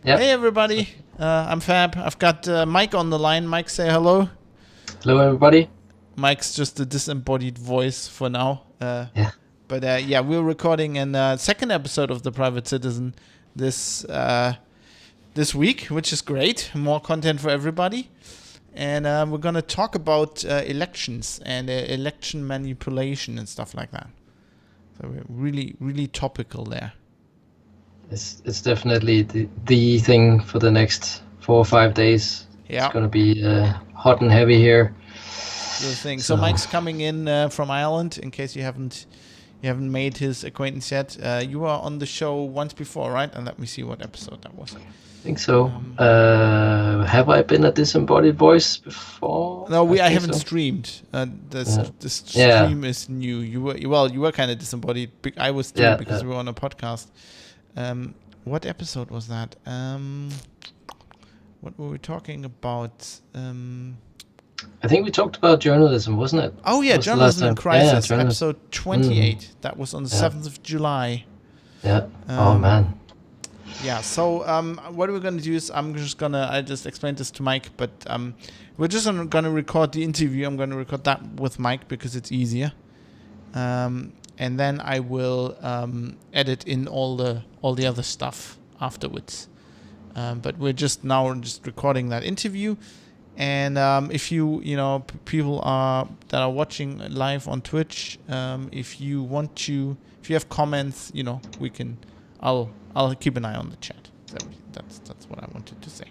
Yep. Hey everybody, I'm Fab. I've got Mike on the line. Mike, say hello. Hello, everybody. Mike's just a disembodied voice for now. Yeah. But we're recording a second episode of The Private Citizen this week, which is great. More content for everybody. And we're going to talk about elections and election manipulation and stuff like that. So we're really, really topical there. It's definitely the thing for the next 4 or 5 days. Yeah. It's going to be hot and heavy here. The thing. So Mike's coming in from Ireland. In case you haven't made his acquaintance yet, you were on the show once before, right? And let me see what episode that was. I think so. Have I been a disembodied voice before? No, I haven't streamed. The stream is new. You were kind of disembodied. I was too because we were on a podcast. What episode was that? What were we talking about? I think we talked about journalism, wasn't it? Oh yeah, Journalism in Crisis, journalism. episode 28. That was on the 7th of July. Yeah. Oh man. Yeah. So what we're gonna do is I just explained this to Mike, but we're just gonna record the interview. I'm gonna record that with Mike because it's easier. And then I will edit in all the other stuff afterwards. But we're just recording that interview. And if you people that are watching live on Twitch, if you have comments, I'll keep an eye on the chat. That's what I wanted to say.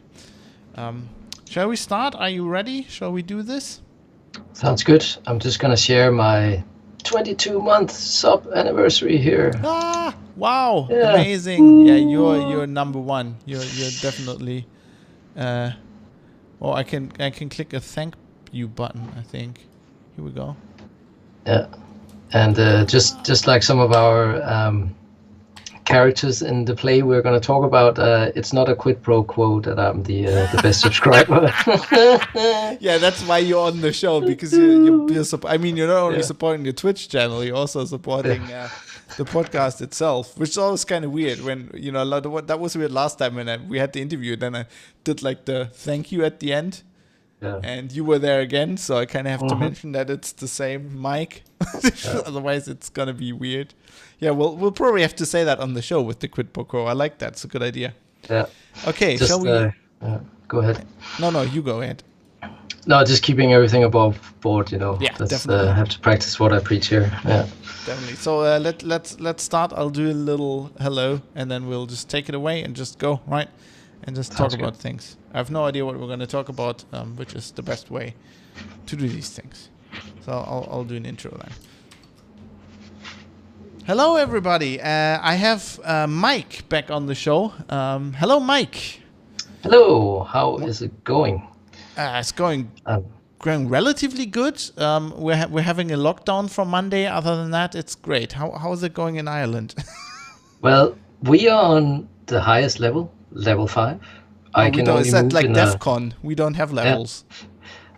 Shall we start? Are you ready? Shall we do this? Sounds good. I'm just gonna share my 22-month sub anniversary here. Ah, wow, yeah. Amazing! Yeah, you're number one. You're definitely. I can click a thank you button. I think. Here we go. Yeah, and just like some of our characters in the play we're going to talk about, it's not a quid pro quo that I'm the best subscriber. Yeah, that's why you're on the show, because you're not only supporting the Twitch channel, you're also supporting the podcast itself, which is always kind of weird when that was weird last time when we had the interview. Then I did like the thank you at the end. Yeah. And you were there again, so I kind of have to mention that it's the same mic. Otherwise, it's gonna be weird. Yeah, we'll probably have to say that on the show with the Quid Pro Quo. I like that. It's a good idea. Yeah. Okay, shall we? Go ahead. No, you go ahead. No, just keeping everything above board. Yeah, definitely. I have to practice what I preach here. Yeah. Definitely. So let's start. I'll do a little hello, and then we'll just take it away and just go right. And just talk about things. I have no idea what we're going to talk about, which is the best way to do these things. So I'll do an intro then. Hello, everybody. I have Mike back on the show. Hello, Mike. Hello. How is it going? It's going relatively good. We're having a lockdown from Monday. Other than that, it's great. How is it going in Ireland? Well, we are on the highest level. Level 5. Is that like DEF CON? We don't have levels. Yeah.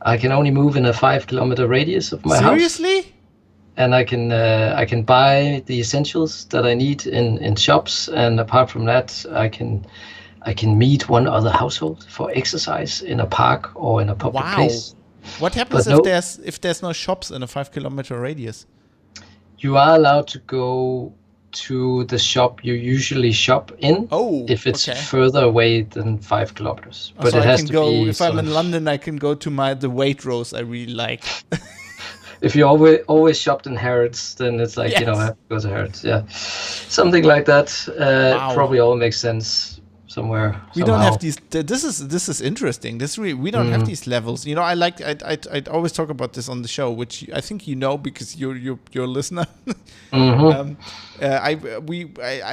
I can only move in a 5-kilometer radius of my house. Seriously? And I can buy the essentials that I need in shops. And apart from that, I can meet one other household for exercise in a park or in a public place. What happens if there's no shops in a 5-kilometer radius? You are allowed to go to the shop you usually shop in if it's further away than 5 kilometers. But so it has to be. If I'm in London, I can go to the Waitrose I really like. If you always shopped in Harrods, then it's like, I have to go to Harrods. Yeah, something like that. Probably all makes sense somewhere. We don't have these. This is interesting. We don't have these levels. I always talk about this on the show, which I think because you're a listener. I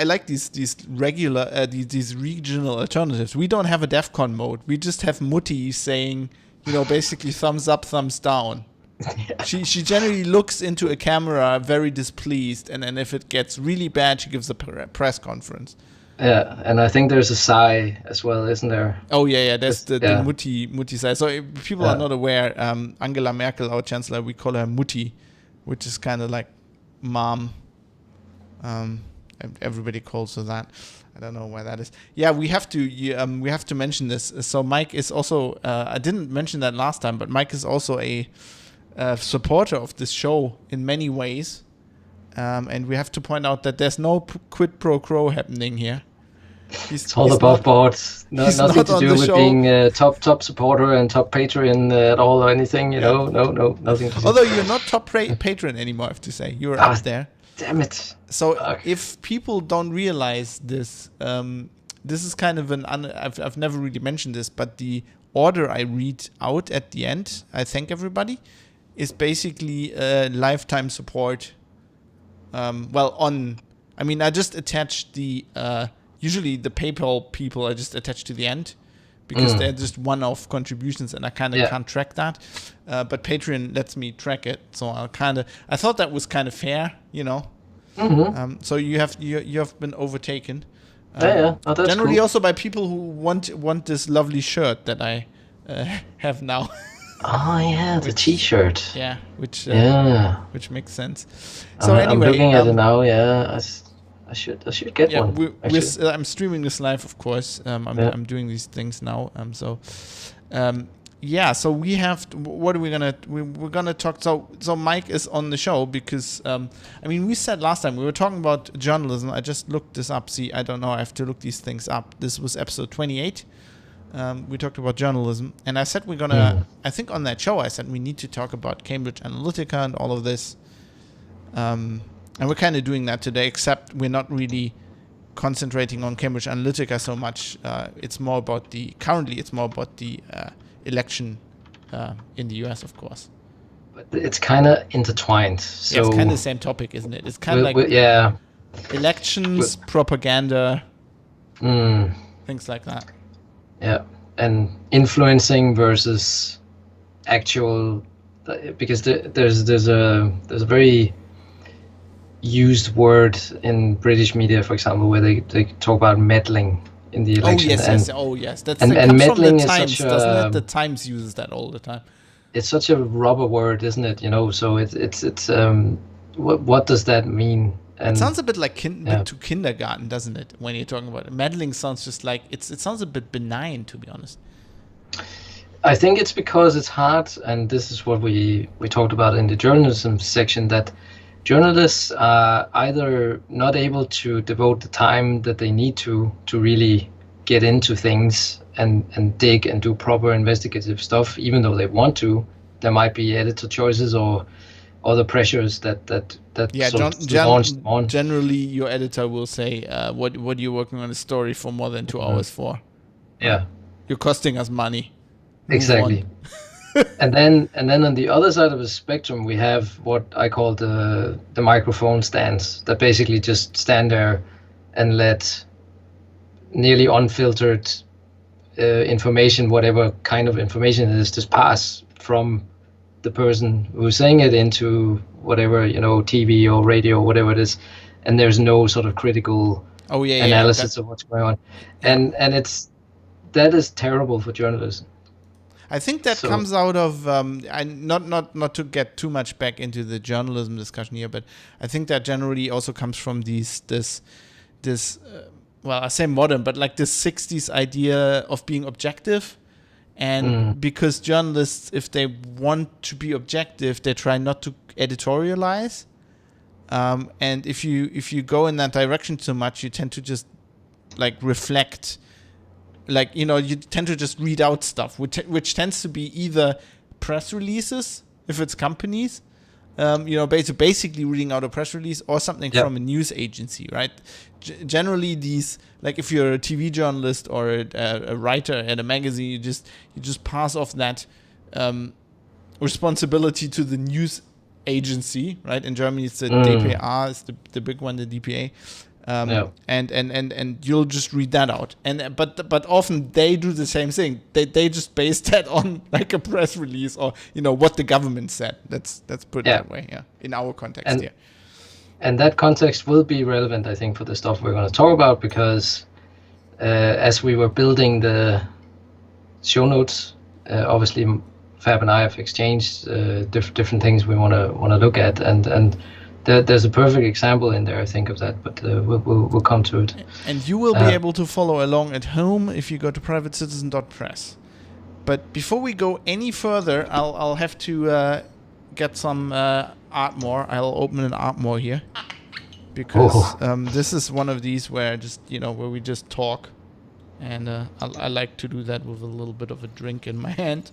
like these regular these regional alternatives. We don't have a DEF CON mode. We just have Mutti saying, basically thumbs up, thumbs down. Yeah. She generally looks into a camera very displeased, and then if it gets really bad, she gives a press conference. Yeah, and I think there's a sigh as well, isn't there? Oh yeah. There's the Mutti sigh. So if people are not aware, Angela Merkel, our chancellor, we call her Mutti, which is kind of like mom. everybody calls her that. I don't know why that is. Yeah, we have to mention this. So Mike is also, I didn't mention that last time, but Mike is also a supporter of this show in many ways. And we have to point out that there's no quid pro quo happening here. It's all above board. Nothing to do with show. Being a top supporter and top patron at all or anything. No, nothing to do. Although you're not top patron anymore, I have to say. You're up there. Damn it. So if people don't realize this, this is kind of I've never really mentioned this, but the order I read out at the end, I thank everybody, is basically lifetime support. I just attached the... usually the PayPal people are just attached to the end because they're just one-off contributions and I kind of can't track that. But Patreon lets me track it. So I thought that was kind of fair, you know. Mm-hmm. So you have been overtaken. Oh, that's generally cool. also by people who want this lovely shirt that I have now. Oh yeah, the T-shirt. Yeah, which makes sense. So I'm anyway, looking at it now. Yeah, I should get one. I'm streaming this live, of course. I'm doing these things now. So we have. What are we gonna? We're gonna talk. So Mike is on the show because we said last time we were talking about journalism. I just looked this up. See, I don't know. I have to look these things up. This was episode 28. We talked about journalism, and I said we're gonna. I think on that show I said we need to talk about Cambridge Analytica and all of this. And we're kind of doing that today, except we're not really concentrating on Cambridge Analytica so much. It's more about the election in the US, of course. But it's kind of intertwined. So it's kind of the same topic, isn't it? It's kind of like elections, propaganda, things like that. Yeah, and influencing versus actual, because there's a very used word in British media, for example, where they talk about meddling in the election. Oh yes. That comes from meddling the Times, is such doesn't it? The Times uses that all the time. It's such a rubber word, isn't it? You know, so it's what does that mean? And it sounds a bit like to kindergarten, doesn't it? When you're talking about it, meddling sounds just like it sounds a bit benign, to be honest. I think it's because it's hard, and this is what we talked about in the journalism section, that journalists are either not able to devote the time that they need to really get into things and dig and do proper investigative stuff, even though they want to. There might be editor choices or other pressures that launch them on. Generally, your editor will say, "What you're working on a story for more than 2 hours for." Yeah, you're costing us money. Exactly. and then on the other side of the spectrum, we have what I call the microphone stands that basically just stand there and let nearly unfiltered information, whatever kind of information it is, just pass from the person who's saying it into whatever, TV or radio or whatever it is, and there's no sort of critical analysis of what's going on. And that is terrible for journalism. I think that comes out of not to get too much back into the journalism discussion here, but I think that generally also comes from this I say modern, but like this 60s idea of being objective. And because journalists, if they want to be objective, they try not to editorialize. And if you go in that direction too much, you tend to just reflect. You tend to just read out stuff, which tends to be either press releases, if it's companies, basically reading out a press release or something from a news agency, right? Generally, these, if you're a TV journalist or a writer at a magazine, you just pass off that responsibility to the news agency, right? In Germany, it's the DPA, it's the big one, the DPA. And you'll just read that out, but often they do the same thing. They just base that on a press release or what the government said. Let's put it that way. Yeah, in our context here. And that context will be relevant, I think, for the stuff we're going to talk about, because as we were building the show notes, obviously Fab and I have exchanged different things we want to look at, and there's a perfect example in there, I think, of that, but we'll come to it. And you will be able to follow along at home if you go to privatecitizen.press. But before we go any further, I'll have to get some Artmore. I'll open an Artmore here because this is one of these where where we just talk, and I like to do that with a little bit of a drink in my hand.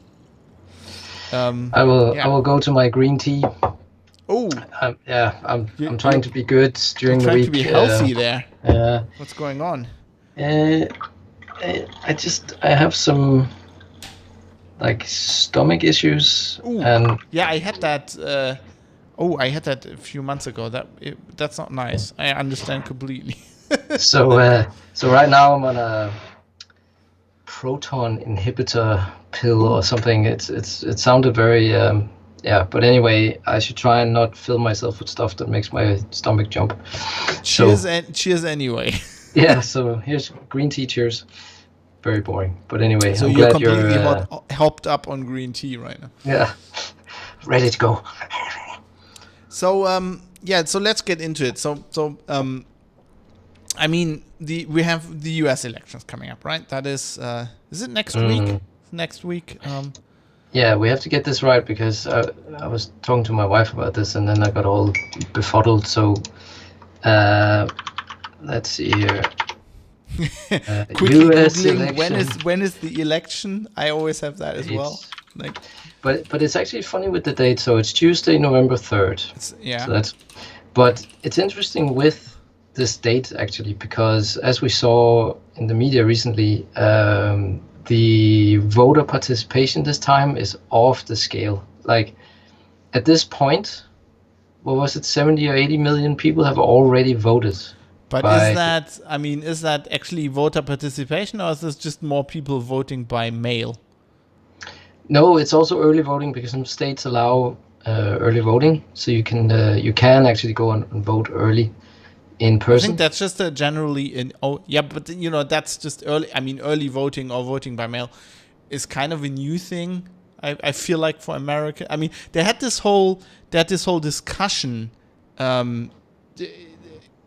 I will go to my green tea. Oh, I'm trying to be good during the week. Trying to be healthy there. What's going on? I have some like stomach issues. Ooh. And I had that. I had that a few months ago. That's not nice. I understand completely. So right now I'm on a proton inhibitor pill or something. It sounded very but anyway, I should try and not fill myself with stuff that makes my stomach jump. Cheers anyway. Yeah, so here's green tea. Cheers. Very boring, but anyway. So I'm you're glad completely hopped up on green tea right now. Yeah, ready to go. So so let's get into it. I mean, we have the U.S. elections coming up, right? That is it next week? Next week. Yeah, we have to get this right because I was talking to my wife about this, and then I got all befuddled. So let's see here. Quickly US Googling election. when is the election? I always have that as well. Like, but it's actually funny with the date. So it's Tuesday, November 3rd. So but it's interesting with this date actually because as we saw in the media recently, the voter participation this time is off the scale. Like at this point, what was it? 70 or 80 million people have already voted. But is that actually voter participation, or is this just more people voting by mail? No, it's also early voting because some states allow early voting, so you can actually go and vote early in person. I think that's just that's just early. I mean, early voting or voting by mail is kind of a new thing. I feel like for America. I mean, they had this whole discussion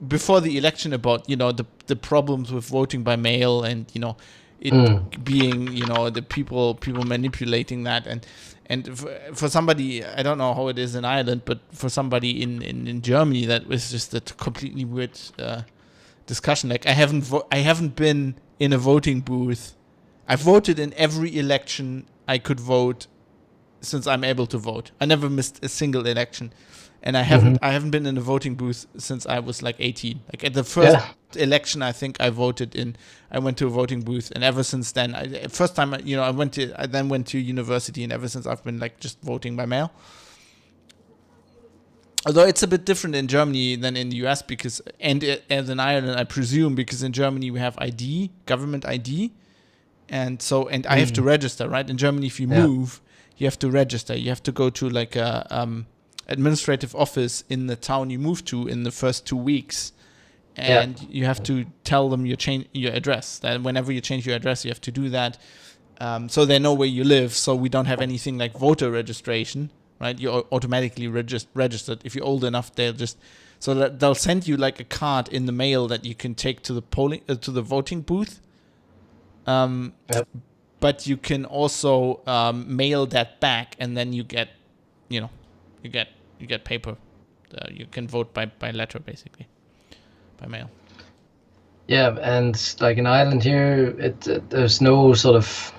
before the election about the problems with voting by mail and it being the people manipulating that and for somebody, I don't know how it is in Ireland, but for somebody in Germany, that was just a completely weird discussion. Like I haven't been in a voting booth. I voted in every election I could vote since I'm able to vote. I never missed a single election. And I haven't been in a voting booth since I was like 18. Like at the first election, I think I went to a voting booth, and ever since then, I then went to university, and ever since I've been like just voting by mail. Although it's a bit different in Germany than in the US and in Ireland, I presume, because in Germany we have ID, government ID, and I have to register, right? In Germany, if you move, you have to register. You have to go to like a administrative office in the town you move to in the first 2 weeks, and you have to tell them your address. That whenever you change your address, you have to do that, so they know where you live. So we don't have anything like voter registration, right? You're automatically registered. If you're old enough, they'll send you like a card in the mail that you can take to the to the voting booth. But you can also mail that back, and then you get, you get paper. You can vote by letter, basically, by mail. Yeah, and like in Ireland here, there's no sort of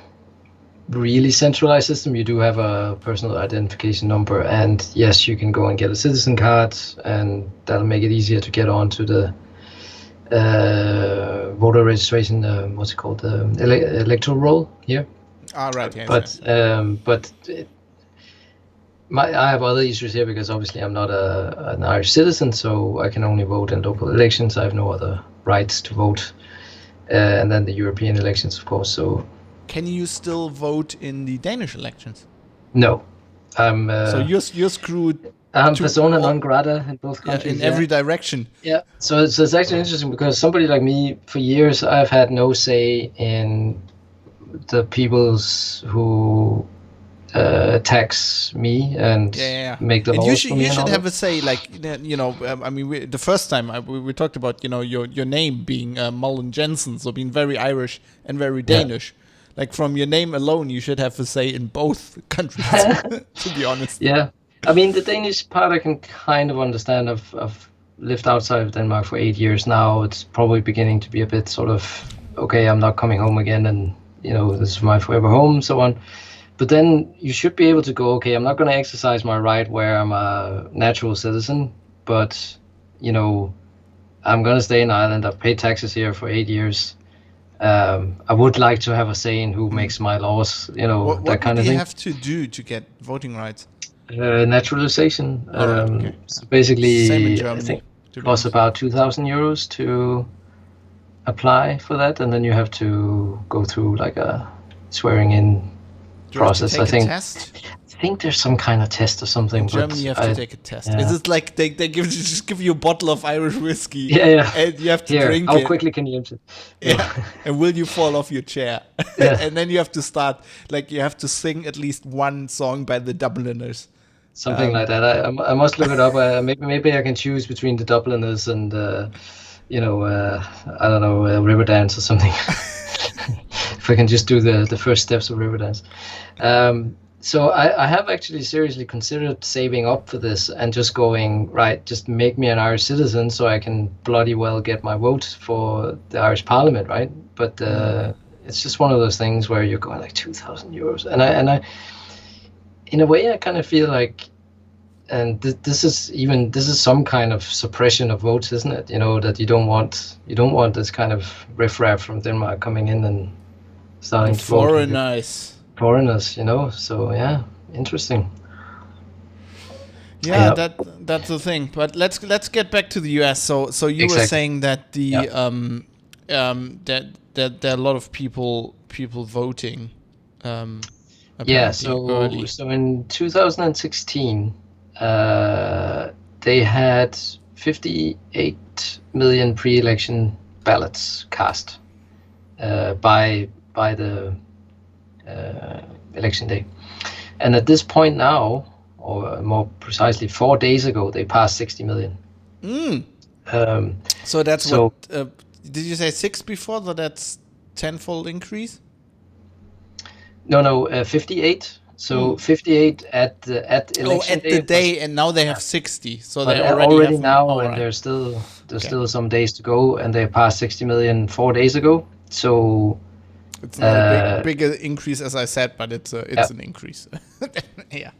really centralized system. You do have a personal identification number, and yes, you can go and get a citizen card, and that'll make it easier to get on to the voter registration. What's it called? Electoral roll here. Right. Yes, but I have other issues here because obviously I'm not an Irish citizen, so I can only vote in local elections. I have no other rights to vote, and then the European elections, of course. So, can you still vote in the Danish elections? No, so you're screwed. I'm persona non grata in both countries. In every direction. Yeah. So it's actually interesting because somebody like me, for years, I've had no say in the peoples who tax me and Yeah. make the And you laws should for me and all have that. a say, like, I mean, the first time we talked about, your name being Mullen Jensen, so being very Irish and very Yeah. Danish. Like, from your name alone, you should have a say in both countries. To be honest. Yeah. I mean, the Danish part I can kind of understand. I've lived outside of Denmark for 8 years now. It's probably beginning to be a bit sort of, okay, I'm not coming home again, and this is my forever home, so on. But then you should be able to go, okay, I'm not going to exercise my right where I'm a natural citizen, but I'm going to stay in Ireland. I've paid taxes here for 8 years. I would like to have a say in who makes my laws, What that kind would of you thing. have to do to get voting rights? Naturalization. All right, okay. So Same in basically, I Germany, think to it be costs honest. about 2,000 euros to apply for that, and then you have to go through like a swearing in Do you have to process. take a test? I think there's some kind of test or something. In Germany, you have to take a test. Yeah. Is it like they just give you a bottle of Irish whiskey? Yeah. And you have to Here, drink how it. quickly can you empty it? Yeah. And will you fall off your chair? Yeah. And then you have to start, like, you have to sing at least one song by the Dubliners. Something like that. I must look it up. Maybe I can choose between the Dubliners and I don't know, Riverdance or something. If I can just do the first steps of Riverdance. So I have actually seriously considered saving up for this and just going, right, just make me an Irish citizen so I can bloody well get my vote for the Irish Parliament, right? But it's just one of those things where you're going like 2,000 euros. And I in a way, I kind of feel like, and this is some kind of suppression of votes, isn't it? That you don't want this kind of riffraff from Denmark coming in and starting to vote. Foreigners, So yeah, interesting. Yeah, that's the thing. But let's get back to the US. So you were saying that that there are a lot of people voting. So in 2016, they had 58 million pre-election ballots cast by the election day, and at this point now, or more precisely 4 days ago, they passed 60 million. So that's what did you say 6 before? So that's tenfold increase. No, 58. So 58 at election day. The day, and now they have 60. So they already have now, and there's still some days to go, and they passed 60 million 4 days ago. So it's not a bigger increase, as I said, but it's an increase. Yeah.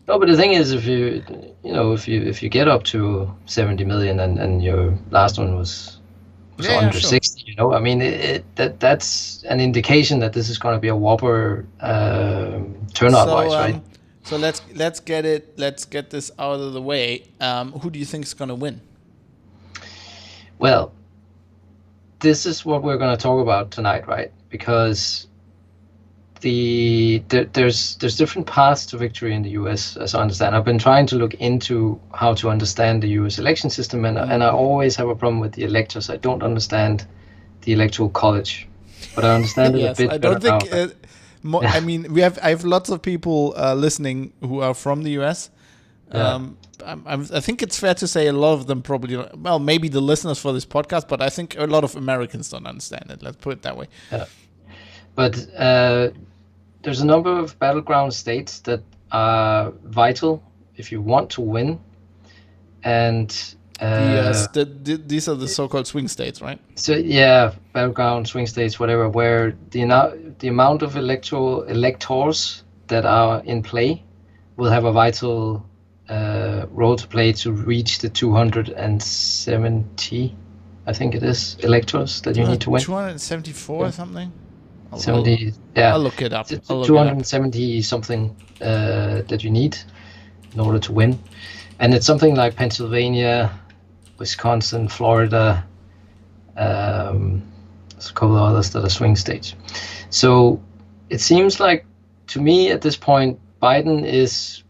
No, but the thing is, if you get up to 70 million, and your last one was under 60, I mean, that's an indication that this is going to be a whopper turnout-wise, right? So let's get this out of the way. Who do you think is going to win? Well, this is what we're going to talk about tonight, right? Because there's different paths to victory in the US, as I understand. I've been trying to look into how to understand the US election system, and I always have a problem with the electors. I don't understand the electoral college, but I understand it a bit I don't better think. now. I mean, I have lots of people listening who are from the US. I think it's fair to say a lot of them probably, well, maybe the listeners for this podcast, but I think a lot of Americans don't understand it. Let's put it that way. Yeah. But there's a number of battleground states that are vital if you want to win. And these are the so-called swing states, right? So yeah, battleground, swing states, whatever, where the amount of electors that are in play will have a vital role to play to reach the 270, I think it is, electors that you need to win. 274 or something? 70, yeah. I'll look it up. 270 something that you need in order to win. And it's something like Pennsylvania, Wisconsin, Florida, there's a couple of others that are swing states. So it seems like, to me at this point, Biden is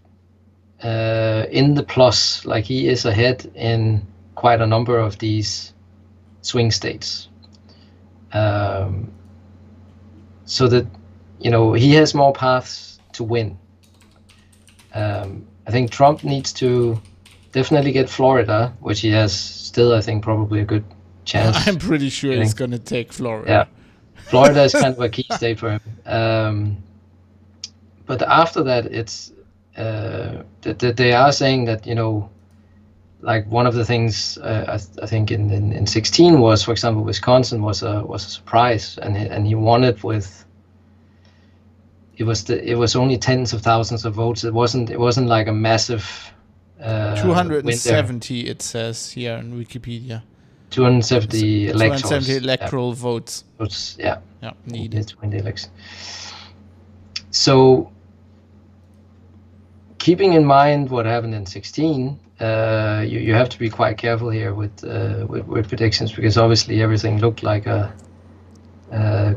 in the plus, like he is ahead in quite a number of these swing states. So that, he has more paths to win. I think Trump needs to definitely get Florida, which he has still, I think, probably a good chance. I'm pretty sure he's going to take Florida. Yeah, Florida is kind of a key state for him. But after that, it's they are saying that, you know, like one of the things I think in 16 was, for example, Wisconsin was a surprise, and he won it with. It was only tens of thousands of votes. It wasn't like a massive. 270 it says here on Wikipedia. 270 electors. 270 electoral votes. Votes, yeah. Yeah, needed. In the election. So, keeping in mind what happened in 16, you have to be quite careful here with predictions, because obviously everything looked like a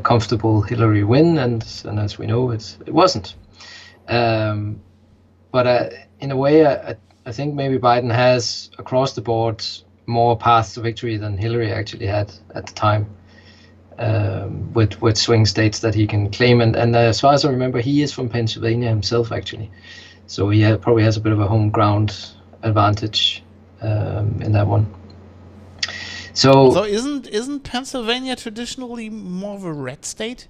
comfortable Hillary win, and as we know, it wasn't. But in a way, I think maybe Biden has across the board more paths to victory than Hillary actually had at the time, with swing states that he can claim. And as far as I remember, he is from Pennsylvania himself, actually. So he probably has a bit of a home ground advantage in that one. So isn't Pennsylvania traditionally more of a red state?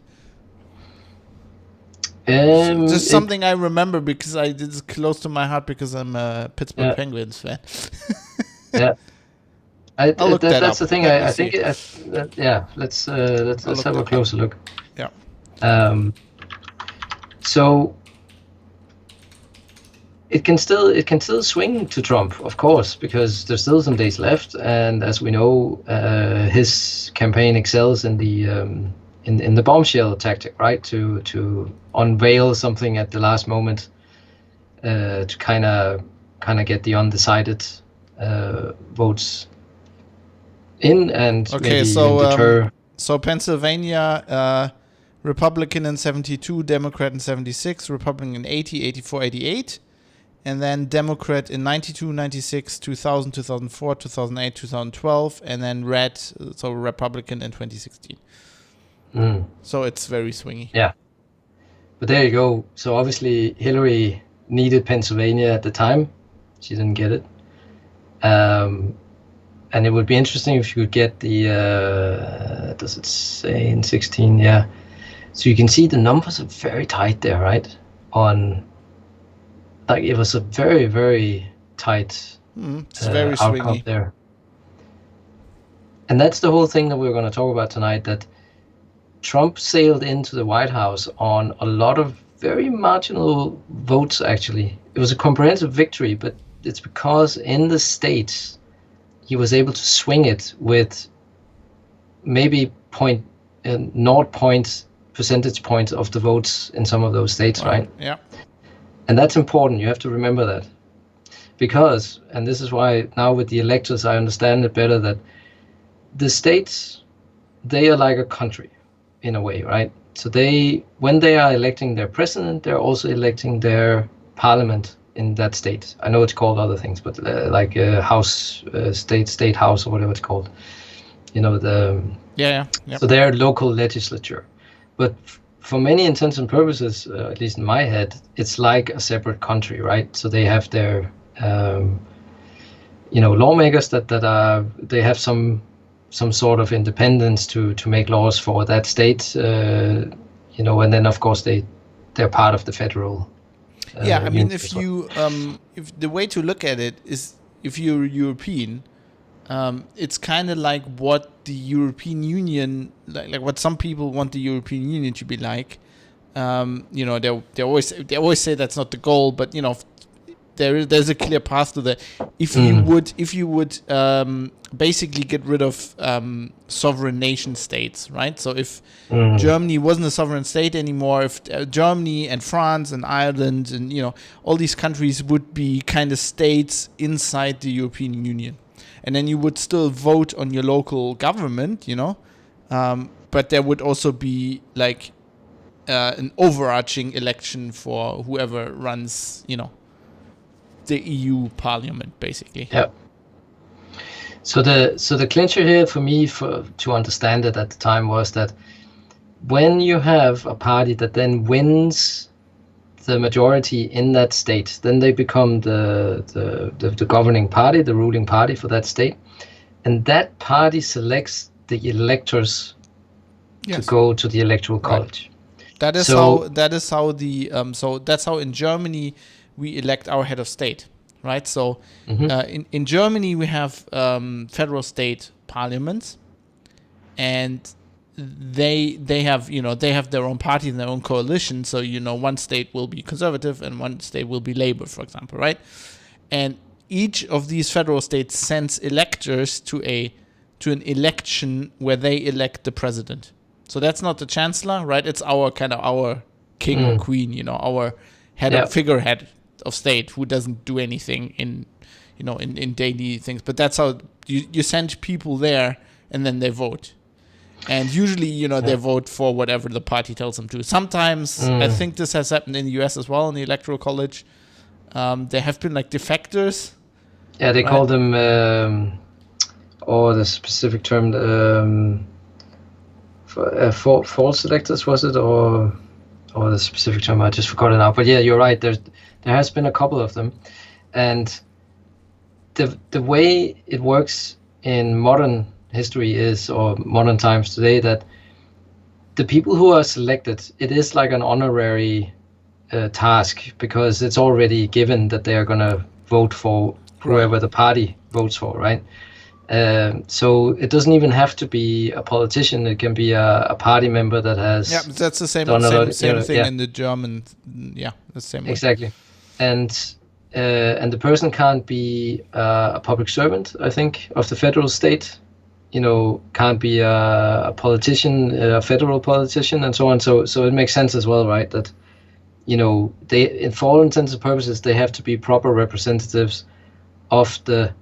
Just something I remember, because it's close to my heart because I'm a Pittsburgh Penguins fan. Yeah, I'll look that that's up. the thing. I think. Let's have a closer look. Yeah. So it can still swing to Trump, of course, because there's still some days left, and as we know, his campaign excels in the bombshell tactic, right? To unveil something at the last moment, to kind of get the undecided votes in, and maybe even deter. So Pennsylvania, Republican in 72, Democrat in 76, Republican in 80, 84, 88. And then Democrat in 92, 96, 2000, 2004, 2008, 2012, and then red, so Republican in 2016. So it's very swingy. Yeah. But there you go. So obviously Hillary needed Pennsylvania at the time. She didn't get it. And it would be interesting if you could get the, does it say in 16? Yeah. So you can see the numbers are very tight there, right? Like it was a very, very tight it's very outcome swingy there. And that's the whole thing that we're going to talk about tonight, that Trump sailed into the White House on a lot of very marginal votes, actually. It was a comprehensive victory, but it's because in the states, he was able to swing it with maybe 0.0 percentage points of the votes in some of those states, right? Yeah. And that's important. You have to remember that. Because, and this is why now with the electors, I understand it better, that the states, they are like a country in a way, right? So when they are electing their president, they're also electing their parliament in that state. I know it's called other things, but like house, state house, or whatever it's called. You know, so their local legislature. But for many intents and purposes, at least in my head, it's like a separate country, right? So they have their, lawmakers they have some sort of independence to make laws for that state, and then of course they're part of the federal. I mean, if the way to look at it is, if you're European, it's kind of like what the European Union, like what some people want the European Union to be like. They always say that's not the goal, but there's a clear path to that. If you would basically get rid of sovereign nation states, right? So if Germany wasn't a sovereign state anymore, if Germany and France and Ireland and all these countries would be kind of states inside the European Union. And then you would still vote on your local government, but there would also be like an overarching election for whoever runs, the EU Parliament, basically. Yeah. So the clincher here for me to understand it at the time was that when you have a party that then wins the majority in that state, then they become the governing party, the ruling party for that state, and that party selects the electors to go to the electoral college. That is So that's how in Germany we elect our head of state, right? So mhm. in Germany we have federal state parliaments, and they have they have their own party and their own coalition. So one state will be conservative and one state will be Labour, for example, right? And each of these federal states sends electors to an election where they elect the president. So that's not the chancellor, right? It's our king or queen, our head of figurehead of state who doesn't do anything in daily things. But that's how you send people there, and then they vote. And usually, they vote for whatever the party tells them to. Sometimes, I think this has happened in the US as well, in the Electoral College. There have been defectors. Yeah, they call them, the specific term, false electors, was it? Or the specific term, I just forgot it now. But yeah, you're right. There has been a couple of them. And the way it works in modern history is, or modern times today, that the people who are selected, it is like an honorary task, because it's already given that they are going to vote for whoever the party votes for, right? So it doesn't even have to be a politician. It can be a party member that has. Yeah, that's the same thing in the German. Yeah, the same way. Exactly, and the person can't be a public servant, I think, of the federal state. Can't be a politician, a federal politician, and so on. So it makes sense as well, right? That they, for all intents and purposes, they have to be proper representatives of the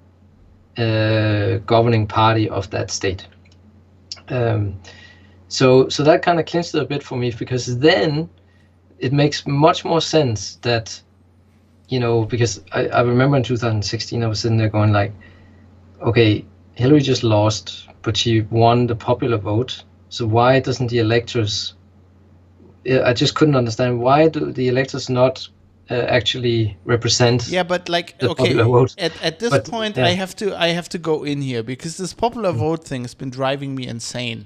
governing party of that state. So that kind of clinched it a bit for me, because then it makes much more sense that, because I remember in 2016 I was sitting there going like, okay, Hillary just lost, but she won the popular vote. So why doesn't the electors? I just couldn't understand, why do the electors not actually represent? Yeah, but the popular vote? At this point, yeah. I have to go in here, because this popular vote thing has been driving me insane,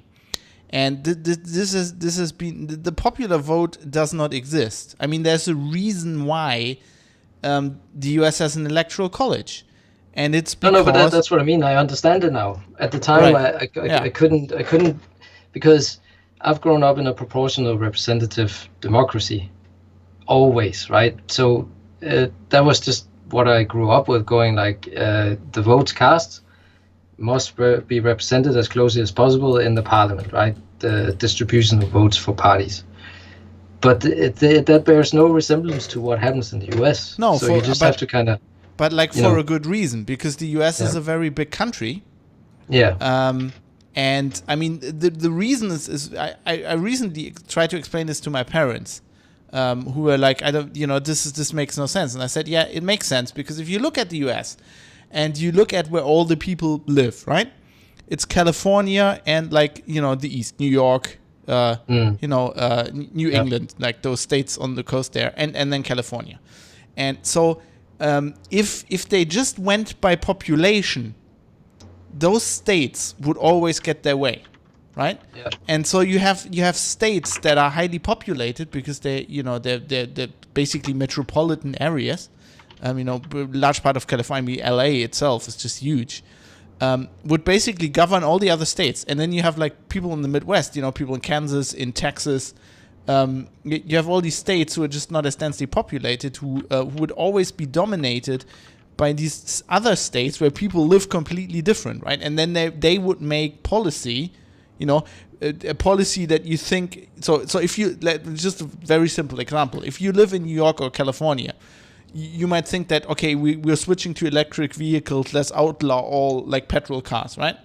and this has been the popular vote does not exist. I mean, there's a reason why the U.S. has an electoral college. And it's because... No, but that's what I mean. I understand it now. At the time, I couldn't, because I've grown up in a proportional representative democracy, always, right? So that was just what I grew up with, going like, the votes cast must be represented as closely as possible in the parliament, right? The distribution of votes for parties. But that bears no resemblance to what happens in the US. No, so you just have to kind of... But for a good reason, because the US is a very big country. Yeah. And I mean, the reason is I recently tried to explain this to my parents, who were like, this makes no sense. And I said, yeah, it makes sense, because if you look at the US and you look at where all the people live, right? It's California and the East, New York, New England, like those states on the coast there, and then California. And so if they just went by population, those states would always get their way, right? Yeah. And so you have states that are highly populated, because they're basically metropolitan areas. A large part of California, LA itself is just huge. Would basically govern all the other states, and then you have people in the Midwest, people in Kansas, in Texas. You have all these states who are just not as densely populated, who would always be dominated by these other states where people live completely different, right? And then they would make policy, a policy that you think. So if you just a very simple example, if you live in New York or California, you might think that, okay, we're switching to electric vehicles, let's outlaw all petrol cars, right?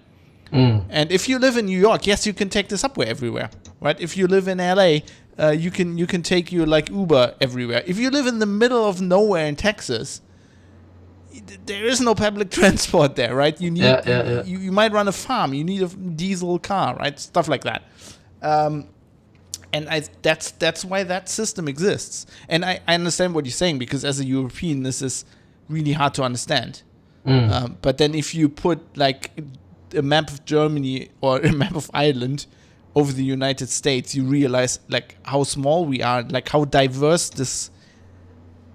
And if you live in New York, yes, you can take the subway everywhere, right? If you live in LA, you can take your Uber everywhere. If you live in the middle of nowhere in Texas, there is no public transport there, right? You need you might run a farm, you need a diesel car, right? Stuff like that. And that's why that system exists. And I understand what you're saying, because as a European, this is really hard to understand. But then if you put like a map of Germany or a map of Ireland over the United States, you realize like how small we are, like how diverse this.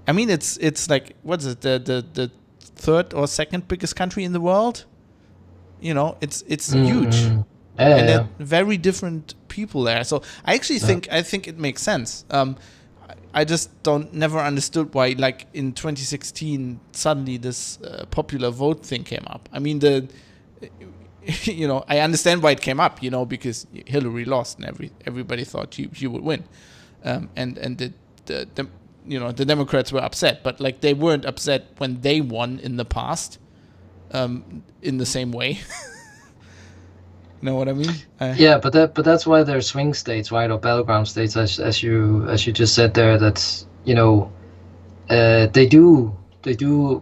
I mean, it's like, what is it, the third or second biggest country in the world? You know, it's huge. And they're very different people there. So I actually think it makes sense. I just never understood why, like in 2016, suddenly this popular vote thing came up. I mean, I understand why it came up, because Hillary lost and everybody thought she would win, and the Democrats were upset, but like they weren't upset when they won in the past, in the same way. Know what I mean? Yeah, but that's why they're swing states, right, or battleground states, as you just said there. That's they do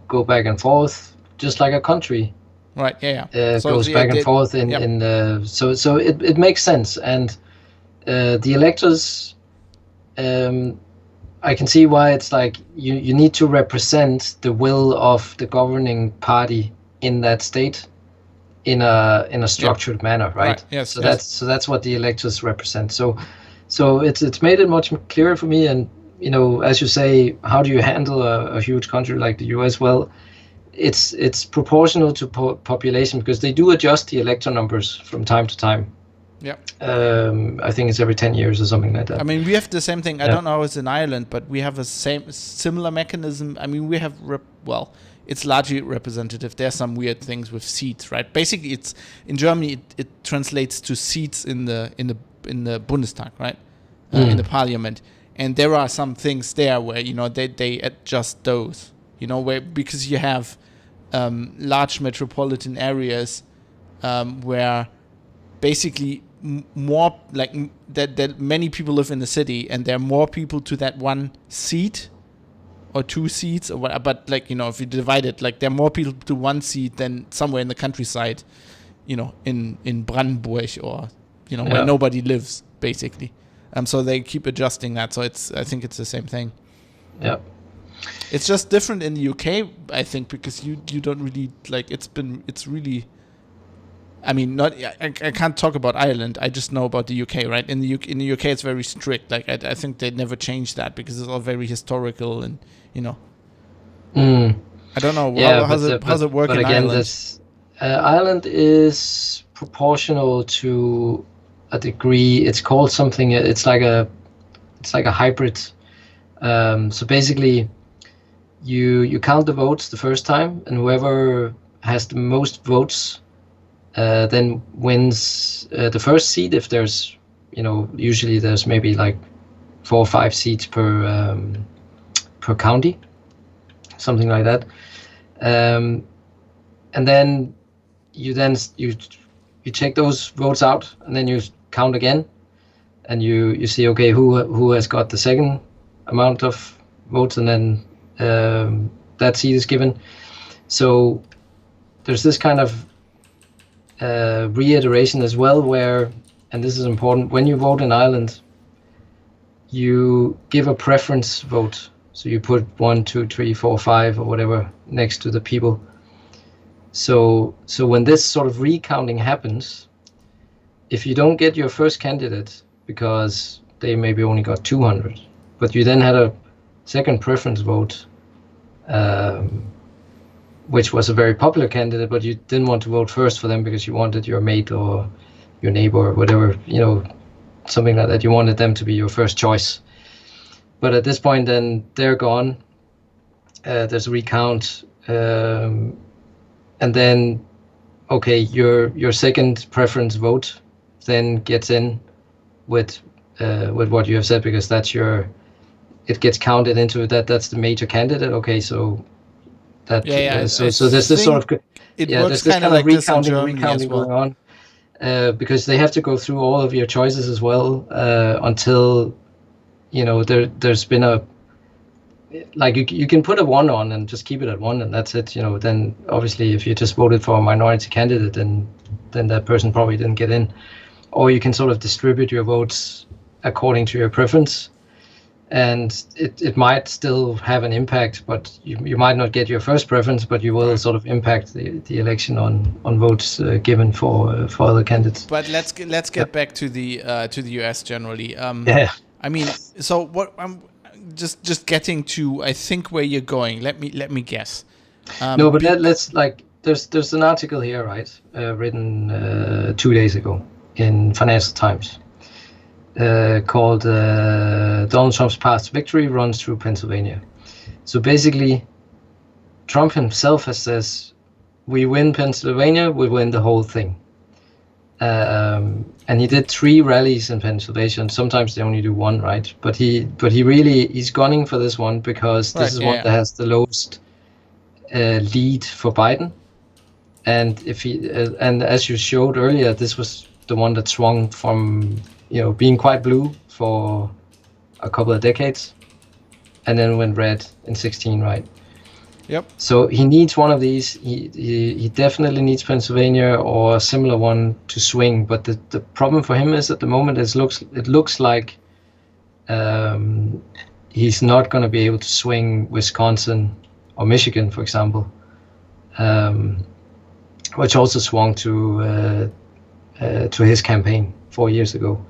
go back and forth, just like a country. Right. Yeah. Goes back and forth in so it makes sense, and the electors. I can see why it's like you need to represent the will of the governing party in that state in a structured manner, right? Yes. So that's what the electors represent. So it's made it much clearer for me. And as you say, how do you handle a huge country like the US? Well, it's proportional to population, because they do adjust the elector numbers from time to time. Yeah. I think it's every 10 years or something like that. I mean, we have the same thing. I don't know how it's in Ireland, but we have a similar mechanism. I mean, we have it's largely representative. There's some weird things with seats, right? Basically, it's in Germany. It translates to seats in the Bundestag, right? In the parliament. And there are some things there where they adjust those. Because you have large metropolitan areas where basically more like that many people live in the city, and there are more people to that one seat or two seats or what. But like if you divide it, like there are more people to one seat than somewhere in the countryside, in Brandenburg or where nobody lives basically. So they keep adjusting that. So I think it's the same thing. Yeah. It's just different in the UK, I think, because you don't really like. It's really. I mean, I can't talk about Ireland. I just know about the UK, right? In the UK, it's very strict. Like I think they never changed that because it's all very historical, and I don't know how's it work in Ireland. Ireland is proportional to a degree. It's called something. It's like a hybrid. So basically, you count the votes the first time, and whoever has the most votes then wins the first seat. If there's, usually there's maybe like 4 or 5 seats per county, something like that. And then you check those votes out, and then you count again, and you see, okay, who has got the second amount of votes, and then that seat is given. So there's this kind of reiteration as well, where, and this is important, when you vote in Ireland, you give a preference vote. So you put 1, 2, 3, 4, 5 or whatever next to the people. So when this sort of recounting happens, if you don't get your first candidate because they maybe only got 200, but you then had a second preference vote, which was a very popular candidate, but you didn't want to vote first for them because you wanted your mate or your neighbor or whatever, something like that. You wanted them to be your first choice. But at this point, then they're gone. There's a recount, and then, okay, your second preference vote then gets in with what you have said, because that's it gets counted into that. That's the major candidate. Okay, so that so there's this sort of there's this kind of like recounting well. Going on, because they have to go through all of your choices as well until there's been a, like, you can put a 1 on and just keep it at 1, and that's it. Then obviously if you just voted for a minority candidate, then that person probably didn't get in. Or you can sort of distribute your votes according to your preference. And it might still have an impact, but you might not get your first preference, but you will sort of impact the election on votes given for other candidates. But let's get back to the US generally. Yeah. I mean, so what I'm just getting to, I think, where you're going. Let me guess. No, but let's like there's an article here, right, written 2 days ago in Financial Times. Called Donald Trump's path to victory runs through Pennsylvania. So basically, Trump himself has says, we win Pennsylvania, we win the whole thing. And he did 3 rallies in Pennsylvania. Sometimes they only do 1, right? But he's gunning for this one because this is one that has the lowest lead for Biden. And and as you showed earlier, this was the one that swung from being quite blue for a couple of decades, and then went red in 2016, right? Yep. So he needs one of these. He definitely needs Pennsylvania or a similar one to swing. But the problem for him is at the moment it looks like he's not going to be able to swing Wisconsin or Michigan, for example, which also swung to his campaign 4 years ago.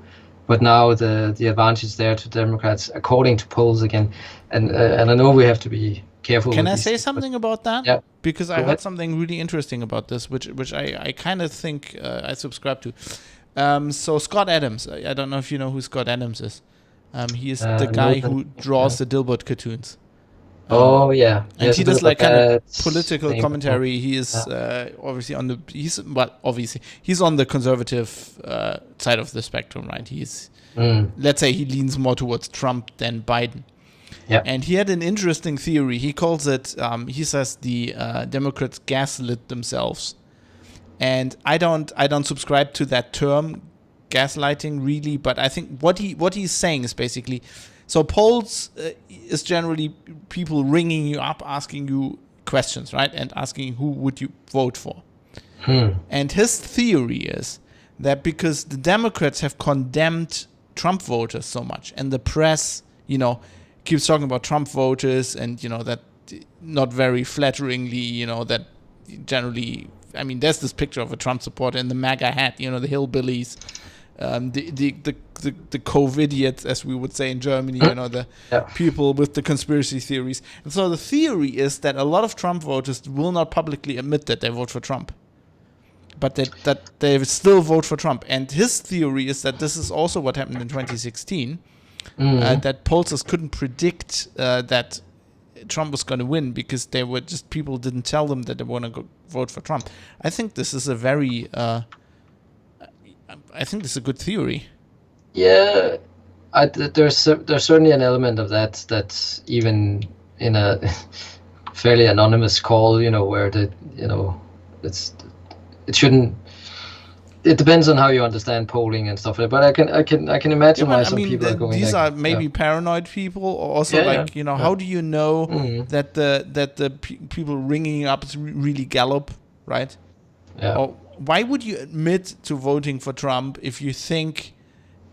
But now the advantage there to Democrats, according to polls again, and I know we have to be careful. Can I say something about that? Yeah. Because I heard something really interesting about this, which I kind of think I subscribe to. So Scott Adams, I don't know if you know who Scott Adams is. He is the guy who draws the Dilbert cartoons. Oh yeah, and he does like kind of political commentary. He is obviously on the conservative side of the spectrum, right? Let's say he leans more towards Trump than Biden. Yeah. And he had an interesting theory. He calls it. He says the Democrats gaslit themselves, and I don't subscribe to that term, gaslighting, really. But I think what he's saying is basically. So polls is generally people ringing you up, asking you questions, right? And asking who would you vote for. And his theory is that because the Democrats have condemned Trump voters so much, and the press, keeps talking about Trump voters, and that not very flatteringly, that generally, I mean, there's this picture of a Trump supporter in the MAGA hat, the hillbillies. The COVIDiots, as we would say in Germany, the people with the conspiracy theories. And so the theory is that a lot of Trump voters will not publicly admit that they vote for Trump, but that they still vote for Trump. And his theory is that this is also what happened in 2016, that pollsters couldn't predict that Trump was going to win because they were just people didn't tell them that they want to go vote for Trump. I think this is a very I think this is a good theory. Yeah, there's certainly an element of that even in a fairly anonymous call, where it shouldn't. It depends on how you understand polling and stuff like that. But I can imagine why some people are going. These are maybe paranoid people, or also how do you know that the people ringing up is really Gallup, right? Yeah. Or why would you admit to voting for Trump if you think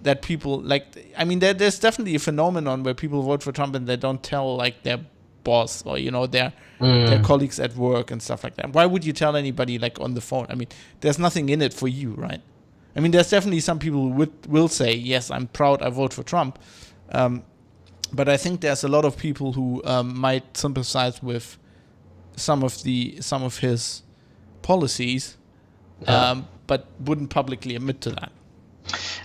that people there's definitely a phenomenon where people vote for Trump and they don't tell their boss or their colleagues at work and stuff like that. Why would you tell anybody on the phone? I mean, there's nothing in it for you, right? I mean, there's definitely some people who will say, yes, I'm proud I vote for Trump, but I think there's a lot of people who might sympathize with some of his policies, but wouldn't publicly admit to that.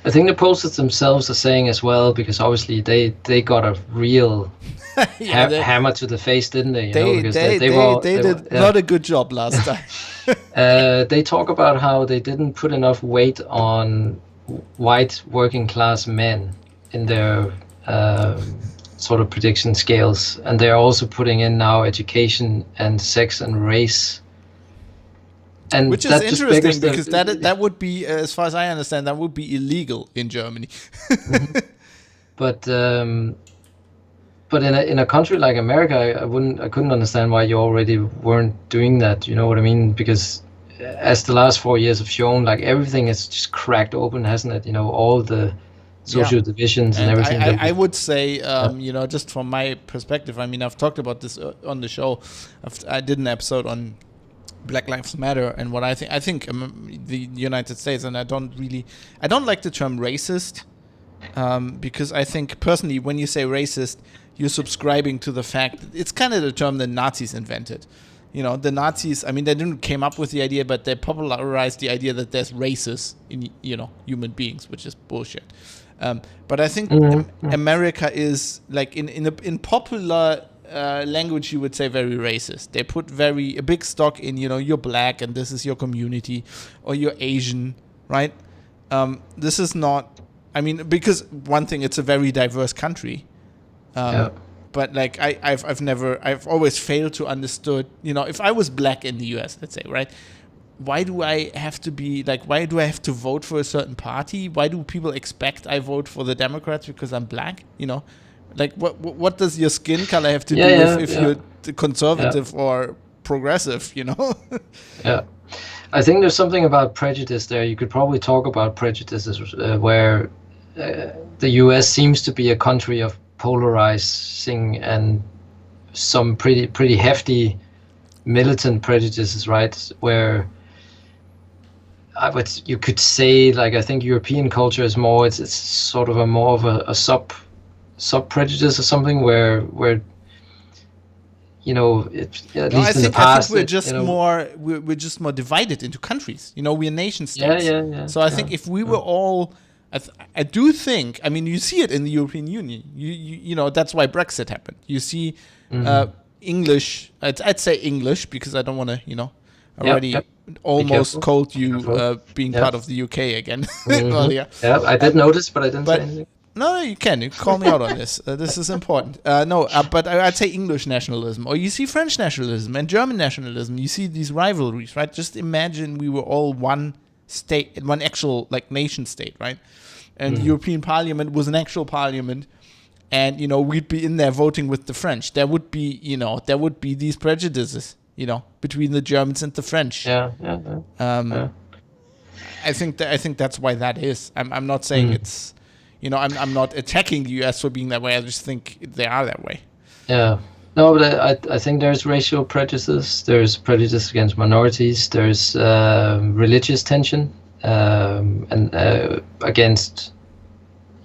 I think the pollsters themselves are saying as well, because obviously they got a real hammer to the face, didn't they? They did not a good job last time. They talk about how they didn't put enough weight on white working class men in their sort of prediction scales, and they're also putting in now education and sex and race. And which is interesting because that would be, as far as I understand, that would be illegal in Germany. But in a country like America, I couldn't understand why you already weren't doing that. You know what I mean? Because as the last 4 years have shown, everything is just cracked open, hasn't it? All the social divisions and And everything. I would say, just from my perspective, I mean, I've talked about this on the show. I did an episode on Black Lives Matter, and what I think the United States, and I don't like the term racist, because I think personally, when you say racist, you're subscribing to the fact that it's kind of the term the Nazis invented. The Nazis, I mean, they didn't came up with the idea, but they popularized the idea that there's races in, human beings, which is bullshit. But I think America is, like, in popular language, you would say very racist. They put a big stock in, you're black and this is your community, or you're Asian, right? This is not, I mean, because one thing, it's a very diverse country. But like I've always failed to understood, if I was black in the US, let's say, right? Why do I have to vote for a certain party? Why do people expect I vote for the Democrats because I'm black? Like what does your skin color have to do with if you're conservative or progressive, Yeah. I think there's something about prejudice there. You could probably talk about prejudices where the US seems to be a country of polarizing and some pretty hefty militant prejudices, right? Where you could say, like, I think European culture is more, it's sort of more of a sub prejudice or something where at least in the past, I think we're just more divided into countries. We're nation states. So I think if we were all, I do think, I mean, you see it in the European Union. You that's why Brexit happened. You see English, I'd say English because I don't want to, already almost called you being part of the UK again. Well, I did notice, but I didn't say anything. No, you can call me out on this. This is important. But I'd say English nationalism, or you see French nationalism and German nationalism. You see these rivalries, right? Just imagine we were all one state, one actual nation state, right? And the European Parliament was an actual parliament, and we'd be in there voting with the French. There would be these prejudices, between the Germans and the French. Yeah. I think that's why that is. I'm not saying it's. I'm not attacking the US for being that way. I just think they are that way. Yeah. No, but I think there's racial prejudice. There's prejudice against minorities. There's religious tension and against,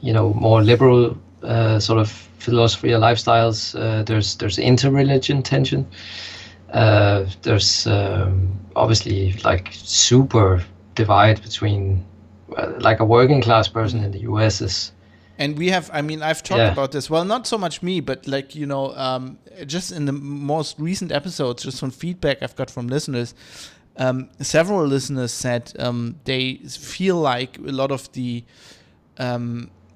more liberal sort of philosophy or lifestyles. There's interreligion tension. There's obviously super divide between. Like a working class person in the US is. And we have, I mean, I've talked about this. Well, not so much me, but just in the most recent episodes, just from feedback I've got from listeners, several listeners said they feel like a lot of the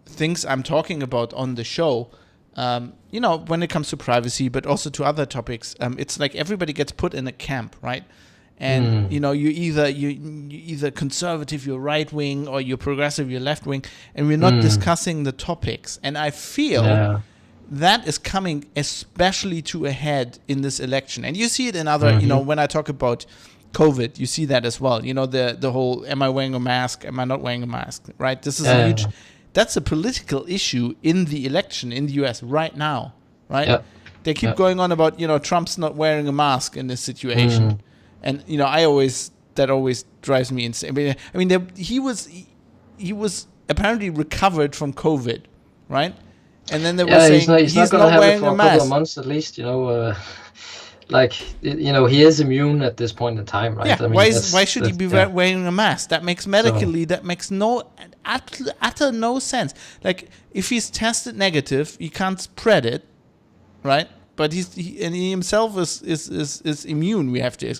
things I'm talking about on the show, when it comes to privacy, but also to other topics, it's like everybody gets put in a camp, right? And you're either conservative, you're right wing, or you're progressive, you're left wing, and we're not discussing the topics. And I feel that is coming especially to a head in this election. And you see it in other, when I talk about COVID, you see that as well. The whole, am I wearing a mask? Am I not wearing a mask? Right? This is a huge. That's a political issue in the election in the US right now. Right? Yeah. They keep going on about Trump's not wearing a mask in this situation. And that always drives me insane. I mean, he was apparently recovered from COVID, right? And then they were saying he's not wearing a mask for a couple of months at least. He is immune at this point in time, right? Yeah. I mean, why should he be wearing a mask? That makes that makes utter no sense. Like, if he's tested negative, he can't spread it, right? But he himself is immune. We have to,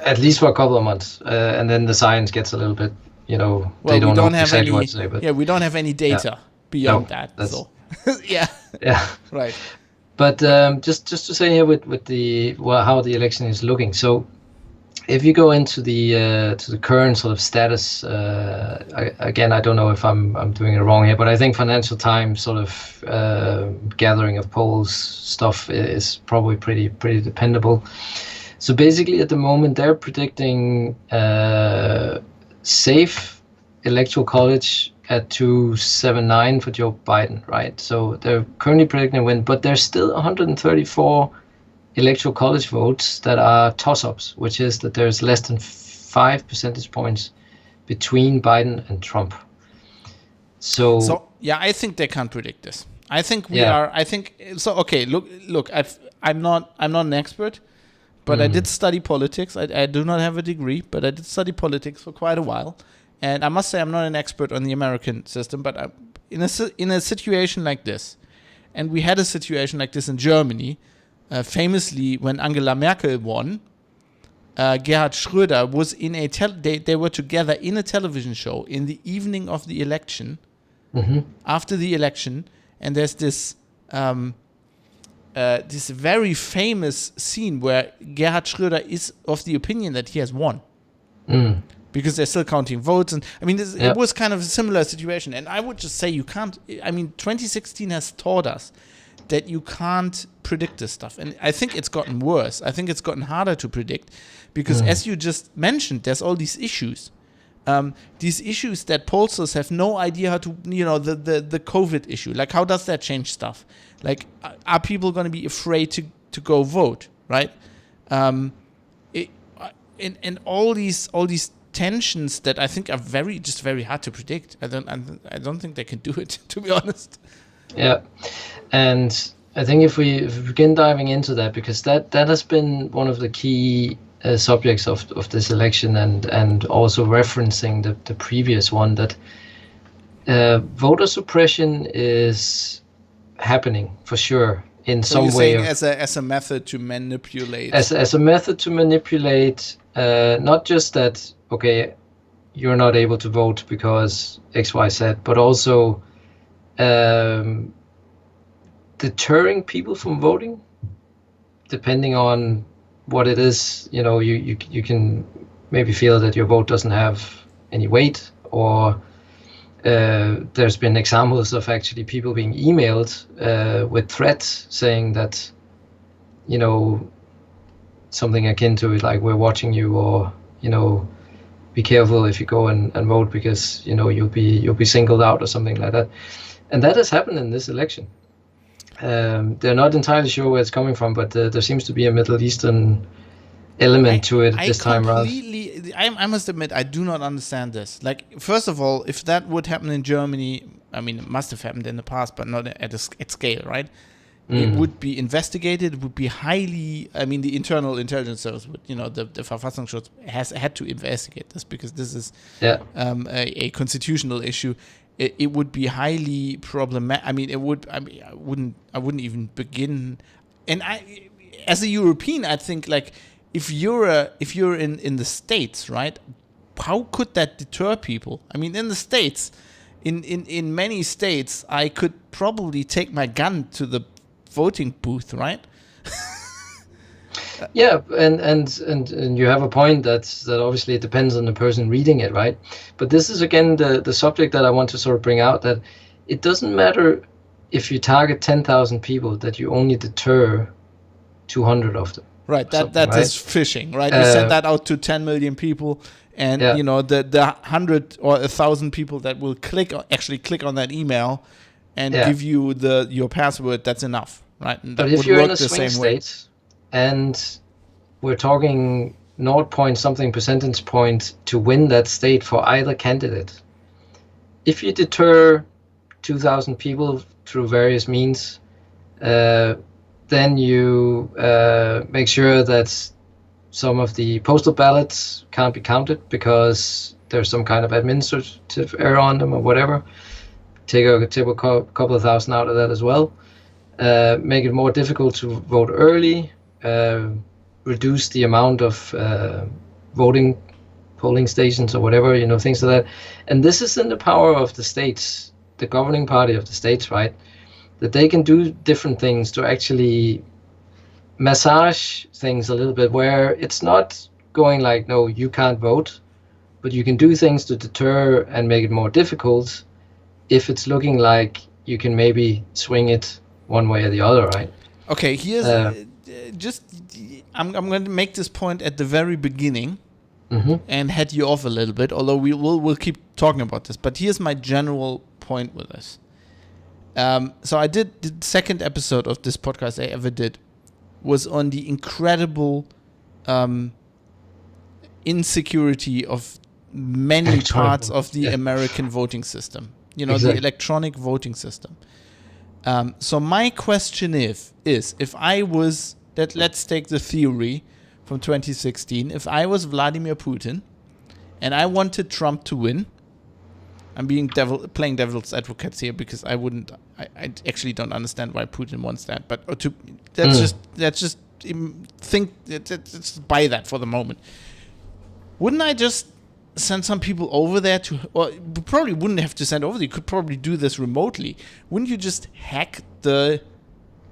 at least for a couple of months, and then the science gets a little bit, they don't know exactly what to say. But we don't have any data beyond that. So right. But just to say here with how the election is looking. So if you go into the current sort of status, again, I don't know if I'm doing it wrong here, but I think Financial Times sort of gathering of polls stuff is probably pretty dependable. So basically, at the moment, they're predicting safe electoral college at 279 for Joe Biden, right? So they're currently predicting a win, but there's still 134 electoral college votes that are toss-ups, which is that there's less than 5 percentage points between Biden and Trump. So yeah, I think they can't predict this. I think we Yeah. are. I think so. Okay, look. I'm not an expert, but I did study politics. I do not have a degree, but I did study politics for quite a while, and I must say I'm not an expert on the American system. But in a situation like this, and we had a situation like this in Germany, famously when Angela Merkel won. Gerhard Schröder was in they were together in a television show in the evening of the election, after the election, and there's this this very famous scene where Gerhard Schröder is of the opinion that he has won. Because they're still counting votes. And I mean, it was kind of a similar situation. And I would just say you can't, I mean, 2016 has taught us that you can't predict this stuff. And I think it's gotten worse. I think it's gotten harder to predict because as you just mentioned, there's all these issues. These issues that pollsters have no idea how to, the COVID issue. Like, how does that change stuff? Like, are people going to be afraid to go vote, right? And all these tensions that I think are very hard to predict. I don't think they can do it, to be honest. Yeah, and I think if we begin diving into that, because that has been one of the key subjects of this election, and also referencing the previous one, that voter suppression is happening for sure in So some you're way. saying as a method to manipulate. As a method to manipulate, not just that, okay, you're not able to vote because X, Y, Z, but also deterring people from voting, depending on what it is. You can maybe feel that your vote doesn't have any weight, or there's been examples of actually people being emailed with threats saying that, something akin to it, like, we're watching you, or, be careful if you go and vote because, you'll be singled out or something like that. And that has happened in this election. They're not entirely sure where it's coming from, but there seems to be a Middle Eastern element to it this time around. I must admit, I do not understand this. Like, first of all, if that would happen in Germany, I mean, it must have happened in the past, but not at scale, right? It would be investigated. It would be highly. I mean, the internal intelligence service would, the Verfassungsschutz had to investigate this because this is a constitutional issue. It would be highly problematic. I mean, I wouldn't even begin. And as a European, I think, like, if you're in the States, right? How could that deter people? I mean, in the States, in many states, I could probably take my gun to the voting booth, right? Yeah, and you have a point that obviously it depends on the person reading it, right? But this is again the subject that I want to sort of bring out, that it doesn't matter if you target 10,000 people, that you only deter 200 of them. Right, that is phishing, right? You send that out to 10 million people, and the 100 or 1,000 people that will click on that email and give you your password, that's enough, right? And but if you're in a swing state, and we're talking 0 point something percentage point to win that state for either candidate, if you deter 2,000 people through various means, then you make sure that some of the postal ballots can't be counted because there's some kind of administrative error on them or whatever. Take a couple of thousand out of that as well. Make it more difficult to vote early. Reduce the amount of polling stations or whatever, things like that. And this is in the power of the states, the governing party of the states, right? That they can do different things to actually massage things a little bit, where it's not going like, no, you can't vote, but you can do things to deter and make it more difficult if it's looking like you can maybe swing it one way or the other, right? Okay, here's I'm going to make this point at the very beginning. and head you off a little bit, although we'll keep talking about this. But here's my general point with this. So I did the second episode of this podcast I ever did was on the incredible insecurity of many parts of the American voting system. You know, the electronic voting system. So my question is if I was, let's take the theory from 2016, if I was Vladimir Putin and I wanted Trump to win, I'm playing devil's advocate here because I actually don't understand why Putin wants that, but let's just think, let's buy that for the moment. Wouldn't I just send some people over there or we probably wouldn't have to send over there, you could probably do this remotely. Wouldn't you just hack the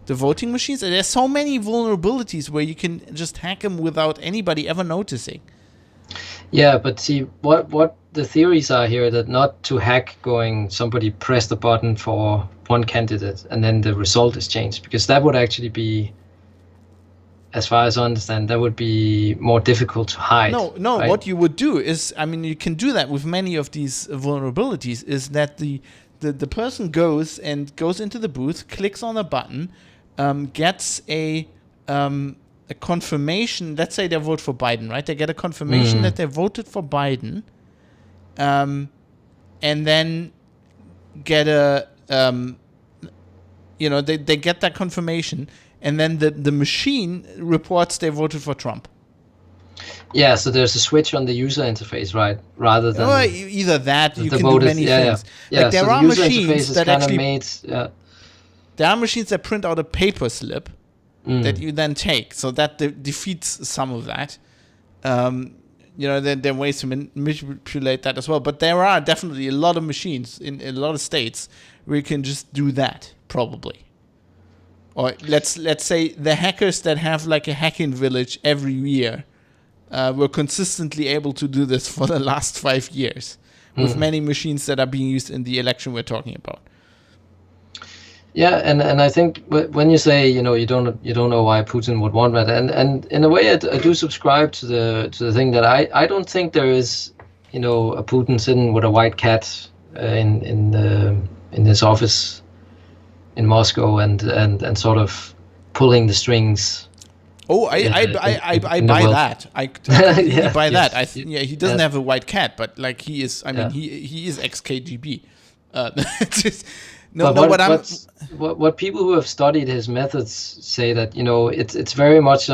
voting machines? And there's so many vulnerabilities where you can just hack them without anybody ever noticing. Yeah, but see, what the theories are here that not to hack somebody pressed the button for one candidate and then the result is changed, because that would actually be, as far as I understand, that would be more difficult to hide. No, right? What you would do is, you can do that with many of these vulnerabilities, is that the person goes into the booth, clicks on a button, gets a confirmation. Let's say they vote for Biden, right? They get a confirmation that they voted for Biden, and then get they get that confirmation, and then the machine reports they voted for Trump. Yeah, so there's a switch on the user interface, right? Rather than either that, you can do many things. Yeah. Like there so are the user machines that actually made. There are machines that print out a paper slip that you then take, so that defeats some of that. There are ways to manipulate that as well, but there are definitely a lot of machines in a lot of states where you can just do that, probably. Or let's say the hackers that have like a hacking village every year were consistently able to do this for the last 5 years with many machines that are being used in the election we're talking about. Yeah, and I think when you say you don't know why Putin would want that, and in a way I do subscribe to the thing that I don't think there is a Putin sitting with a white cat in his office in Moscow and sort of pulling the strings. Oh, I buy that. I completely buy that. He doesn't have a white cat, but like he is. He is ex-KGB. What people who have studied his methods say that it's very much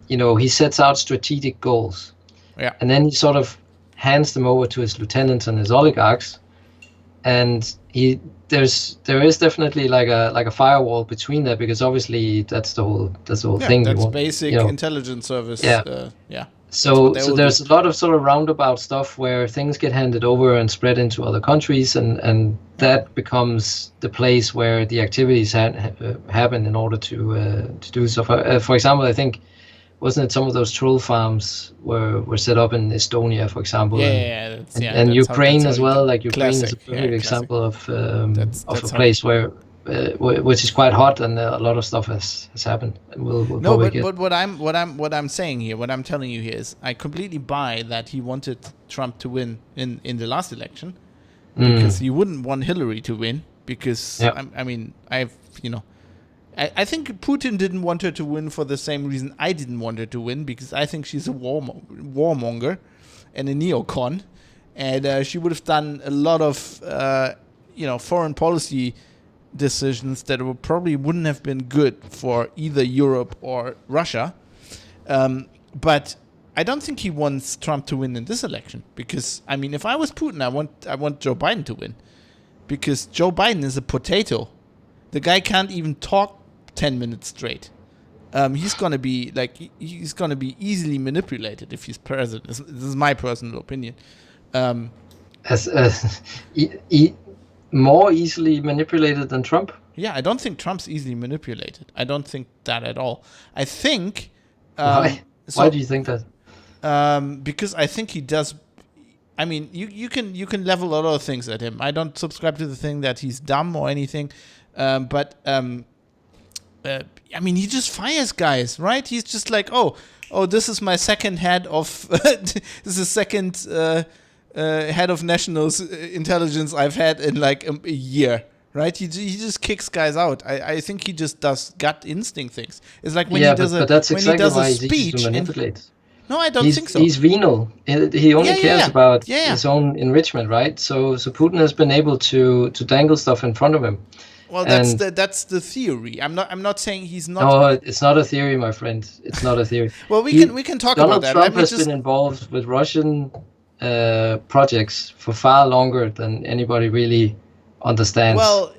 he sets out strategic goals, and then he sort of hands them over to his lieutenants and his oligarchs, and there is definitely like a firewall between that, because obviously that's the whole thing. That's basic intelligence service. So there's a lot of sort of roundabout stuff where things get handed over and spread into other countries, and that becomes the place where the activities happen in order to do so. For example, I think, wasn't it some of those troll farms were set up in Estonia, for example? And Ukraine as well. Like Ukraine is a perfect example of a place where. Which is quite hot, and a lot of stuff has happened. And but what I'm saying here, what I'm telling you here is, I completely buy that he wanted Trump to win in the last election, because he wouldn't want Hillary to win. Because I think Putin didn't want her to win for the same reason I didn't want her to win, because I think she's a warmonger and a neocon, and she would have done a lot of foreign policy decisions that probably wouldn't have been good for either Europe or Russia. But I don't think he wants Trump to win in this election, because if I was Putin, I want Joe Biden to win, because Joe Biden is a potato. The guy can't even talk 10 minutes straight. He's gonna be easily manipulated if he's president. This is my personal opinion. More easily manipulated than Trump? Yeah, I don't think Trump's easily manipulated. I don't think that at all. I think... Why? Why do you think that? Because I think he does... you can level a lot of things at him. I don't subscribe to the thing that he's dumb or anything. But I mean, he just fires guys, right? He's just like, oh, this is my second head of this is second head of national intelligence I've had in like a year, right? He just kicks guys out. I think he just does gut instinct things. It's like when he does but that's when exactly he does why a he's easy speech. to manipulate. No, I don't think so. He's venal. He only cares about his own enrichment, right? So Putin has been able to dangle stuff in front of him. Well, that's the theory. I'm not saying he's not. No, it's not a theory, my friend. It's not a theory. Well, we can talk about that. Donald Trump has been involved with Russian projects for far longer than anybody really understands. Well,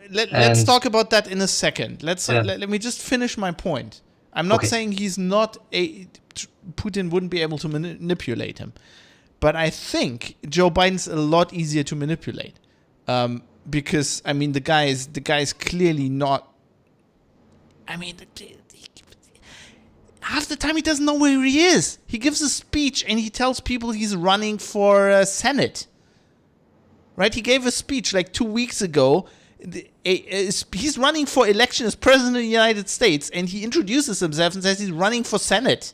let's talk about that in a second. Let me just finish my point. I'm not saying he's not Putin wouldn't be able to manipulate him, but I think Joe Biden's a lot easier to manipulate. Because I mean the guy is clearly not. I mean, half the time he doesn't know where he is. He gives a speech and he tells people he's running for Senate. Right? He gave a speech like 2 weeks ago. He's running for election as president of the United States, and he introduces himself and says he's running for Senate.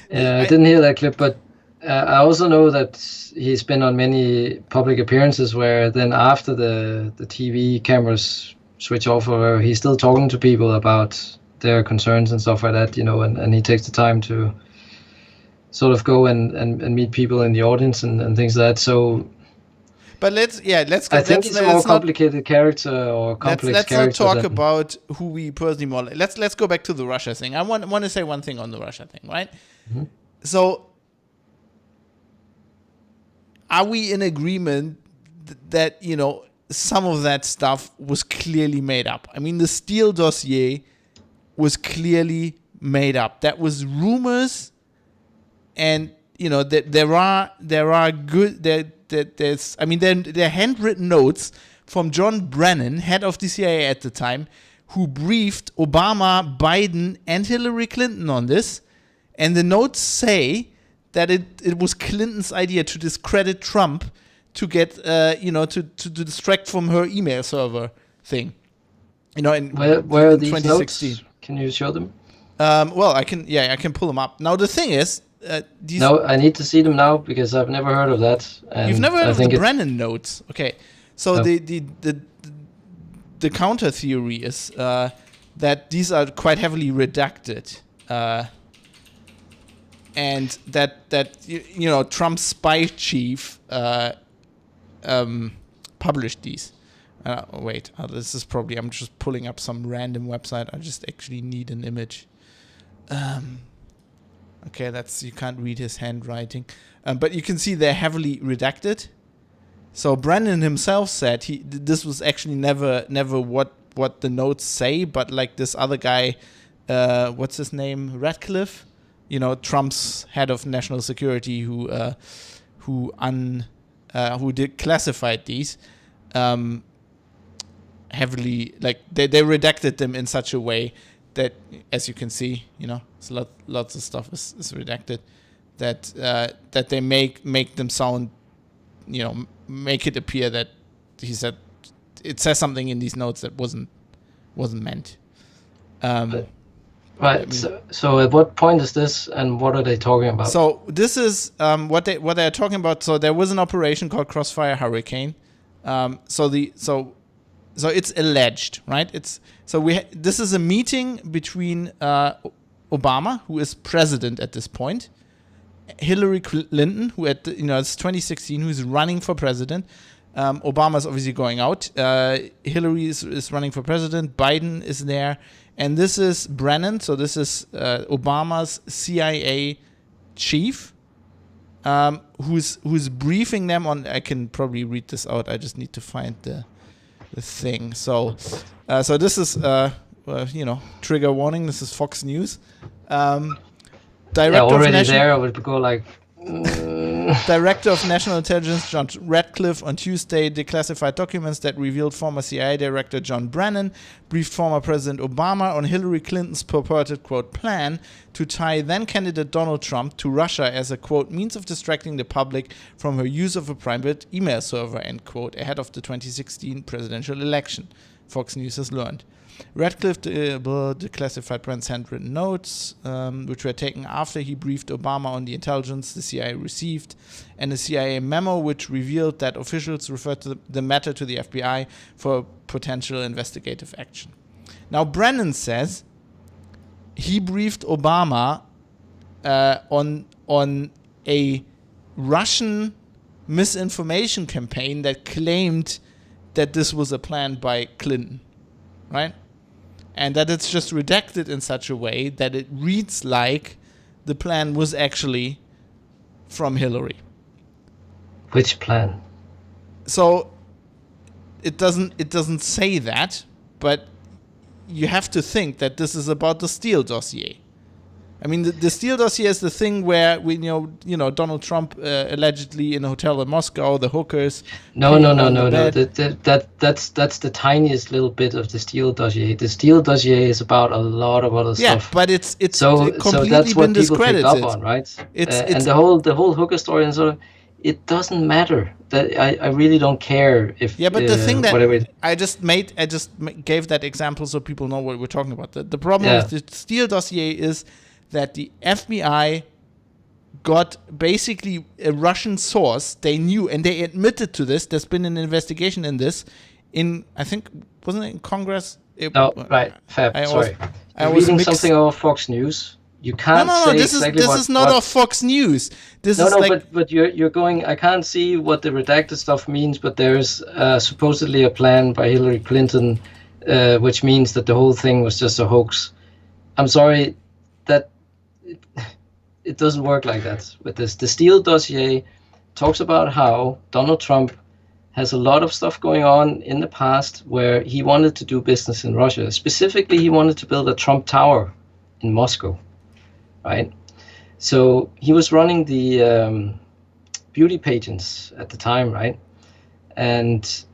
I didn't hear that clip, but I also know that he's been on many public appearances where then after the TV cameras switch off, or he's still talking to people about their concerns and stuff like that, and he takes the time to sort of go and meet people in the audience and things like that. So, but let's go. I think he's a more complicated character or complex character. Let's not talk about who we personally more. Let's go back to the Russia thing. I want to say one thing on the Russia thing, right? Mm-hmm. So, are we in agreement that some of that stuff was clearly made up? I mean, the Steele dossier was clearly made up. That was rumors, and that there are good there's I mean there are handwritten notes from John Brennan, head of the CIA at the time, who briefed Obama, Biden, and Hillary Clinton on this, and the notes say that it was Clinton's idea to discredit Trump to get to distract from her email server thing. Where are these 2016 notes? Can you show them? Well, I can pull them up. Now the thing is, no, I need to see them now because I've never heard of that. And you've never heard of the Brennan notes? Okay, so no. the counter theory is that these are quite heavily redacted, and that Trump's spy chief published these. Wait, this is probably, I'm just pulling up some random website. I just actually need an image. Okay, you can't read his handwriting. But you can see they're heavily redacted. So Brennan himself said this was actually never what the notes say, but like this other guy, what's his name? Ratcliffe, Trump's head of national security who did classified these, heavily, like they redacted them in such a way that, as you can see, lots of stuff is redacted, that they make them sound, make it appear that he said it says something in these notes that wasn't meant. Right. I mean, so at what point is this, and what are they talking about? So this is what they are talking about. So there was an operation called Crossfire Hurricane. So it's alleged, right? This is a meeting between Obama, who is president at this point, Hillary Clinton, who it's 2016, who's running for president. Obama's obviously going out. Hillary is running for president. Biden is there. And this is Brennan. So this is Obama's CIA chief, who's briefing them on. I can probably read this out. I just need to find the thing. So this is trigger warning. This is Fox News. Director I would go like. Director of National Intelligence John Ratcliffe on Tuesday declassified documents that revealed former CIA Director John Brennan briefed former President Obama on Hillary Clinton's purported, quote, plan to tie then-candidate Donald Trump to Russia as a, quote, means of distracting the public from her use of a private email server, end quote, ahead of the 2016 presidential election. Fox News has learned. Radcliffe declassified Brandt's handwritten notes, which were taken after he briefed Obama on the intelligence the CIA received, and a CIA memo which revealed that officials referred to the matter to the FBI for potential investigative action. Now, Brennan says he briefed Obama on a Russian misinformation campaign that claimed that this was a plan by Clinton, right? And that it's just redacted in such a way that it reads like the plan was actually from Hillary. Which plan? So it doesn't say that, but you have to think that this is about the Steele dossier. I mean, the Steele dossier is the thing where we Donald Trump allegedly in a hotel in Moscow, the hookers. No. That's the tiniest little bit of the Steele dossier. The Steele dossier is about a lot of other stuff. Yeah, but it's so completely that's what been people picked discredited. up on, right? It's and the whole hooker story and sort of, it doesn't matter. That I really don't care if. Yeah, but the thing that whatever I just gave that example so people know what we're talking about. The problem with the Steele dossier is that the FBI got basically a Russian source they knew, and they admitted to this. There's been an investigation in this, I think, wasn't it in Congress? Right, Fab, sorry. I You're was reading something off Fox News. You can't say this exactly this is not off Fox News. But you're going. I can't see what the redacted stuff means, but there's supposedly a plan by Hillary Clinton, which means that the whole thing was just a hoax. I'm sorry, that it doesn't work like that with this. The Steele dossier talks about how Donald Trump has a lot of stuff going on in the past where he wanted to do business in Russia. Specifically, he wanted to build a Trump Tower in Moscow, right? So he was running the beauty pageants at the time, right? And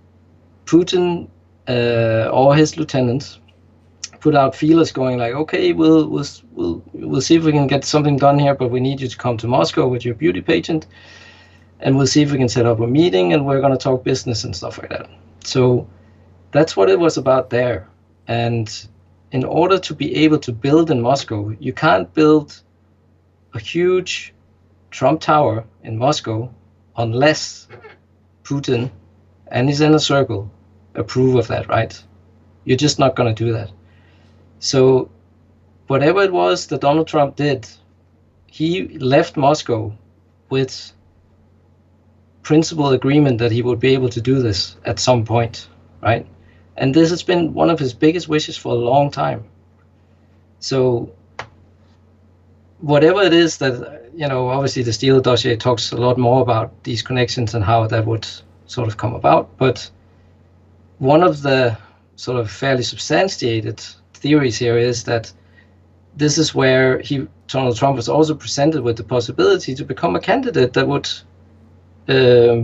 Putin or his lieutenants put out feelers going like, okay, we'll see if we can get something done here, but we need you to come to Moscow with your beauty pageant, and we'll see if we can set up a meeting, and we're going to talk business and stuff like that. So that's what it was about there. And in order to be able to build in Moscow, you can't build a huge Trump Tower in Moscow unless Putin and his inner circle approve of that, right? You're just not going to do that. So whatever it was that Donald Trump did, he left Moscow with principal agreement that he would be able to do this at some point, right? And this has been one of his biggest wishes for a long time. So whatever it is that, obviously the Steele dossier talks a lot more about these connections and how that would sort of come about. But one of the sort of fairly substantiated theories here is that this is where Donald Trump was also presented with the possibility to become a candidate that would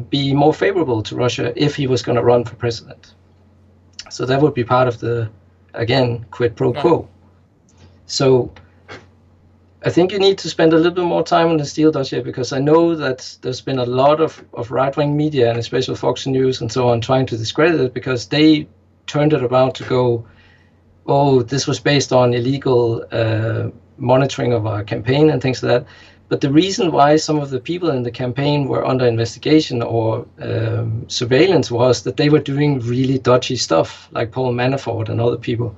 be more favorable to Russia if he was going to run for president. So that would be part of the, again, quid pro quo. So I think you need to spend a little bit more time on the Steele dossier, because I know that there's been a lot of right-wing media, and especially Fox News and so on, trying to discredit it because they turned it around to go, oh, this was based on illegal monitoring of our campaign and things like that. But the reason why some of the people in the campaign were under investigation or surveillance was that they were doing really dodgy stuff, like Paul Manafort and other people.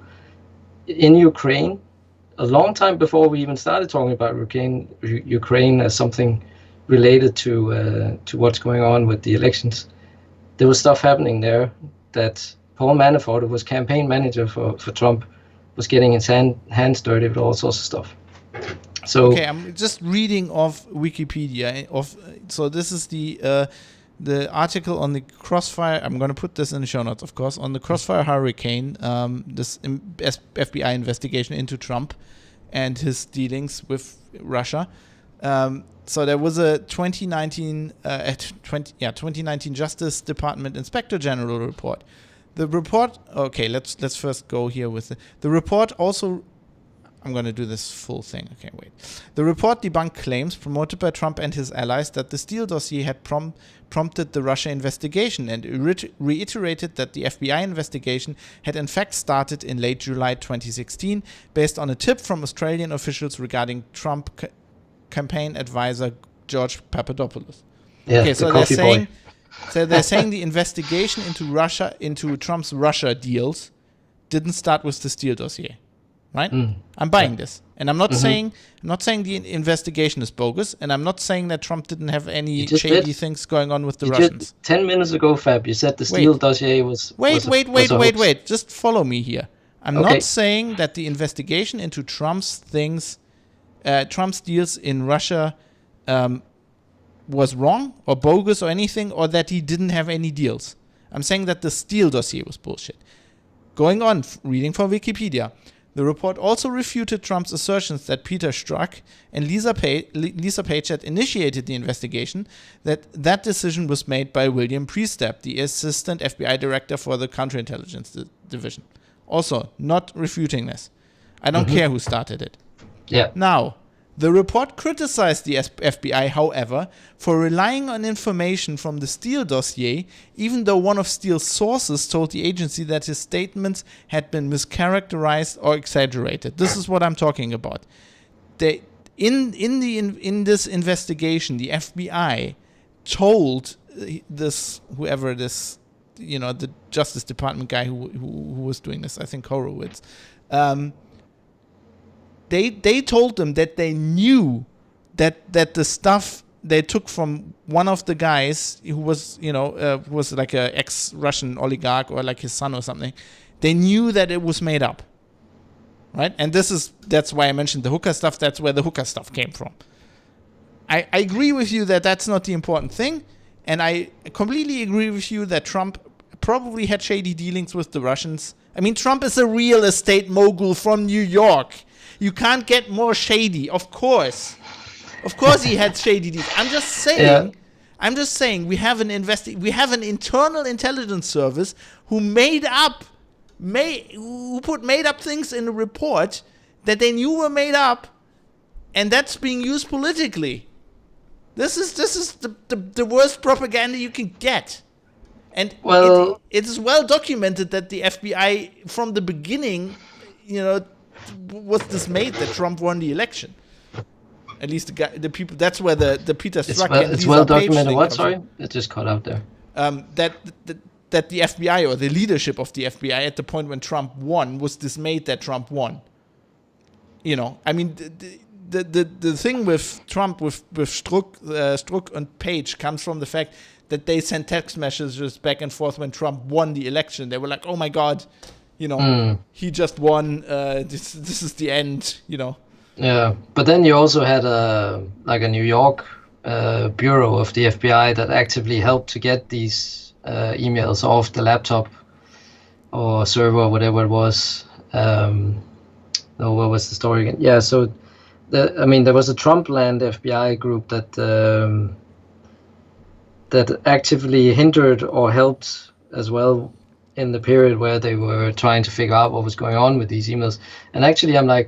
In Ukraine, a long time before we even started talking about Ukraine as something related to what's going on with the elections, there was stuff happening there that Paul Manafort, who was campaign manager for Trump, was getting his hands dirty with all sorts of stuff. So okay, I'm just reading off Wikipedia. So this is the article on the Crossfire. I'm going to put this in the show notes, of course, on the Crossfire Hurricane. This FBI investigation into Trump and his dealings with Russia. So there was a 2019 Justice Department Inspector General report. The report. Okay, let's first go here with the report. Also I'm going to do this full thing. Okay, wait. The report debunked claims promoted by Trump and his allies that the Steele dossier had prompted the Russia investigation, and reiterated that the FBI investigation had in fact started in late July 2016 based on a tip from Australian officials regarding Trump campaign advisor George Papadopoulos. Yeah, okay, the so coffee boy. they're saying the investigation into Trump's Russia deals didn't start with the Steele dossier. Right? I'm buying this. And I'm not saying the investigation is bogus, and I'm not saying that Trump didn't have any shady things going on with the Russians. 10 minutes ago, Fab, you said the Steele dossier was Wait. Just follow me here. I'm not saying that the investigation into Trump's deals in Russia was wrong or bogus or anything, or that he didn't have any deals. I'm saying that the Steele dossier was bullshit. Going on, reading from Wikipedia. The report also refuted Trump's assertions that Peter Strzok and Lisa Page had initiated the investigation, that decision was made by William Priestap, the assistant FBI director for the counterintelligence division. Also, not refuting this. I don't care who started it. Yeah. Now, the report criticized the FBI, however, for relying on information from the Steele dossier, even though one of Steele's sources told the agency that his statements had been mischaracterized or exaggerated. This is what I'm talking about. In this investigation, the FBI told the Justice Department guy who was doing this, I think Horowitz, They told them that they knew that the stuff they took from one of the guys who was was like a ex-Russian oligarch or like his son or something. They knew that it was made up, right? And that's why I mentioned the hooker stuff. That's where the hooker stuff came from. I agree with you that that's not the important thing, and I completely agree with you that Trump probably had shady dealings with the Russians. I mean, Trump is a real estate mogul from New York. You can't get more shady, of course. Of course he had shady deals. I'm just saying we have an internal intelligence service who made up things in a report that they knew were made up, and that's being used politically. This is the worst propaganda you can get. And it is well documented that the FBI from the beginning, was dismayed that Trump won the election. At least the people. That's where the Peter Strzok. It's well documented. What? Sorry, it just cut out there. That the FBI or the leadership of the FBI at the point when Trump won was dismayed that Trump won. I mean, the thing with Trump with Strzok and Page comes from the fact that they sent text messages back and forth when Trump won the election. They were like, "Oh my God." He just won. This is the end. Yeah, but then you also had a New York bureau of the FBI that actively helped to get these emails off the laptop or server or whatever it was. What was the story again? Yeah, so there was a Trumpland FBI group that actively hindered or helped as well in the period where they were trying to figure out what was going on with these emails. And actually, I'm like,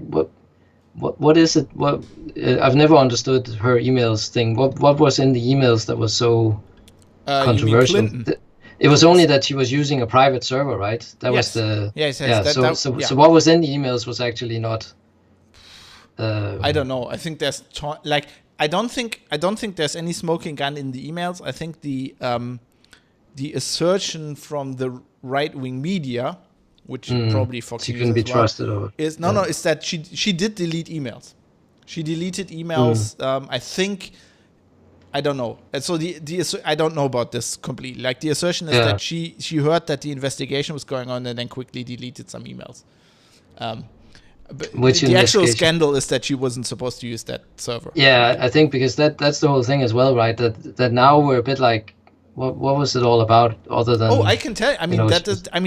what is it? I've never understood her emails thing. What was in the emails that was so controversial? It was only that she was using a private server, right? That was the So what was in the emails was actually not. I don't know. I think there's I don't think there's any smoking gun in the emails. I think the assertion from the right-wing media, which probably Fox News can be trusted, is that she did delete emails. She deleted emails. I think, I don't know. And so I don't know about this completely. Like the assertion is that she heard that the investigation was going on and then quickly deleted some emails. But the actual scandal is that she wasn't supposed to use that server. Yeah, I think because that's the whole thing as well, right? That now we're a bit like, what was it all about other than? I can tell. I mean,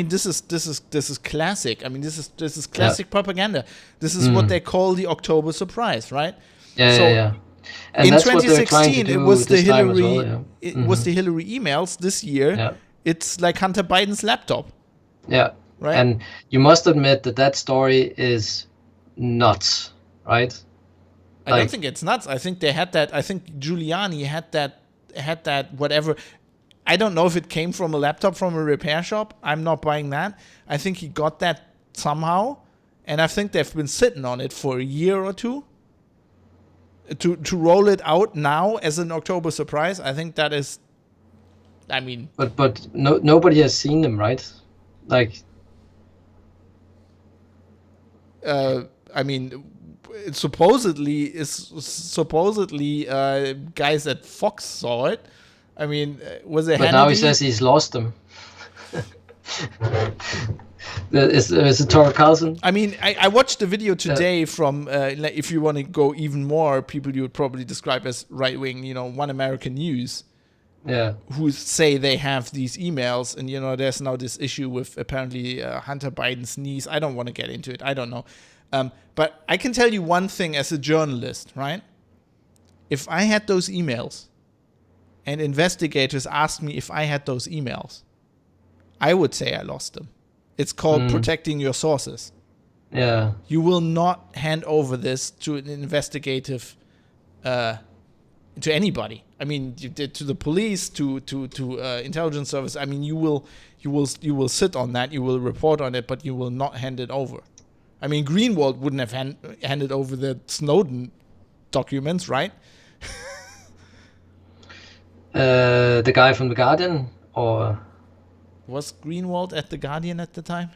this is classic. I mean, this is classic propaganda. This is what they call the October surprise, right? Yeah. And in that's 2016, it was the Hillary. Well, It was the Hillary emails. This year, it's like Hunter Biden's laptop. Yeah. Right. And you must admit that story is nuts, right? I don't think it's nuts. I think they had that. I think Giuliani had that whatever. I don't know if it came from a laptop from a repair shop. I'm not buying that. I think he got that somehow, and I think they've been sitting on it for a year or two. To roll it out now as an October surprise, I think that is. I mean, but nobody has seen them, right? Like, I mean, supposedly guys at Fox saw it. I mean, was it? But Hannity? now he says he's lost them. Is it Tucker Carlson? I mean, I watched the video today from, if you want to go even more, people you would probably describe as right wing, One American News. Yeah. Who say they have these emails, and there's now this issue with apparently Hunter Biden's niece. I don't want to get into it. I don't know. But I can tell you one thing as a journalist, right? If I had those emails and investigators asked me if I had those emails, I would say I lost them. It's called protecting your sources. Yeah. You will not hand over this to an investigative, to anybody. I mean, to the police, to intelligence service. I mean, you will sit on that. You will report on it, but you will not hand it over. I mean, Greenwald wouldn't have handed over the Snowden documents, right? The guy from The Guardian, or was Greenwald at The Guardian at the time?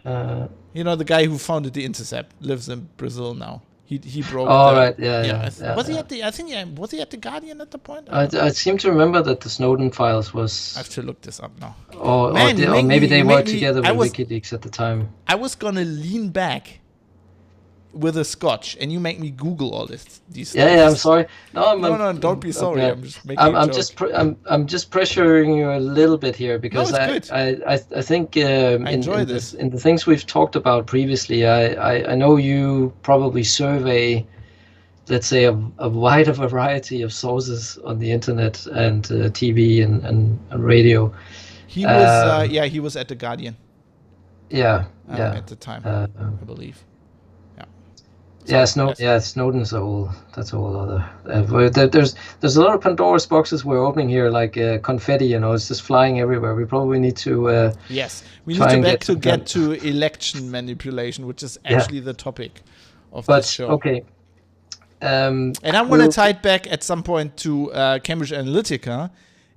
The guy who founded The Intercept lives in Brazil now. He broke. Oh, right, yeah. Was he at the? I think was he at The Guardian at the point? I seem to remember that the Snowden files was. I have to look this up now. Or maybe they worked together with WikiLeaks at the time. I was gonna lean back with a scotch, and you make me Google all these. Yeah, I'm sorry. No, don't be sorry. Okay. I'm just making. I'm just pressuring you a little bit here because I think enjoy this. In the things we've talked about previously, I know you probably survey, let's say, a wider variety of sources on the internet and TV and radio. He was he was at The Guardian. Yeah, at the time, I believe. Snowden's that's a whole other. There's a lot of Pandora's boxes we're opening here, like confetti. It's just flying everywhere. We probably need to. Yes, we need to get to election manipulation, which is actually the topic of this show. Okay. And I'm going to tie it back at some point to Cambridge Analytica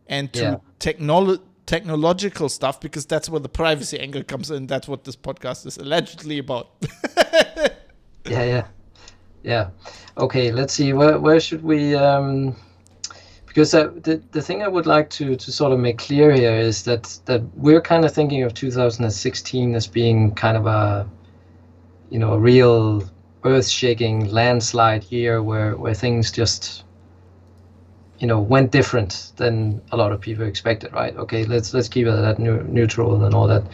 and to technological stuff, because that's where the privacy angle comes in. That's what this podcast is allegedly about. Yeah. Okay, let's see. Where should we? Because the thing I would like to sort of make clear here is that we're kind of thinking of 2016 as being kind of a real earth-shaking landslide year where things just went different than a lot of people expected, right? Okay, let's keep it at neutral and all that.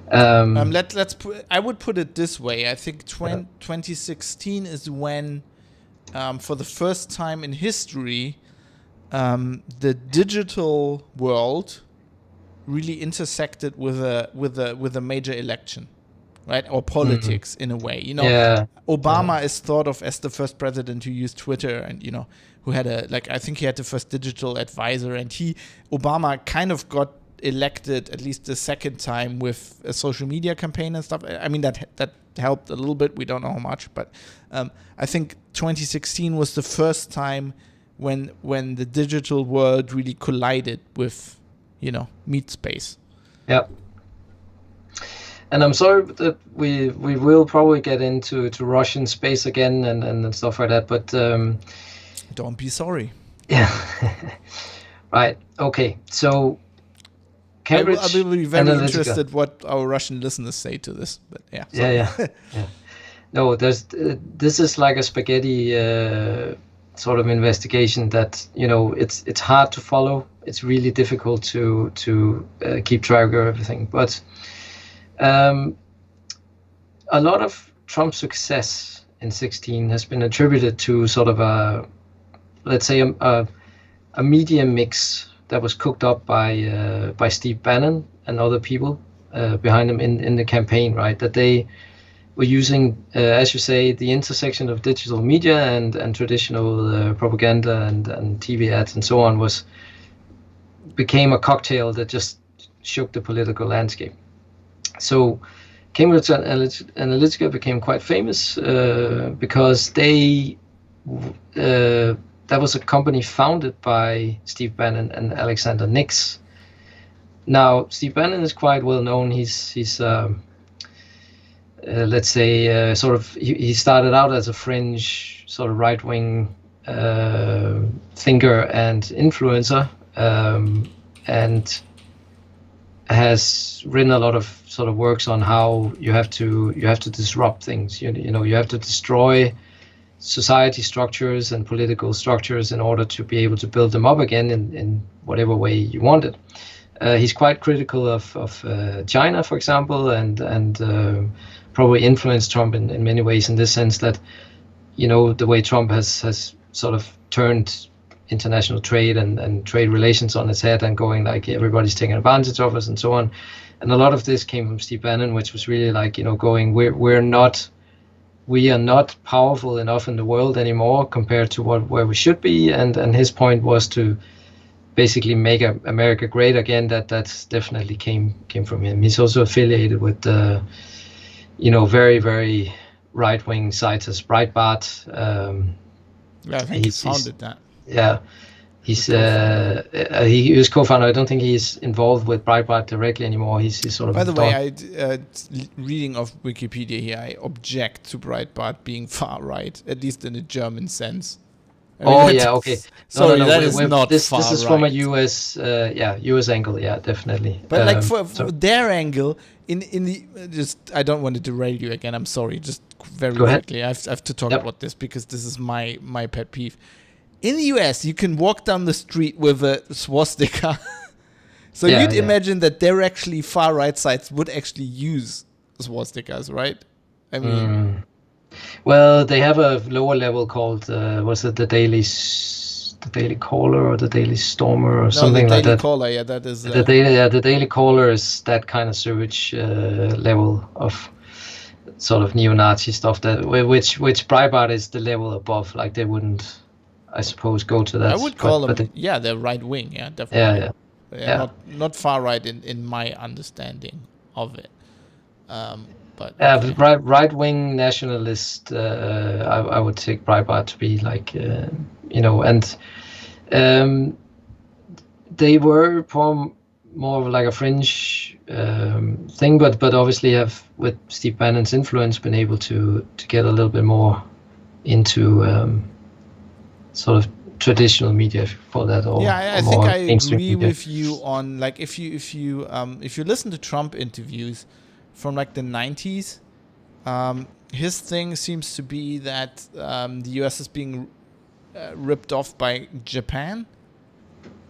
I would put it this way. I think 2016 is when, for the first time in history, the digital world really intersected with a major election, right? Or politics in a way. Obama is thought of as the first president who used Twitter, and who had I think he had the first digital advisor, and Obama kind of got elected at least the second time with a social media campaign and stuff. I mean, that helped a little bit. We don't know how much, but I think 2016 was the first time when the digital world really collided with meat space. Yeah. And I'm sorry that we will probably get into Russian space again and stuff like that, but don't be sorry. Yeah. Right. Okay. So Cambridge I will be very Analytica. interested what our Russian listeners say to this. But yeah. Yeah. No, this is like a spaghetti sort of investigation that it's hard to follow. It's really difficult to keep track of everything. But a lot of Trump's success in 2016 has been attributed to sort of a media mix that was cooked up by Steve Bannon and other people behind him in the campaign, right? That they were using, as you say, the intersection of digital media and traditional propaganda and TV ads and so on became a cocktail that just shook the political landscape. So Cambridge Analytica became quite famous because that was a company founded by Steve Bannon and Alexander Nix. Now, Steve Bannon is quite well known. He's let's say, he started out as a fringe sort of right-wing thinker and influencer, and has written a lot of sort of works on how you have to disrupt things. You know, you have to destroy society structures and political structures in order to be able to build them up again in whatever way you want it. He's quite critical of China, for example, and probably influenced Trump in many ways, in this sense that, you know, the way Trump has sort of turned international trade and trade relations on its head and going like everybody's taking advantage of us and so on. And a lot of this came from Steve Bannon, which was really like, you know, going, we are not powerful enough in the world anymore compared to where we should be. And his point was to basically make America great again. That's definitely came from him. He's also affiliated with you know, very, very right-wing sites as Breitbart. Yeah, I think he founded that. Yeah, he was co-founder. I don't think he's involved with Breitbart directly anymore. He's sort of. By the way, reading of Wikipedia here, I object to Breitbart being far right, at least in a German sense. I mean, okay. Sorry, that is not this. far This is right. from a US angle. Yeah, definitely. But like for their angle, in the I don't want to derail you again. I'm sorry. Just very quickly, I have to talk about this because this is my pet peeve. In the US, you can walk down the street with a swastika. So you'd imagine that they're actually far right sites would actually use swastikas, right? I mean, well, they have a lower level called the Daily Caller or the Daily Stormer or something like that. The Daily Caller, yeah, that is the Daily Caller is that kind of sewage level of sort of neo-Nazi stuff which Breitbart is the level above. Like they wouldn't, I suppose, go to that. I would call them, they're right wing, yeah, definitely. Yeah. Not far right in my understanding of it. But right wing nationalist, I would take Breitbart to be like, you know, and they were more of like a fringe thing, but obviously have, with Steve Bannon's influence, been able to get a little bit more into sort of traditional media, if you call that, or I think I agree with you on, like, if you listen to Trump interviews from like the 90s, his thing seems to be that the US is being ripped off by Japan.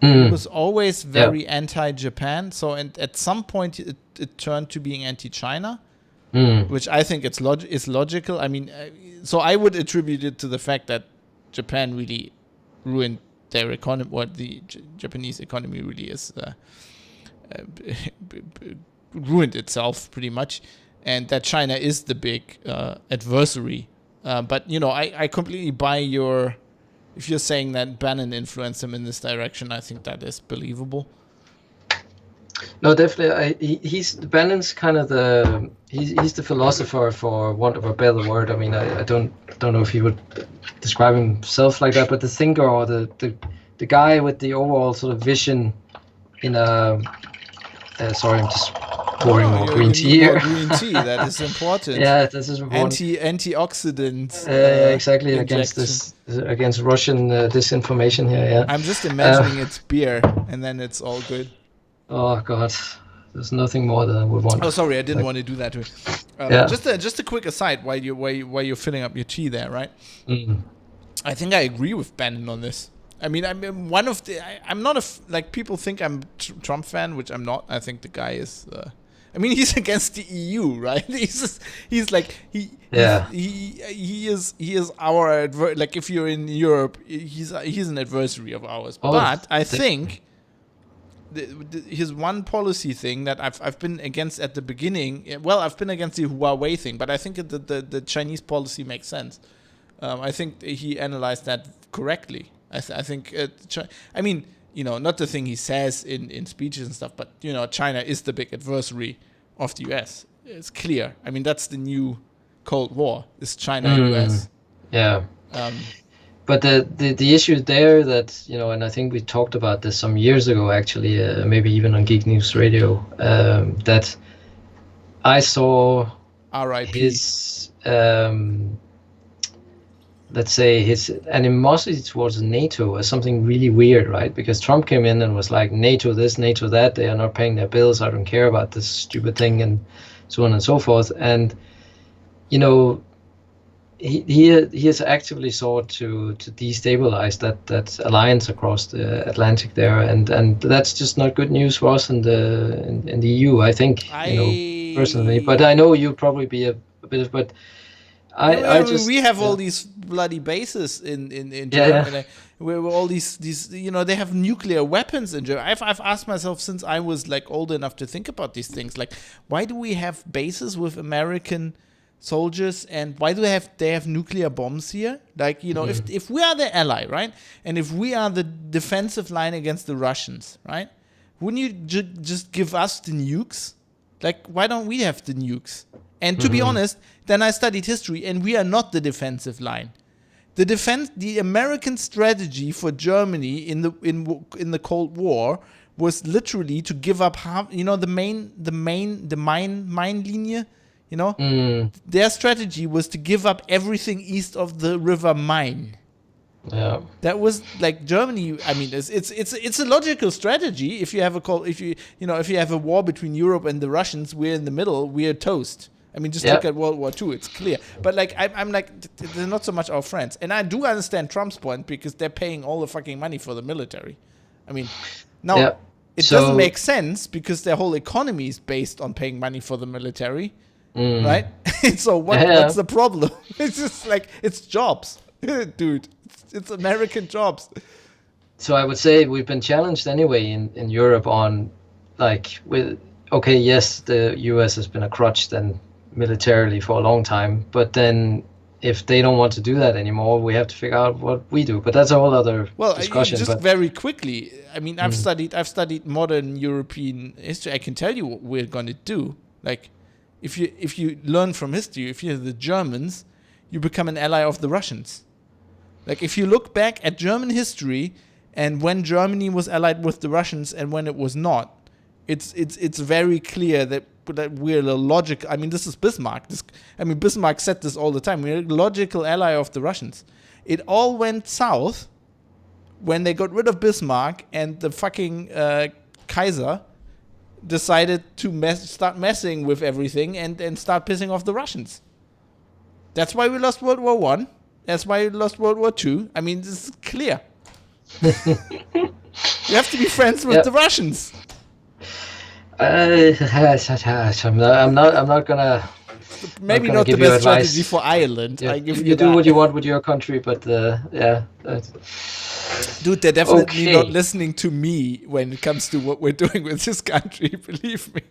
It was always very anti-Japan, so at some point it turned to being anti-China, which I think is logical. I mean, so I would attribute it to the fact that Japan really ruined their economy, or the Japanese economy really is ruined itself pretty much, and that China is the big adversary. But, you know, I completely buy if you're saying that Bannon influenced him in this direction, I think that is believable. No, definitely. Bannon's kind of he's the philosopher, for want of a better word. I mean, I don't know if he would describe himself like that, but the thinker, or the guy with the overall sort of vision in a. Sorry, I'm just pouring more green tea here. Green tea, that is important. Yeah, this is important. Antioxidant. Exactly, against Russian disinformation here. Yeah. I'm just imagining it's beer, and then it's all good. Oh God, there's nothing more that I would want. Oh, sorry, I didn't want to do that to you. Just a quick aside, while you're filling up your tea there, right? I think I agree with Bannon on this. I mean, I'm one of the. I'm not like people think I'm Trump fan, which I'm not. I think the guy is. I mean, he's against the EU, right? He's like he is our like, if you're in Europe, he's an adversary of ours. But I think his one policy thing that I've been against at the beginning. Well, I've been against the Huawei thing, but I think the Chinese policy makes sense. I think he analyzed that correctly. I think. I mean, not the thing he says in speeches and stuff, but China is the big adversary of the US. It's clear. I mean, that's the new Cold War. Is China and US. Yeah. But the issue there that, and I think we talked about this some years ago, actually, maybe even on Geek News Radio, that I saw R.I.P. his, let's say, his animosity towards NATO as something really weird, right? Because Trump came in and was like, NATO this, NATO that, they are not paying their bills, I don't care about this stupid thing, and so on and so forth. And, he has actively sought to destabilize that alliance across the Atlantic there, and that's just not good news for us in the EU, I think, personally. But I know you'd probably be a bit of, but we have all these bloody bases in Germany, where all these they have nuclear weapons in Germany. I've asked myself since I was like old enough to think about these things, like, why do we have bases with American soldiers, and why do they have nuclear bombs here? Like, if we are the ally, right, and if we are the defensive line against the Russians, right, wouldn't you just give us the nukes? Like, why don't we have the nukes? And to be honest, then I studied history, and we are not the defensive line. The American strategy for Germany in the Cold War was literally to give up half, the mine linie. Their strategy was to give up everything east of the River Main. Yeah, that was like Germany. I mean, it's a logical strategy. If you have if you have a war between Europe and the Russians, we're in the middle. We're toast. I mean, just look at World War II. It's clear. But like, I'm like, they're not so much our friends. And I do understand Trump's point, because they're paying all the fucking money for the military. I mean, now it doesn't make sense, because their whole economy is based on paying money for the military. Right? So what's the problem? It's just like, it's jobs. Dude, it's American jobs. So I would say we've been challenged anyway in Europe on, like, yes, the US has been a crutch then militarily for a long time, but then if they don't want to do that anymore, we have to figure out what we do. But that's a whole other discussion. Very quickly, I mean, I've studied modern European history. I can tell you what we're going to do. Like, if you learn from history, if you're the Germans, you become an ally of the Russians. Like, if you look back at German history and when Germany was allied with the Russians and when it was not, it's very clear that we're a logical. I mean, this is Bismarck. Bismarck said this all the time. We're a logical ally of the Russians. It all went south when they got rid of Bismarck and the fucking Kaiser decided to start messing with everything and start pissing off the Russians. That's why we lost World War I. That's why we lost World War II. I mean, this is clear. You have to be friends with the Russians. I'm not gonna. Maybe not the best strategy for Ireland. Yeah. You do what you want with your country, but dude, they're definitely not listening to me when it comes to what we're doing with this country. Believe me.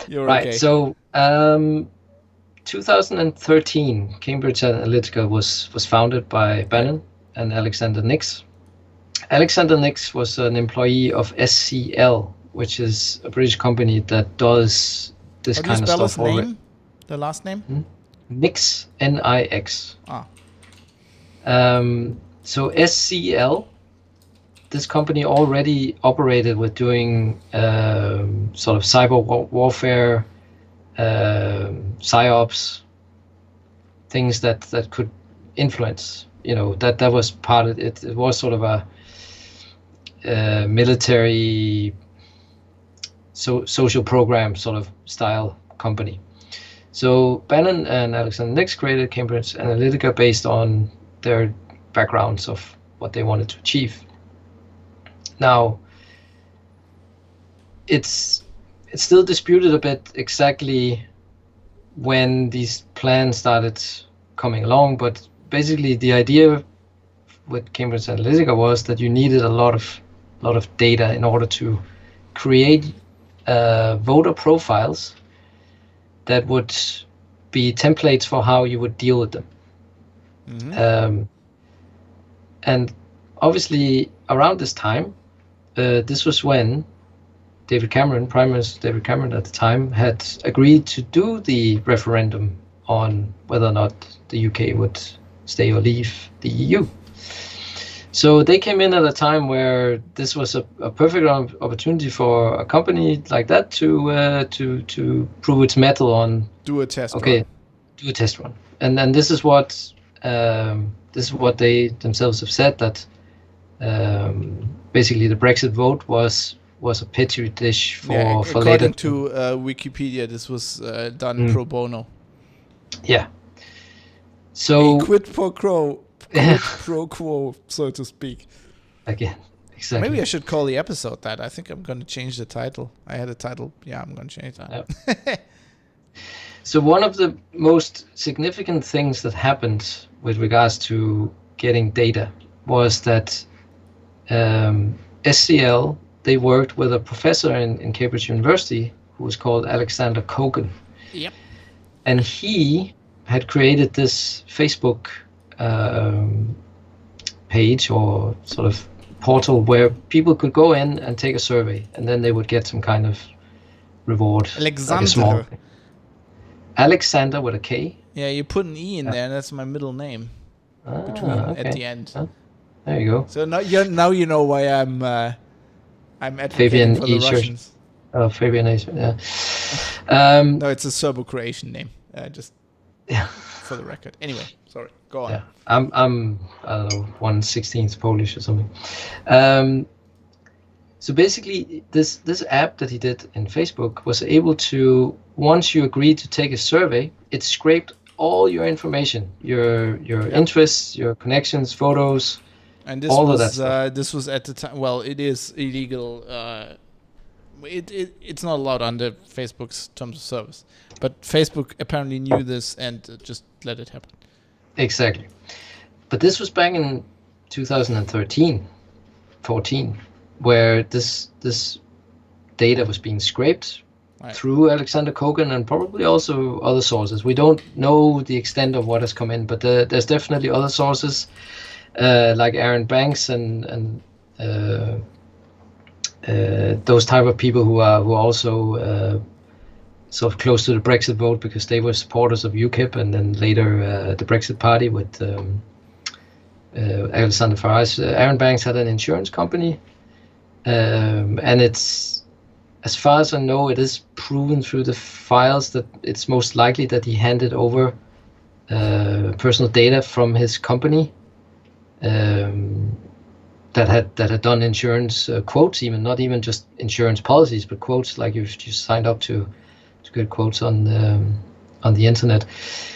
You're right. Okay. So, 2013, Cambridge Analytica was founded by Bannon and Alexander Nix. Alexander Nix was an employee of SCL, which is a British company that does this kind of stuff. How do you spell his name? The last name? Nix, Nix. So SCL, this company already operated with doing sort of cyber warfare, psyops, things that could influence. That was part of it. It was sort of a military social program sort of style company. So Bannon and Alexander Nix created Cambridge Analytica based on their backgrounds of what they wanted to achieve. Now, it's still disputed a bit exactly when these plans started coming along, but basically the idea with Cambridge Analytica was that you needed a lot of lot of data in order to create voter profiles that would be templates for how you would deal with them. And obviously, around this time, this was when Prime Minister David Cameron at the time, had agreed to do the referendum on whether or not the UK would stay or leave the EU. So they came in at a time where this was a perfect opportunity for a company like that to prove its mettle on do a test run. Do a test run, and this is what they themselves have said, that basically the Brexit vote was a petri dish for according later. To Wikipedia, this was done pro bono. Yeah. So quid pro quo, so to speak. Again, exactly. Maybe I should call the episode that. I think I'm going to change the title. I had a title. Yeah, I'm going to change that. Yep. So one of the most significant things that happened with regards to getting data was that SCL, they worked with a professor in Cambridge University who was called Alexander Kogan. Yep. And he had created this Facebook page or sort of portal where people could go in and take a survey, and then they would get some kind of reward. Alexander with a K. Yeah, you put an E in there, and that's my middle name. At the end. There you go. So now you know why I'm advocating for the Russians. Oh, Fabian E. Yeah. No, it's a Serbo-Croatian name. Just for the record. Anyway, sorry. Go on. Yeah, I'm I don't know, 1/16 Polish or something. So basically, this app that he did in Facebook was able to, once you agreed to take a survey, it scraped all your information, your interests, your connections, photos, and this this was at the time. Well, it is illegal. It's not allowed under Facebook's terms of service, but Facebook apparently knew this and just let it happen. Exactly. But this was back in 2014, where this data was being scraped through Alexander Kogan and probably also other sources. We don't know the extent of what has come in, but there's definitely other sources like Aaron Banks and those type of people who are also sort of close to the Brexit vote because they were supporters of UKIP, and then later the Brexit Party with Alexander Farage. Aaron Banks had an insurance company, and it's, as far as I know, it is proven through the files that it's most likely that he handed over personal data from his company that had done insurance quotes, even not even just insurance policies, but quotes, like you signed up to get quotes on the internet.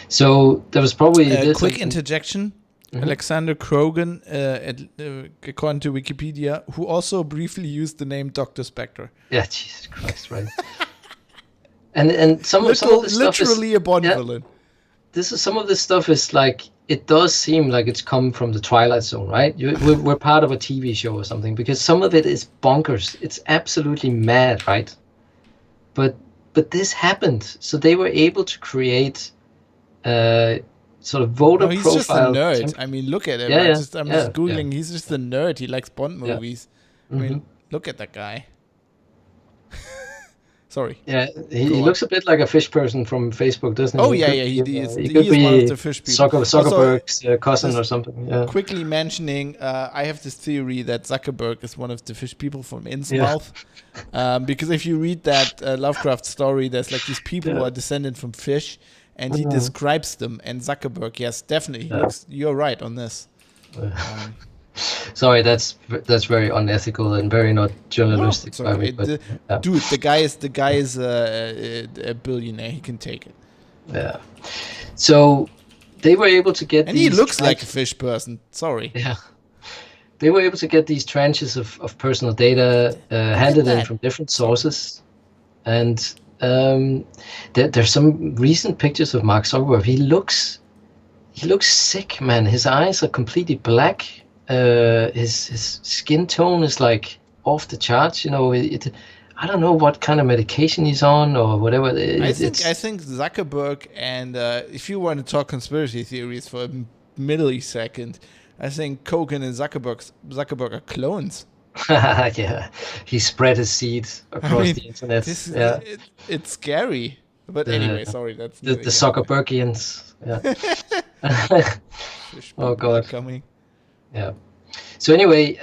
So there was probably a quick interjection. Mm-hmm. Alexander Kogan, according to Wikipedia, who also briefly used the name Dr. Spectre. Yeah, Jesus Christ, right. and some of this stuff literally a Bond villain. Some of this stuff is like, it does seem like it's come from the Twilight Zone, right? We're part of a TV show or something, because some of it is bonkers. It's absolutely mad, right? But this happened, so they were able to create sort of voter profile. He's just a nerd. I mean, look at him. I'm just Googling. Yeah. He's just a nerd. He likes Bond movies. Yeah. I mean, look at that guy. Sorry. Yeah, he looks a bit like a fish person from Facebook, doesn't he? Oh, yeah. He is one of the fish people. Zuckerberg's cousin or something. Yeah. Quickly mentioning, I have this theory that Zuckerberg is one of the fish people from Innsmouth. Because if you read that Lovecraft story, there's like these people who are descended from fish, and he describes them. And Zuckerberg, yes, definitely. You're right on this. Sorry, that's very unethical and very not journalistic. No, dude, the guy is a billionaire. He can take it. Yeah. So they were able to get. And he looks like a fish person. Sorry. Yeah. They were able to get these tranches of personal data handed in from different sources, and there's some recent pictures of Mark Zuckerberg. He looks sick, man. His eyes are completely black. His skin tone is like off the charts. I don't know what kind of medication he's on or whatever. I think Zuckerberg, and if you want to talk conspiracy theories for a millisecond, I think Kogan and Zuckerberg are clones. Yeah, he spread his seeds I across mean, the internet. this is Yeah, it's scary. But anyway, the sorry, that's the Zuckerbergians. Yeah. fish Oh people are God. coming. Yeah. So anyway,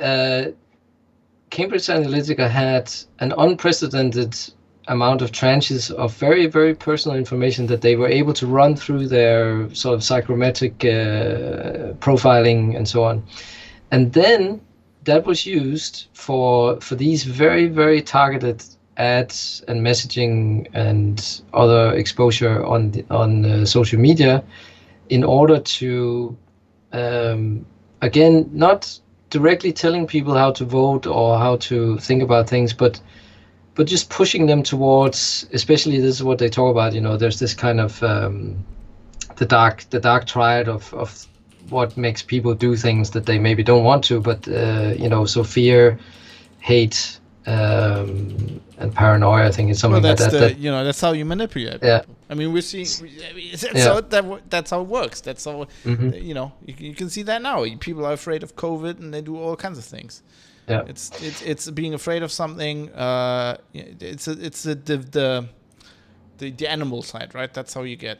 Cambridge Analytica had an unprecedented amount of tranches of very, very personal information that they were able to run through their sort of psychrometric profiling and so on. And then that was used for these very, very targeted ads and messaging and other exposure on social media in order to, again, not directly telling people how to vote or how to think about things, but just pushing them towards, especially this is what they talk about, there's this kind of the dark triad of what makes people do things that they maybe don't want to, but so fear, hate, and paranoia. I think is something Well, that's that that's how you manipulate yeah. people. I mean, we're seeing. That's Yeah. that's how it works. That's how Hmm. you can see that now. People are afraid of COVID, and they do all kinds of things. Yeah. It's being afraid of something. It's the animal side, right? That's how you get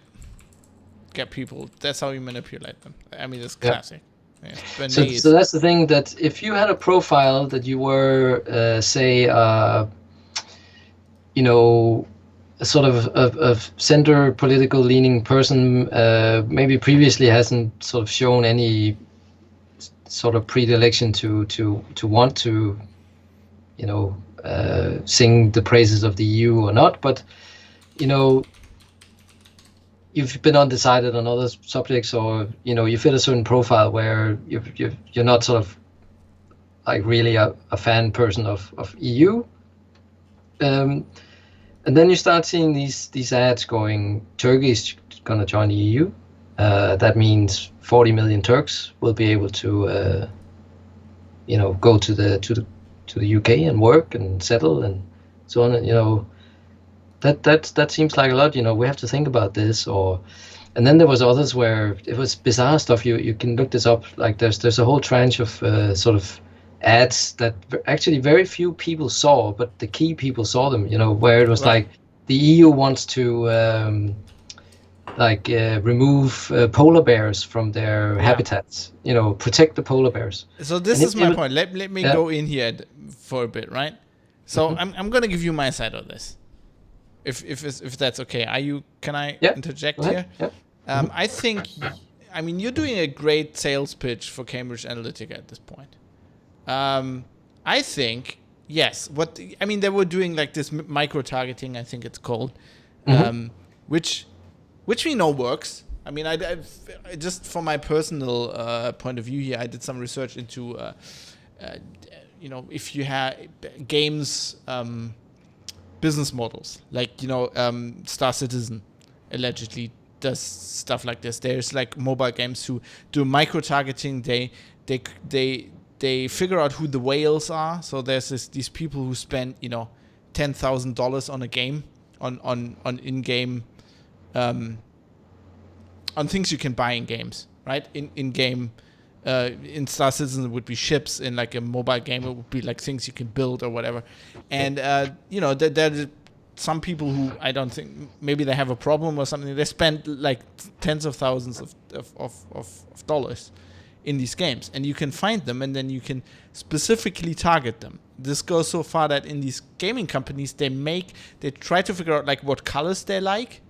people. That's how you manipulate them. I mean, it's Yeah. classic. Yeah. So that's the thing, that if you had a profile that you were, say, a sort of a center political leaning person, maybe previously hasn't sort of shown any sort of predilection to want to, sing the praises of the EU or not, but you've been undecided on other subjects, or you fit a certain profile where you're not sort of like really a fan person of EU, and then you start seeing these ads going, Turkey is going to join the EU. That means 40 million Turks will be able to go to the UK and work and settle and so on. And that seems like a lot. We have to think about this. And then there was others where it was bizarre stuff. You can look this up. Like there's a whole tranche of sort of ads that actually very few people saw, but the key people saw them. Where it was Right. like the EU wants to remove polar bears from their habitats. Protect the polar bears. So this And is my point. Let me Yeah. go in here for a bit, right? So I'm gonna give you my side of this, if that's okay. Can I Yeah. interject Go ahead. here? Yeah. I think, I mean, you're doing a great sales pitch for Cambridge Analytica at this point. I think yes. They were doing like this micro targeting, I think it's called, which we know works. I mean, I just from my personal point of view here, I did some research into, if you have games business models, like Star Citizen allegedly does stuff like this. There's like mobile games who do micro targeting. They figure out who the whales are. So there's these people who spend $10,000 on a game, on in-game, on things you can buy in games, right? In game, in Star Citizen it would be ships. In like a mobile game it would be like things you can build or whatever. And there are some people who, I don't think, maybe they have a problem or something. They spend like tens of thousands of dollars in these games, and you can find them, and then you can specifically target them. This goes so far that in these gaming companies, they try to figure out like what colors they like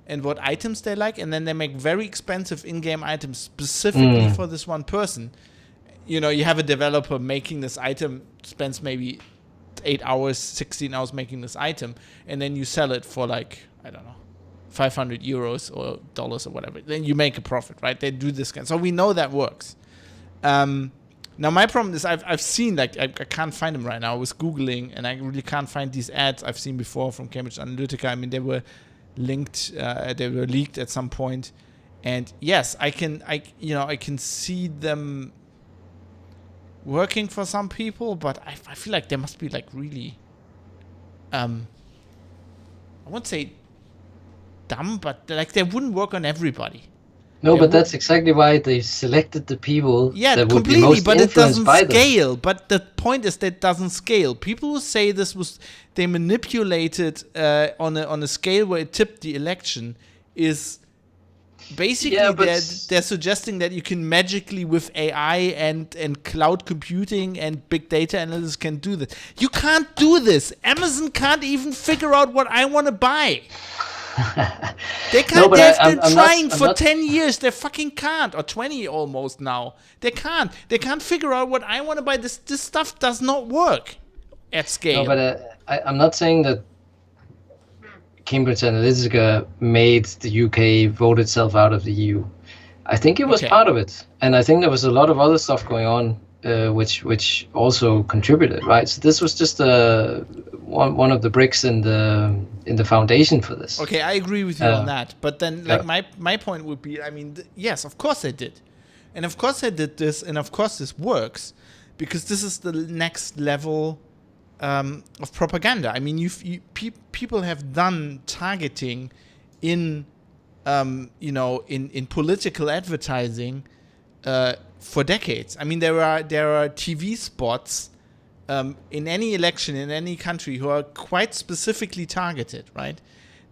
and what items they like, and then they make very expensive in-game items specifically for this one person. You have a developer making this item, spends maybe 8 hours, 16 hours making this item, and then you sell it for like, I don't know, 500 euros or dollars or whatever. Then you make a profit, right? They do this kind. So we know that works. Now my problem is I've seen, like, I can't find them right now. I was Googling and I really can't find these ads I've seen before from Cambridge Analytica. I mean, they were linked, they were leaked at some point. And yes, I can see them working for some people, but I feel like they must be like really, I won't say dumb, but like they wouldn't work on everybody. No, but that's exactly why they selected the people that would be most but it influenced doesn't by them. scale. But the point is that it doesn't scale. People who say they manipulated on a scale where it tipped the election is basically they're suggesting that you can magically with AI and cloud computing and big data analysis can do this. You can't do this. Amazon can't even figure out what I want to buy. They can't. No, they've been trying for 10 years. They fucking can't, or 20 almost now. They can't. They can't figure out what I want to buy. This stuff does not work at scale. No, but I'm not saying that Cambridge Analytica made the UK vote itself out of the EU. I think it was part of it, and I think there was a lot of other stuff going on, which also contributed, right? So this was just one of the bricks in the foundation for this. Okay, I agree with you on that. But then, like my point would be, I mean, yes, of course they did, and of course they did this, and of course this works, because this is the next level of propaganda. I mean, people have done targeting in political advertising for decades. I mean, there are TV spots in any election in any country who are quite specifically targeted, right?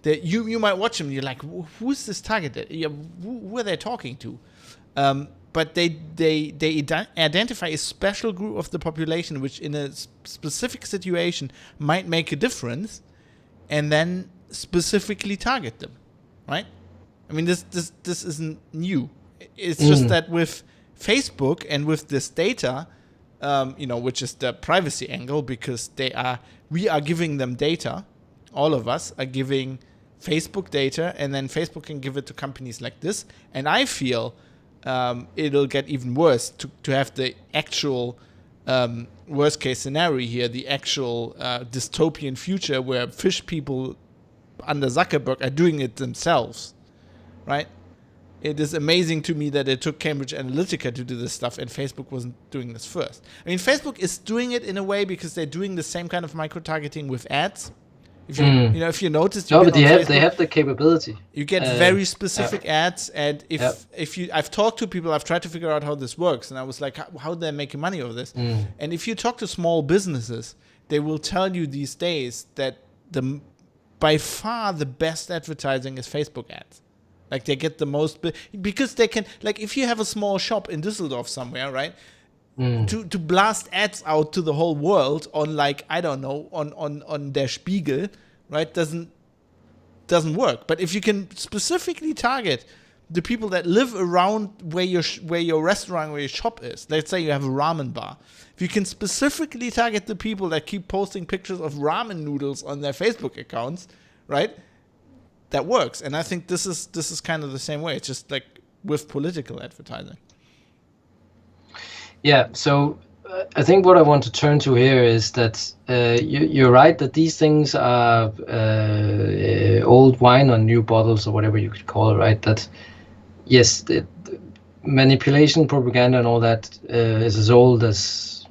That you might watch them and you're like, who is this targeted? Who are they talking to? But they identify a special group of the population which in a specific situation might make a difference, and then specifically target them, right? I mean, this isn't new. It's just that with Facebook and with this data, which is the privacy angle, because we are giving them data. All of us are giving Facebook data, and then Facebook can give it to companies like this. And I feel it'll get even worse to have the actual worst case scenario here, the actual dystopian future where fish people under Zuckerberg are doing it themselves, right? It is amazing to me that it took Cambridge Analytica to do this stuff and Facebook wasn't doing this first. I mean, Facebook is doing it in a way because they're doing the same kind of micro-targeting with ads. If you notice, but they have the capability. You get very specific ads, and I've talked to people, I've tried to figure out how this works, and I was like, how they're making money over this. And if you talk to small businesses, they will tell you these days that by far the best advertising is Facebook ads. Like they get the most, because they can, like if you have a small shop in Düsseldorf somewhere, right? To blast ads out to the whole world on, like, I don't know, on Der Spiegel, right, doesn't work. But if you can specifically target the people that live around where your restaurant, where your shop is, let's say you have a ramen bar, if you can specifically target the people that keep posting pictures of ramen noodles on their Facebook accounts, right, that works. And I think this is kind of the same way. It's just like with political advertising. Yeah, so I think what I want to turn to here is that you're right that these things are old wine on new bottles, or whatever you could call it, right? That, yes, the manipulation, propaganda, and all that is as old as,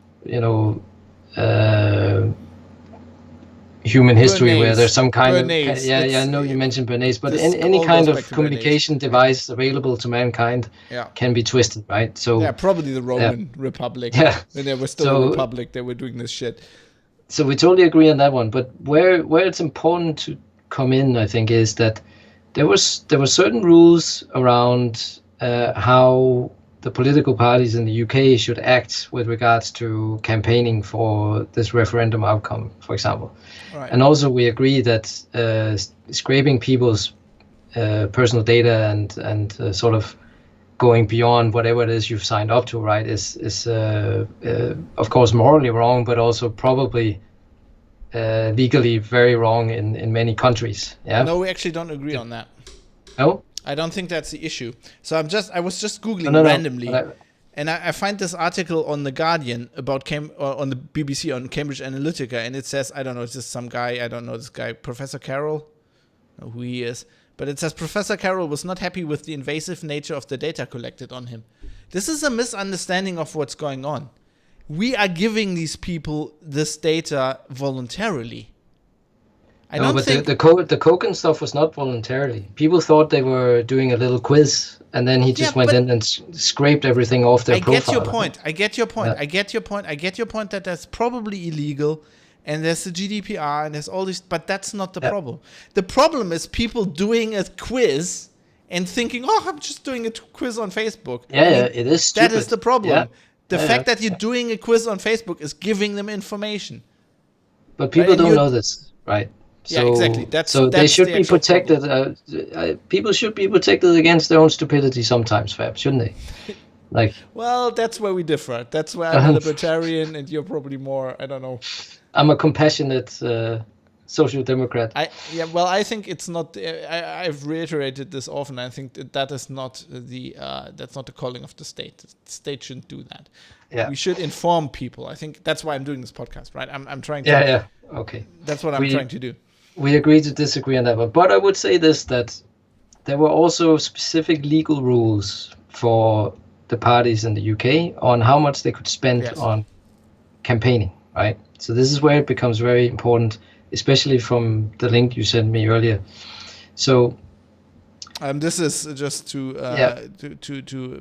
human history, where there's some kind of I know you mentioned Bernays, but any kind of communication device available to mankind can be twisted, right? So probably the Roman Republic. When they were still a republic, they were doing this shit. So we totally agree on that one. But where it's important to come in, I think, is that there were certain rules around how the political parties in the UK should act with regards to campaigning for this referendum outcome, for example. Right. And also we agree that scraping people's personal data and sort of going beyond whatever it is you've signed up to, right, is of course morally wrong, but also probably legally very wrong in many countries. Yeah. No, we actually don't agree on that. No? I don't think that's the issue. So I was just Googling randomly, and I find this article on The Guardian about on the BBC on Cambridge Analytica, and it says, I don't know, it's just some guy, I don't know this guy, Professor Carroll, I don't know who he is, but it says Professor Carroll was not happy with the invasive nature of the data collected on him. This is a misunderstanding of what's going on. we are giving these people this data voluntarily. I No, don't but think the Kogan stuff was not voluntarily. People thought they were doing a little quiz, and then he just went in and scraped everything off their profile. I get your point. Yeah. I get your point that that's probably illegal, and there's the GDPR, and there's all this, but that's not the problem. The problem is people doing a quiz and thinking, oh, I'm just doing a quiz on Facebook. Yeah, it is stupid. That is the problem. Yeah. The fact that you're doing a quiz on Facebook is giving them information. But people don't know this, right? So, exactly. That's they should be protected. People should be protected against their own stupidity sometimes, Fab, shouldn't they? Well, that's where we differ. That's where I'm a libertarian, and you're probably more. I don't know. I'm a compassionate social democrat. I think it's not. I've reiterated this often. I think that is not that's not the calling of the state. The state shouldn't do that. Yeah. We should inform people. I think that's why I'm doing this podcast, right? I'm trying to. Yeah. Okay. That's what I'm trying to do. We agree to disagree on that one. But I would say this, that there were also specific legal rules for the parties in the UK on how much they could spend on campaigning, right? So this is where it becomes very important, especially from the link you sent me earlier. So this is just to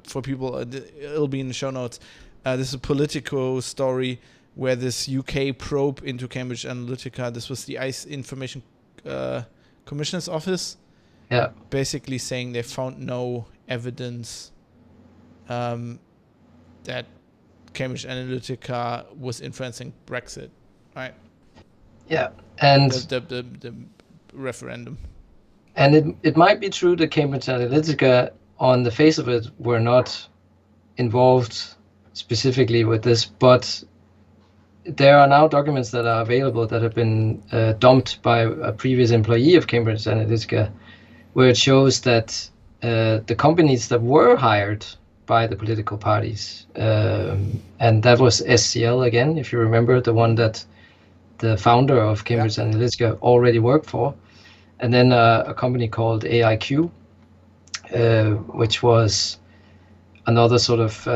for people, it'll be in the show notes. This is a Politico story where this UK probe into Cambridge Analytica, this was the ICE Information Commissioner's Office, basically saying they found no evidence that Cambridge Analytica was influencing Brexit, right? Yeah, and the referendum. And it might be true that Cambridge Analytica, on the face of it, were not involved specifically with this, but there are now documents that are available that have been dumped by a previous employee of Cambridge Analytica, where it shows that the companies that were hired by the political parties, and that was SCL again, if you remember, the one that the founder of Cambridge Analytica already worked for, and then a company called AIQ, which was another sort of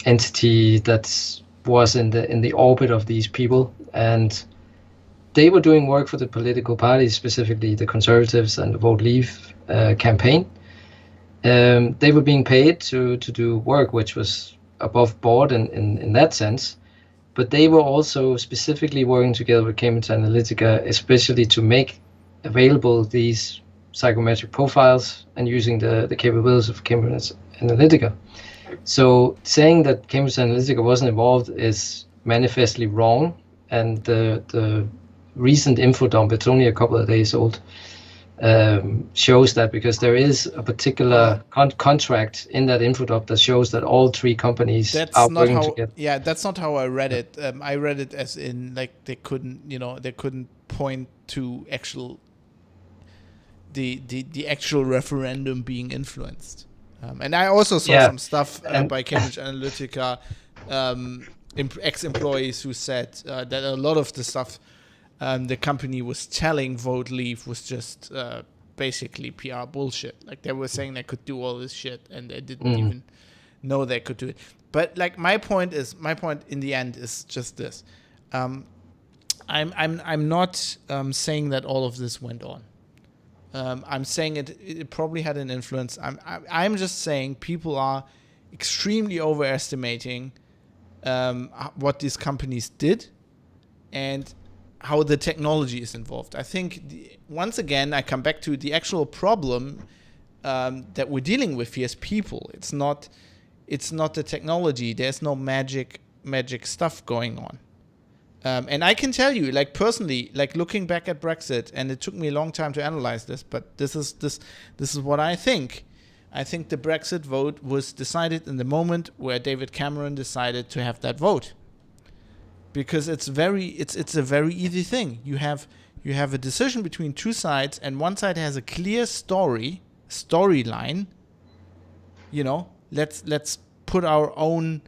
entity that was in the orbit of these people, and they were doing work for the political parties, specifically the Conservatives and the Vote Leave campaign. They were being paid to do work which was above board in that sense, but they were also specifically working together with Cambridge Analytica, especially to make available these psychometric profiles and using the capabilities of Cambridge Analytica. So saying that Cambridge Analytica wasn't involved is manifestly wrong, and the recent info dump, it's only a couple of days old, shows that, because there is a particular contract in that info dump that shows that all three companies are working together. Yeah, that's not how I read it. I read it as in like they couldn't point to the actual referendum being influenced. And I also saw some stuff by Cambridge Analytica, ex-employees who said that a lot of the stuff the company was telling Vote Leave was just basically PR bullshit. Like they were saying they could do all this shit and they didn't even know they could do it. But like my point in the end is just this: I'm not saying that all of this went on. I'm saying it probably had an influence. I'm just saying people are extremely overestimating what these companies did and how the technology is involved. I think, once again, I come back to the actual problem that we're dealing with here is people. It's not the technology. There's no magic stuff going on. And I can tell you, like personally, like looking back at Brexit, and it took me a long time to analyze this, but this is what I think. I think the Brexit vote was decided in the moment where David Cameron decided to have that vote, because it's a very easy thing. You have a decision between two sides, and one side has a clear storyline. You know, let's put our own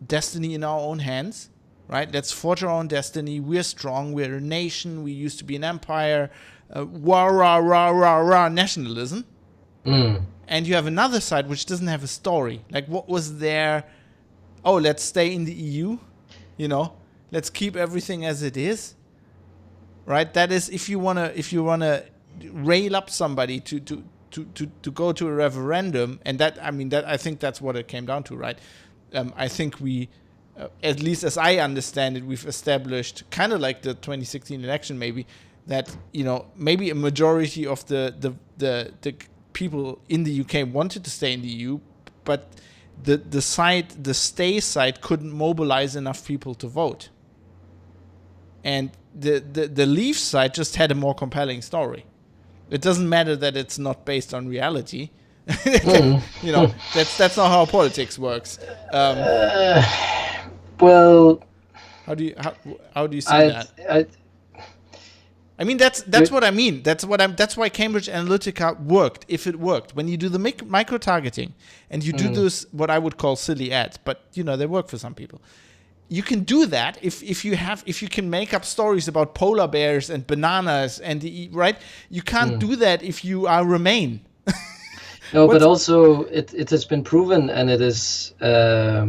destiny in our own hands. Right, let's forge our own destiny. We're strong. We're a nation. We used to be an empire. Rah, rah, rah, rah, rah, nationalism. And you have another side which doesn't have a story. Like, what was their let's stay in the EU, let's keep everything as it is, right? That is, if you wanna rail up somebody to go to a referendum, and that I think that's what it came down to, right? I think we, at least as I understand it, we've established kind of like the 2016 election, maybe that maybe a majority of the people in the UK wanted to stay in the EU, but the stay side couldn't mobilize enough people to vote, and the leave side just had a more compelling story. It doesn't matter that it's not based on reality. That's not how politics works. Well, how do you see that? I mean, that's what I mean. That's why Cambridge Analytica worked. If it worked, when you do the micro targeting and you do those what I would call silly ads, but they work for some people. You can do that if you can make up stories about polar bears and bananas and right. You can't do that if you are Remain. No, but also it has been proven, and it is there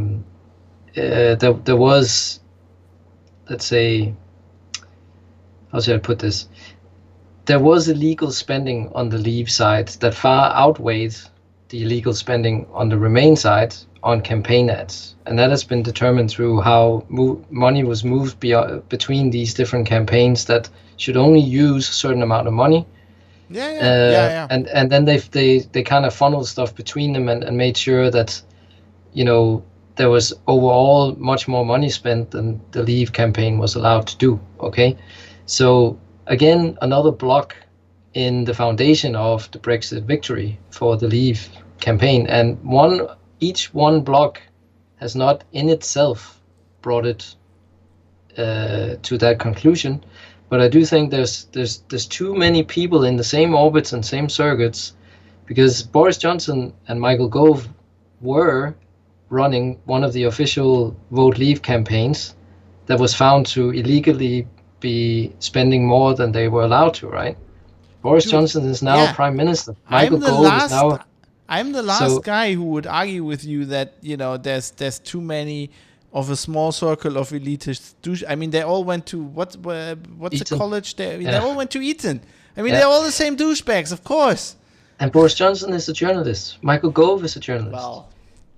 was, let's say, how should I put this? There was illegal spending on the Leave side that far outweighed the illegal spending on the Remain side on campaign ads, and that has been determined through how money was moved between these different campaigns that should only use a certain amount of money. Yeah. And then they kind of funneled stuff between them and made sure that there was overall much more money spent than the Leave campaign was allowed to do. Okay, so again, another block in the foundation of the Brexit victory for the Leave campaign, and each one block has not in itself brought it to that conclusion. But I do think there's too many people in the same orbits and same circuits, because Boris Johnson and Michael Gove were running one of the official Vote Leave campaigns that was found to illegally be spending more than they were allowed to, right? Boris Johnson is now Prime Minister. Michael Gove is now... I'm the last guy who would argue with you that there's too many of a small circle of elitists. I mean, they all went to what's the college? They all went to Eton. I mean, they're all the same douchebags, of course. And Boris Johnson is a journalist. Michael Gove is a journalist. Well,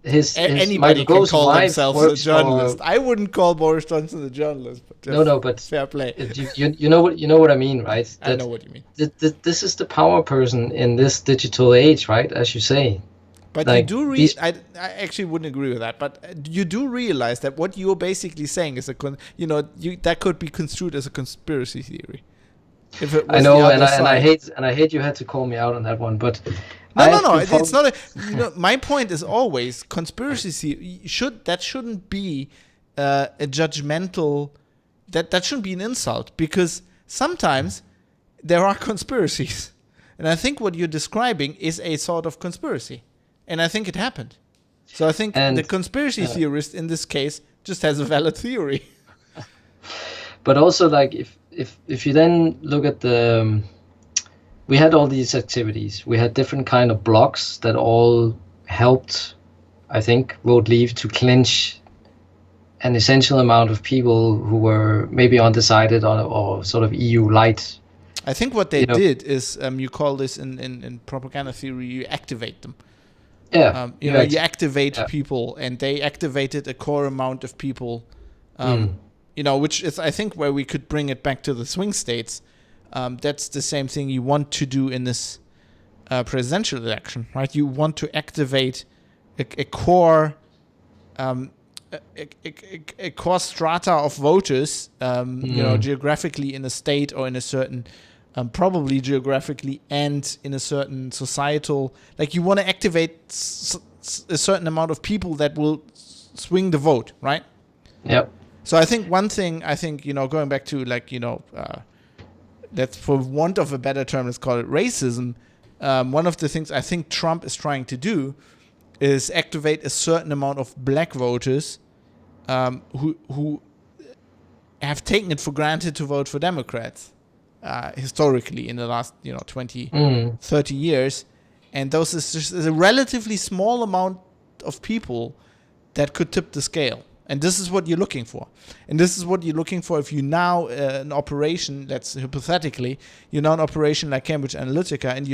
anybody Michael can call themselves a journalist. I wouldn't call Boris Johnson a journalist. But but fair play. You know what I mean, right? I know what you mean. This is the power person in this digital age, right? As you say. But like, you do I actually wouldn't agree with that. But you do realize that what you're basically saying is that could be construed as a conspiracy theory. If it was I know, and I hate you had to call me out on that one, but no. It's not. My point is always conspiracy theory shouldn't be a judgmental. That shouldn't be an insult, because sometimes there are conspiracies, and I think what you're describing is a sort of conspiracy, and I think it happened. So I think the conspiracy theorist in this case just has a valid theory. But also, like, if you then look at we had all these activities. We had different kind of blocks that all helped, I think, Vote Leave to clinch an essential amount of people who were maybe undecided or sort of EU light. I think what they did is, you call this in propaganda theory, you activate them. Yeah. You activate people, and they activated a core amount of people. Which is, I think, where we could bring it back to the swing states. That's the same thing you want to do in this presidential election, right? You want to activate a core, a core strata of voters, geographically in a state or in a certain, probably geographically and in a certain societal. Like, you want to activate a certain amount of people that will swing the vote, right? Yep. So I think one thing, going back to that's, for want of a better term, let's call it racism. One of the things I think Trump is trying to do is activate a certain amount of black voters who have taken it for granted to vote for Democrats historically in the last 20, 30 years. And those is just a relatively small amount of people that could tip the scale. And this is what you're looking for. And this is what you're looking for if you now an operation, that's hypothetically, you're now an operation like Cambridge Analytica, and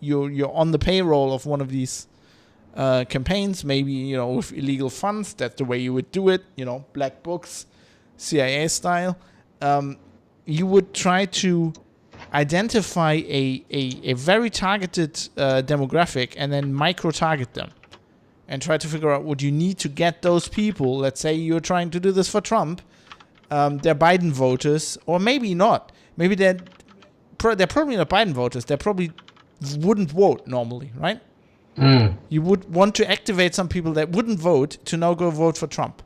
you're on the payroll of one of these campaigns, maybe, with illegal funds. That's the way you would do it, black books, CIA style. You would try to identify a very targeted demographic and then micro-target them. And try to figure out what you need to get those people. Let's say you're trying to do this for Trump. They're Biden voters, or maybe not. Maybe they're probably not Biden voters. They probably wouldn't vote normally, right? You would want to activate some people that wouldn't vote to now go vote for Trump.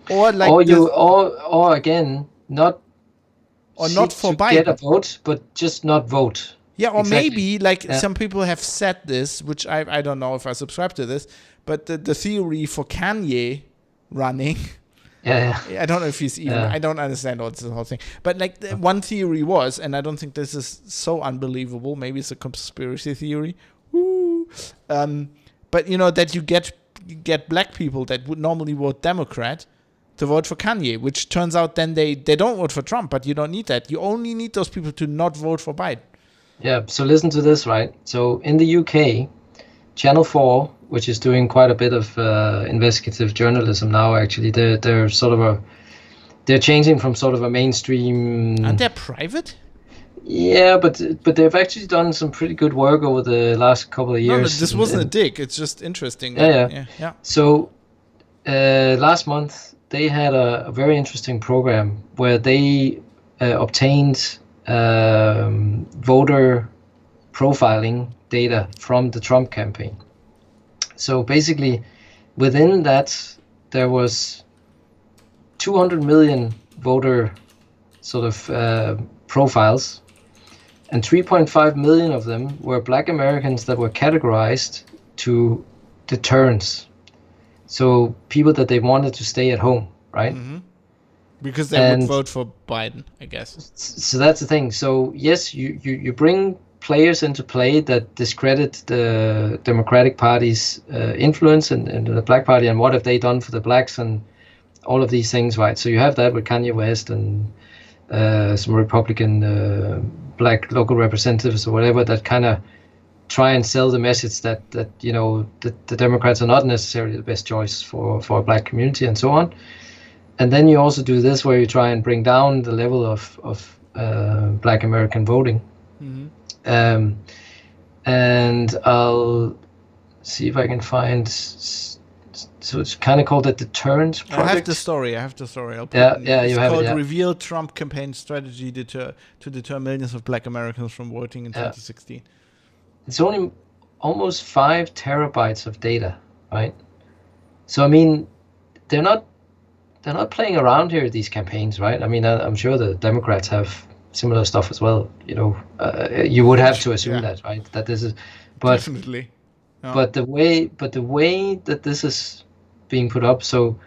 Or again, not for Biden. Get a vote, but just not vote. Yeah, or maybe some people have said this, which I don't know if I subscribe to this, but the theory for Kanye running. Yeah. I don't know if he's even. Yeah. I don't understand what's the whole thing. But one theory was, and I don't think this is so unbelievable. Maybe it's a conspiracy theory. Woo. But that you get black people that would normally vote Democrat to vote for Kanye, which turns out then they don't vote for Trump. But you don't need that. You only need those people to not vote for Biden. Yeah, so listen to this, right? So in the UK, Channel 4, which is doing quite a bit of investigative journalism now, actually, they're they're changing from sort of a mainstream. Aren't they private? Yeah, but they've actually done some pretty good work over the last couple of years. No, this wasn't a dig. It's just interesting. Yeah. So last month they had a very interesting program where they obtained voter profiling data from the Trump campaign. So basically, within that, there was 200 million voter sort of profiles, and 3.5 million of them were Black Americans that were categorized to deterrents. So people that they wanted to stay at home, right? Mm-hmm. Because they would vote for Biden, I guess. So that's the thing. So yes, you bring players into play that discredit the Democratic Party's influence and the Black Party, and what have they done for the blacks and all of these things, right? So you have that with Kanye West and some Republican black local representatives or whatever that kind of try and sell the message that the Democrats are not necessarily the best choice for a black community and so on. And then you also do this where you try and bring down the level of Black American voting. Mm-hmm. And I'll see if I can find. So it's kind of called a deterrence project. I have the story. I'll put you have it. It's called Reveal Trump Campaign Strategy to deter millions of Black Americans from voting in 2016. It's only almost 5 terabytes of data, right? So I mean, they're not playing around here, these campaigns, right? I mean, I'm sure the Democrats have similar stuff as well. You would have to assume that, right? That this is, but definitely. No. But the way that this is being put up, so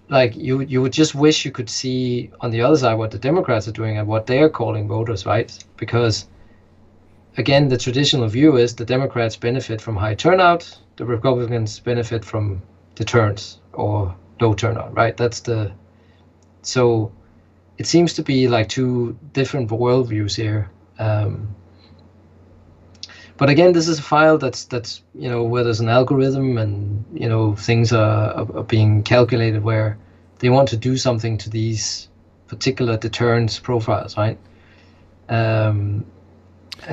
like you would just wish you could see on the other side what the Democrats are doing and what they're calling voters, right? Because again, the traditional view is the Democrats benefit from high turnout, the Republicans benefit from deterrence or low turnout, right? So it seems to be like 2 different worldviews here. But again, this is a file that's where there's an algorithm and things are being calculated where they want to do something to these particular deterrence profiles, right? And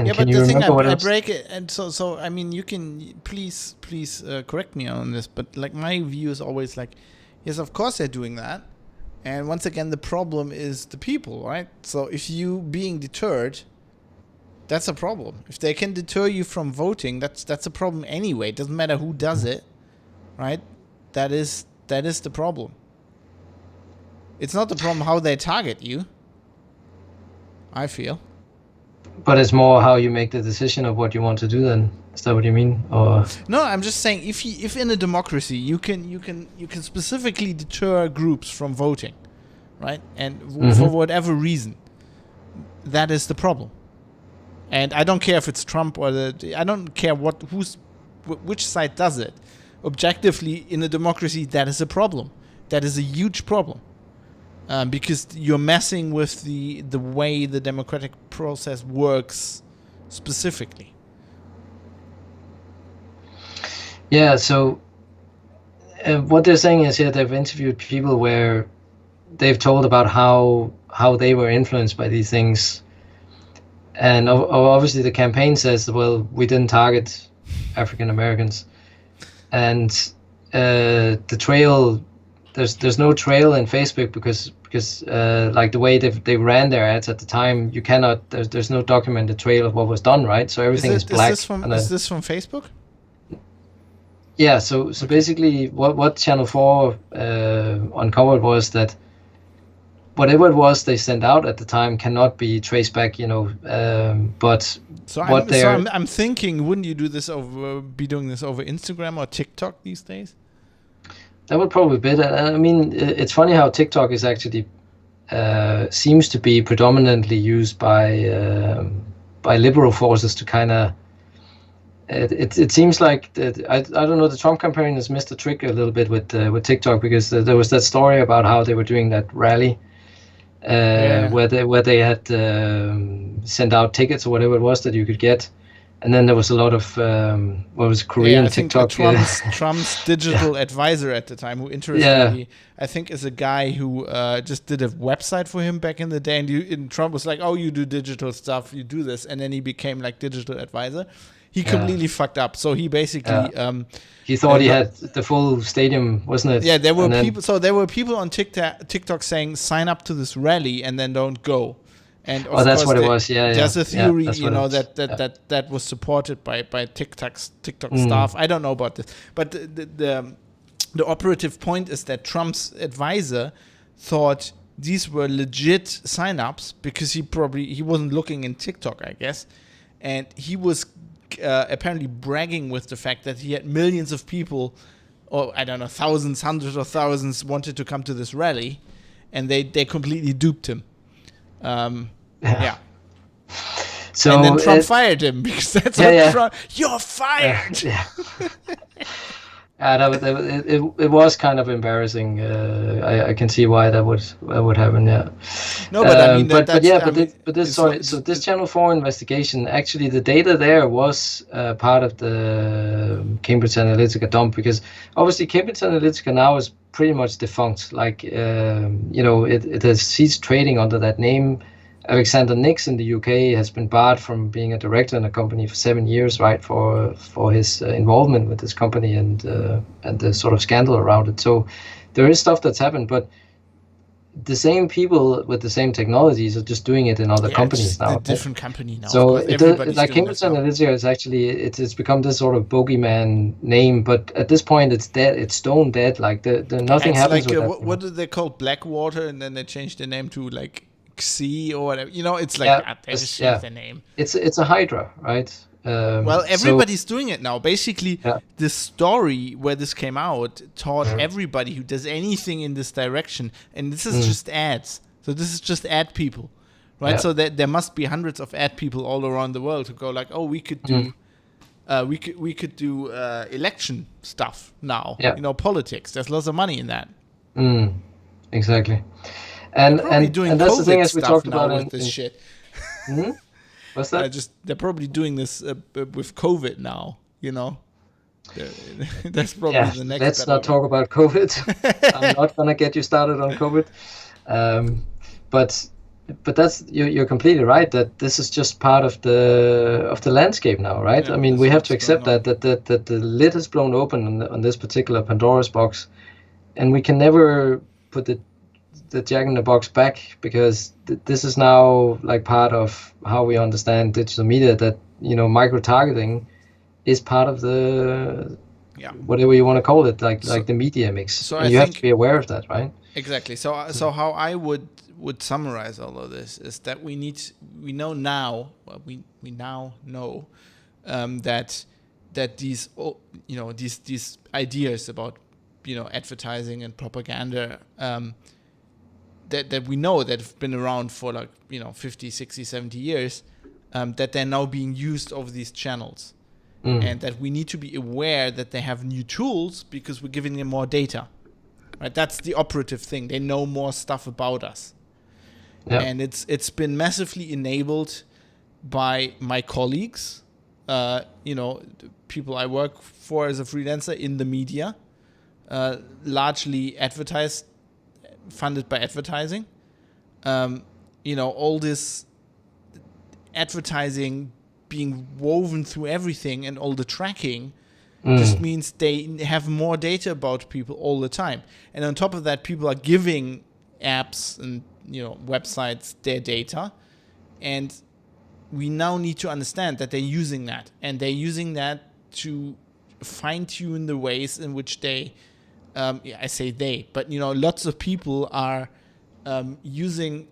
yeah, but the thing I break it, and so I mean, you can please correct me on this, but like my view is always like, yes, of course they're doing that, and once again, the problem is the people, right? So if you being deterred, that's a problem. If they can deter you from voting, that's a problem anyway. It doesn't matter who does it, right? That is the problem. It's not the problem how they target you, I feel. But it's more how you make the decision of what you want to do. Then is that what you mean? Or no, I'm just saying if in a democracy you can specifically deter groups from voting, right? And for whatever reason, that is the problem. And I don't care if it's Trump or I don't care which side does it, objectively, in a democracy, that is a problem. That is a huge problem. Because you're messing with the way the democratic process works specifically. Yeah, so what they're saying is here they've interviewed people where they've told about how they were influenced by these things. And obviously the campaign says, well, we didn't target African Americans. And the trail, there's no trail in Facebook because like the way they ran their ads at the time, you cannot, there's no documented trail of what was done, right? So everything is black. Is this from Facebook? Yeah, so okay. Basically what Channel 4 uncovered was that whatever it was they sent out at the time cannot be traced back, but so I'm thinking, wouldn't you be doing this over Instagram or TikTok these days? That would probably be it. I mean, it's funny how TikTok is actually seems to be predominantly used by liberal forces to kind of. It seems like that I don't know, the Trump campaign has missed a trick a little bit with TikTok, because there was that story about how they were doing that rally where they had sent out tickets or whatever it was that you could get, and then there was a lot of Korean TikTok. Trump's digital advisor at the time, who interestingly I think is a guy who just did a website for him back in the day, and Trump was like, oh, you do digital stuff, you do this, and then he became like digital advisor. He completely fucked up. So he basically he thought he had the full stadium, wasn't it? Yeah, there were people. So there were people on TikTok saying, "Sign up to this rally and then don't go." And of that's what it was. Yeah, there's a theory, that was supported by TikTok staff. I don't know about this, but the operative point is that Trump's advisor thought these were legit signups because he wasn't looking in TikTok, I guess, and he was apparently bragging with the fact that he had millions of people, or I don't know, thousands, hundreds of thousands, wanted to come to this rally, and they completely duped him. Yeah. So and then Trump fired him, because that's what Trump. You're fired. It was kind of embarrassing. I can see why that would happen. Yeah. No, but I mean, so this Channel 4 investigation, actually, the data there was part of the Cambridge Analytica dump, because obviously Cambridge Analytica now is pretty much defunct. Like it has ceased trading under that name. Alexander Nix in the UK has been barred from being a director in a company for 7 years, right, for his involvement with this company and the sort of scandal around it. So there is stuff that's happened, but the same people with the same technologies are just doing it in other companies now. A different company now. So like Cambridge Analytica is actually it's become this sort of bogeyman name, but at this point it's dead. It's stone dead. Like nothing happens. Like with that, what did they call Blackwater, and then they changed the name to like C or whatever, it's like they just changed the name. It's a hydra, right? Well, everybody's doing it now. Basically, the story where this came out taught everybody who does anything in this direction, and this is just ads. So this is just ad people, right? So there must be hundreds of ad people all around the world who go like, oh, we could do, we could do election stuff now. Politics. There's lots of money in that. Exactly. And that's the thing, as we talked about with this shit. What's that? They're probably doing this with COVID now. That's probably the next. Let's not talk about COVID. I'm not gonna get you started on COVID. But that's you're completely right that this is just part of the landscape now, right? Yeah, I mean, we have to accept that the lid has blown open on this particular Pandora's box, and we can never put the Jack in the Box back, because this is now like part of how we understand digital media, that micro targeting is part of the whatever you want to call it, like the media mix. So you have to be aware of that, right? Exactly. So how I would summarize all of this is that we now know that these these ideas about advertising and propaganda that we know that have been around for 50, 60, 70 years, that they're now being used over these channels. and that we need to be aware that they have new tools because we're giving them more data. Right? That's the operative thing. They know more stuff about us. Yeah. And it's been massively enabled by my colleagues, people I work for as a freelancer in the media, largely funded by advertising. All this advertising being woven through everything and all the tracking just means they have more data about people all the time. And on top of that, people are giving apps and websites their data, and we now need to understand that they're using that, and they're using that to fine-tune the ways in which they I say they, but lots of people are using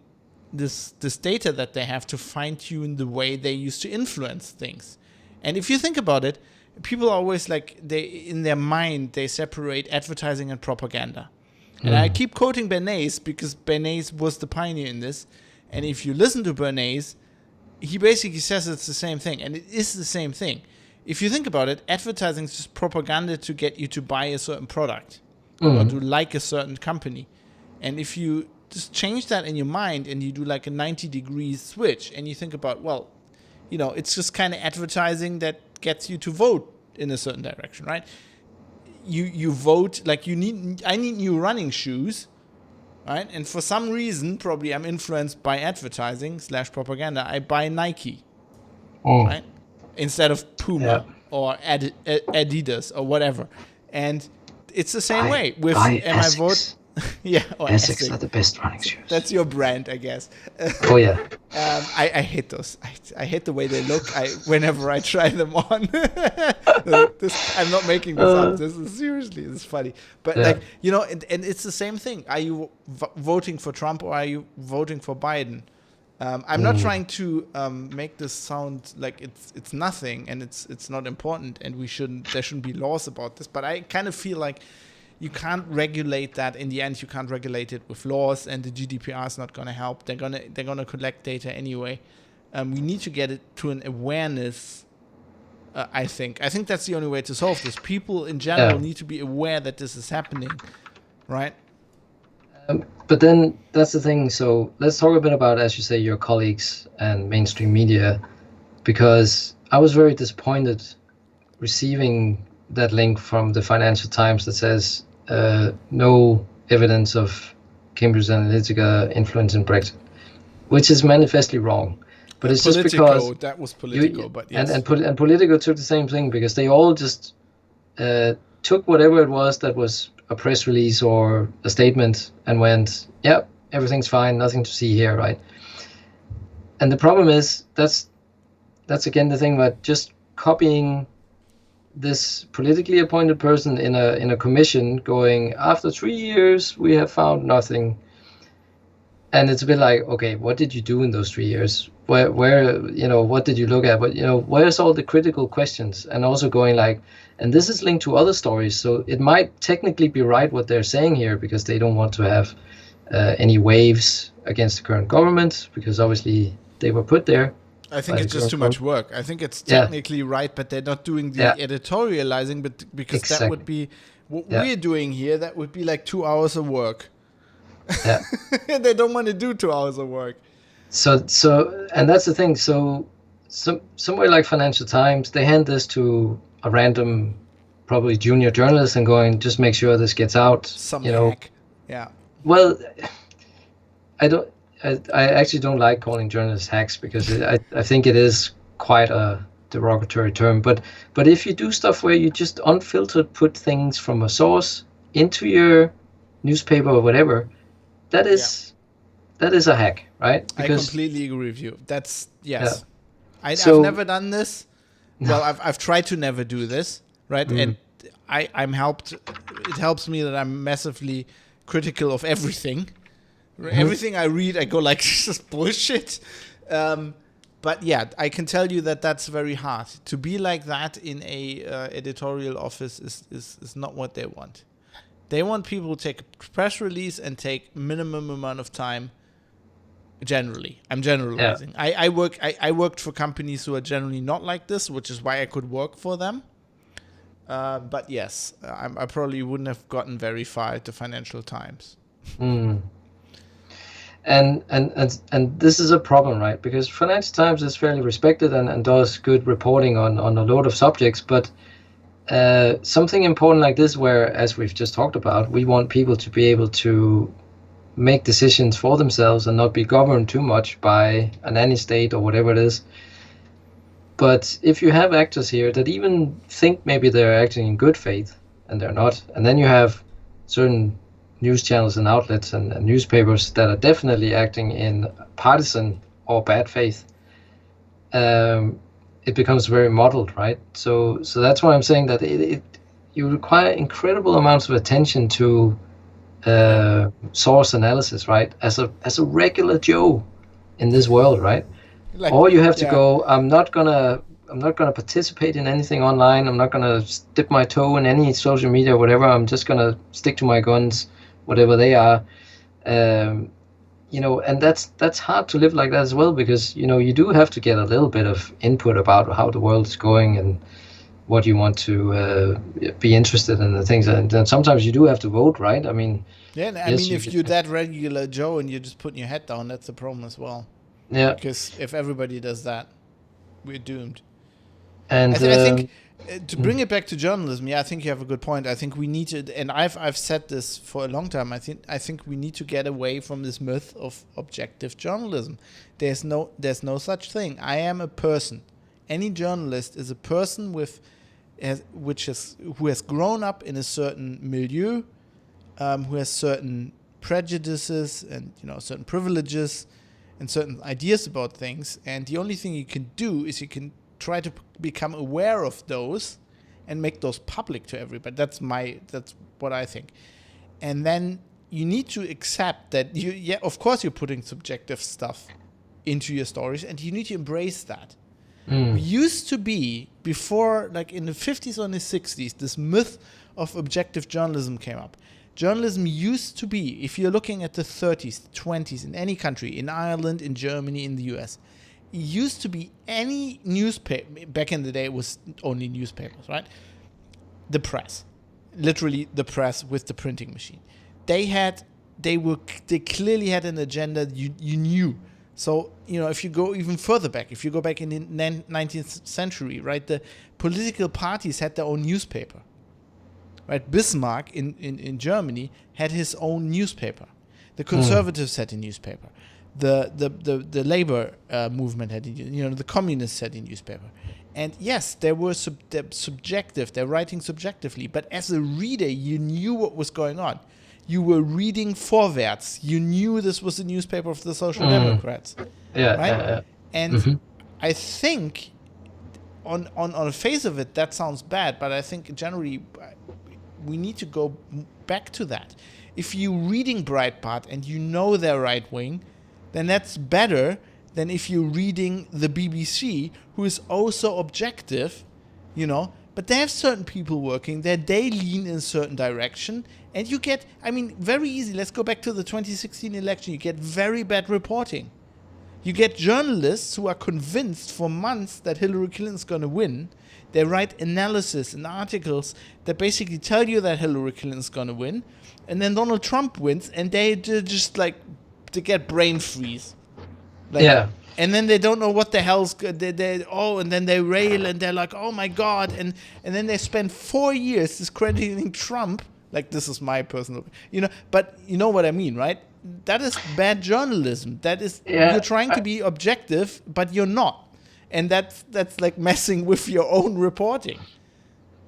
this data that they have to fine-tune the way they used to influence things. And if you think about it, people are always in their mind they separate advertising and propaganda. And I keep quoting Bernays because Bernays was the pioneer in this. And if you listen to Bernays, he basically says it's the same thing. And it is the same thing. If you think about it, advertising is just propaganda to get you to buy a certain product or to like a certain company. And if you just change that in your mind and you do like a 90-degree switch and you think about, it's just kind of advertising that gets you to vote in a certain direction, right? You vote like I need new running shoes, right? And for some reason, probably I'm influenced by advertising / propaganda. I buy Nike, right? Instead of Puma or Adidas or whatever. And it's the same way with am I vote? Yeah, or Essex are the best running shoes. That's your brand, I guess. Oh yeah. I hate those. I hate the way they look. Whenever I try them on, I'm not making this up. This is funny. But and it's the same thing. Are you voting for Trump or are you voting for Biden? I'm not trying to make this sound like it's nothing and it's not important and there shouldn't be laws about this. But I kind of feel like you can't regulate that. In the end, you can't regulate it with laws, and the GDPR is not going to help. They're gonna collect data anyway. We need to get it to an awareness. I think that's the only way to solve this. People in general need to be aware that this is happening, right? But then that's the thing. So let's talk a bit about, as you say, your colleagues and mainstream media, because I was very disappointed receiving that link from the Financial Times that says no evidence of Cambridge Analytica influence in Brexit, which is manifestly wrong. But it's Politico, just because that was Politico, but yes, and Politico took the same thing because they all just took whatever it was that was a press release or a statement and went, yeah, everything's fine, nothing to see here, right? And the problem is that's again the thing about just copying this politically appointed person in a commission going, after 3 years we have found nothing. And it's a bit like, okay, what did you do in those 3 years? Where what did you look at? But where's all the critical questions? And also going like, and this is linked to other stories, so it might technically be right what they're saying here because they don't want to have any waves against the current government because obviously they were put there. I think it's just too much work. I think it's technically right, but they're not doing the editorializing, but because that would be what we're doing here. That would be like 2 hours of work. Yeah. They don't want to do 2 hours of work. So, and that's the thing. So, somewhere like Financial Times, they hand this to a random, probably junior journalist and going, just make sure this gets out. Some hack. Yeah. Well, I actually don't like calling journalists hacks because I think it is quite a derogatory term. But if you do stuff where you just unfiltered put things from a source into your newspaper or whatever, that is a hack, right? Because I completely agree with you. That's yes. Yeah. I've never done this. Well, I've tried to never do this, right? And I'm helped. It helps me that I'm massively critical of everything. Everything I read, I go like, this is bullshit. But yeah, I can tell you that that's very hard. To be like that in a editorial office is not what they want. They want people to take a press release and take minimum amount of time Generally, I'm Yeah. generalizing. I worked for companies who are generally not like this, which is why I could work for them. But yes, I probably wouldn't have gotten very far at the Financial Times. Mm. And this is a problem, right? Because Financial Times is fairly respected and does good reporting on a lot of subjects, but something important like this, where, as we've just talked about, we want people to be able to make decisions for themselves and not be governed too much by a nanny state or whatever it is. But if you have actors here that even think maybe they're acting in good faith and they're not, and then you have certain news channels and outlets and newspapers that are definitely acting in partisan or bad faith, it becomes very muddled, right? So that's why I'm saying that you require incredible amounts of attention to source analysis, right? As a regular Joe in this world, right? Like, Or you have to go, I'm not gonna participate in anything online. I'm not gonna dip my toe in any social media or whatever. I'm just gonna stick to my guns, whatever they are. And that's hard to live like that as well, because you do have to get a little bit of input about how the world is going and what you want to be interested in, the things, and then sometimes you do have to vote, right? I mean, yeah, I yes, mean, if you're that regular Joe and you're just putting your head down, that's a problem as well. Yeah. Because if everybody does that, we're doomed. And I think to bring it back to journalism, I think you have a good point. I think we need to, and I've said this for a long time. I think we need to get away from this myth of objective journalism. There's no such thing. I am a person. Any journalist is a person who has grown up in a certain milieu, who has certain prejudices and certain privileges and certain ideas about things. And the only thing you can do is you can try to become aware of those and make those public to everybody. That's what I think. And then you need to accept that of course you're putting subjective stuff into your stories, and you need to embrace that. We used to be, before, like in the 50s or in the 60s, this myth of objective journalism came up. Journalism used to be, if you're looking at the 30s, 20s, in any country, in Ireland, in Germany, in the US, it used to be any newspaper. Back in the day, it was only newspapers, right? The press. Literally the press with the printing machine. They clearly had an agenda you knew. So, if you go even further back, if you go back in the 19th century, right, the political parties had their own newspaper. Right, Bismarck in Germany had his own newspaper. The conservatives had a newspaper. The labor movement had, the communists had a newspaper. And yes, they were subjective. They're writing subjectively. But as a reader, you knew what was going on. You were reading Vorwärts. You knew this was the newspaper of the Social Democrats. Yeah. Right? And I think on the face of it, that sounds bad. But I think generally we need to go back to that. If you're reading Breitbart and you know they're right wing, then that's better than if you're reading the BBC, who is also objective, but they have certain people working there, they lean in a certain direction, and you get, very easy, let's go back to the 2016 election, you get very bad reporting. You get journalists who are convinced for months that Hillary Clinton's going to win. They write analysis and articles that basically tell you that Hillary Clinton's going to win, and then Donald Trump wins, and they just like to get brain freeze. And then they don't know what the hell's and then they rail and they're like, oh my god, and then they spend 4 years discrediting Trump. Like, this is my personal, but you know what I mean, right? That is bad journalism. That is, you're trying to be objective, but you're not. And that's like messing with your own reporting.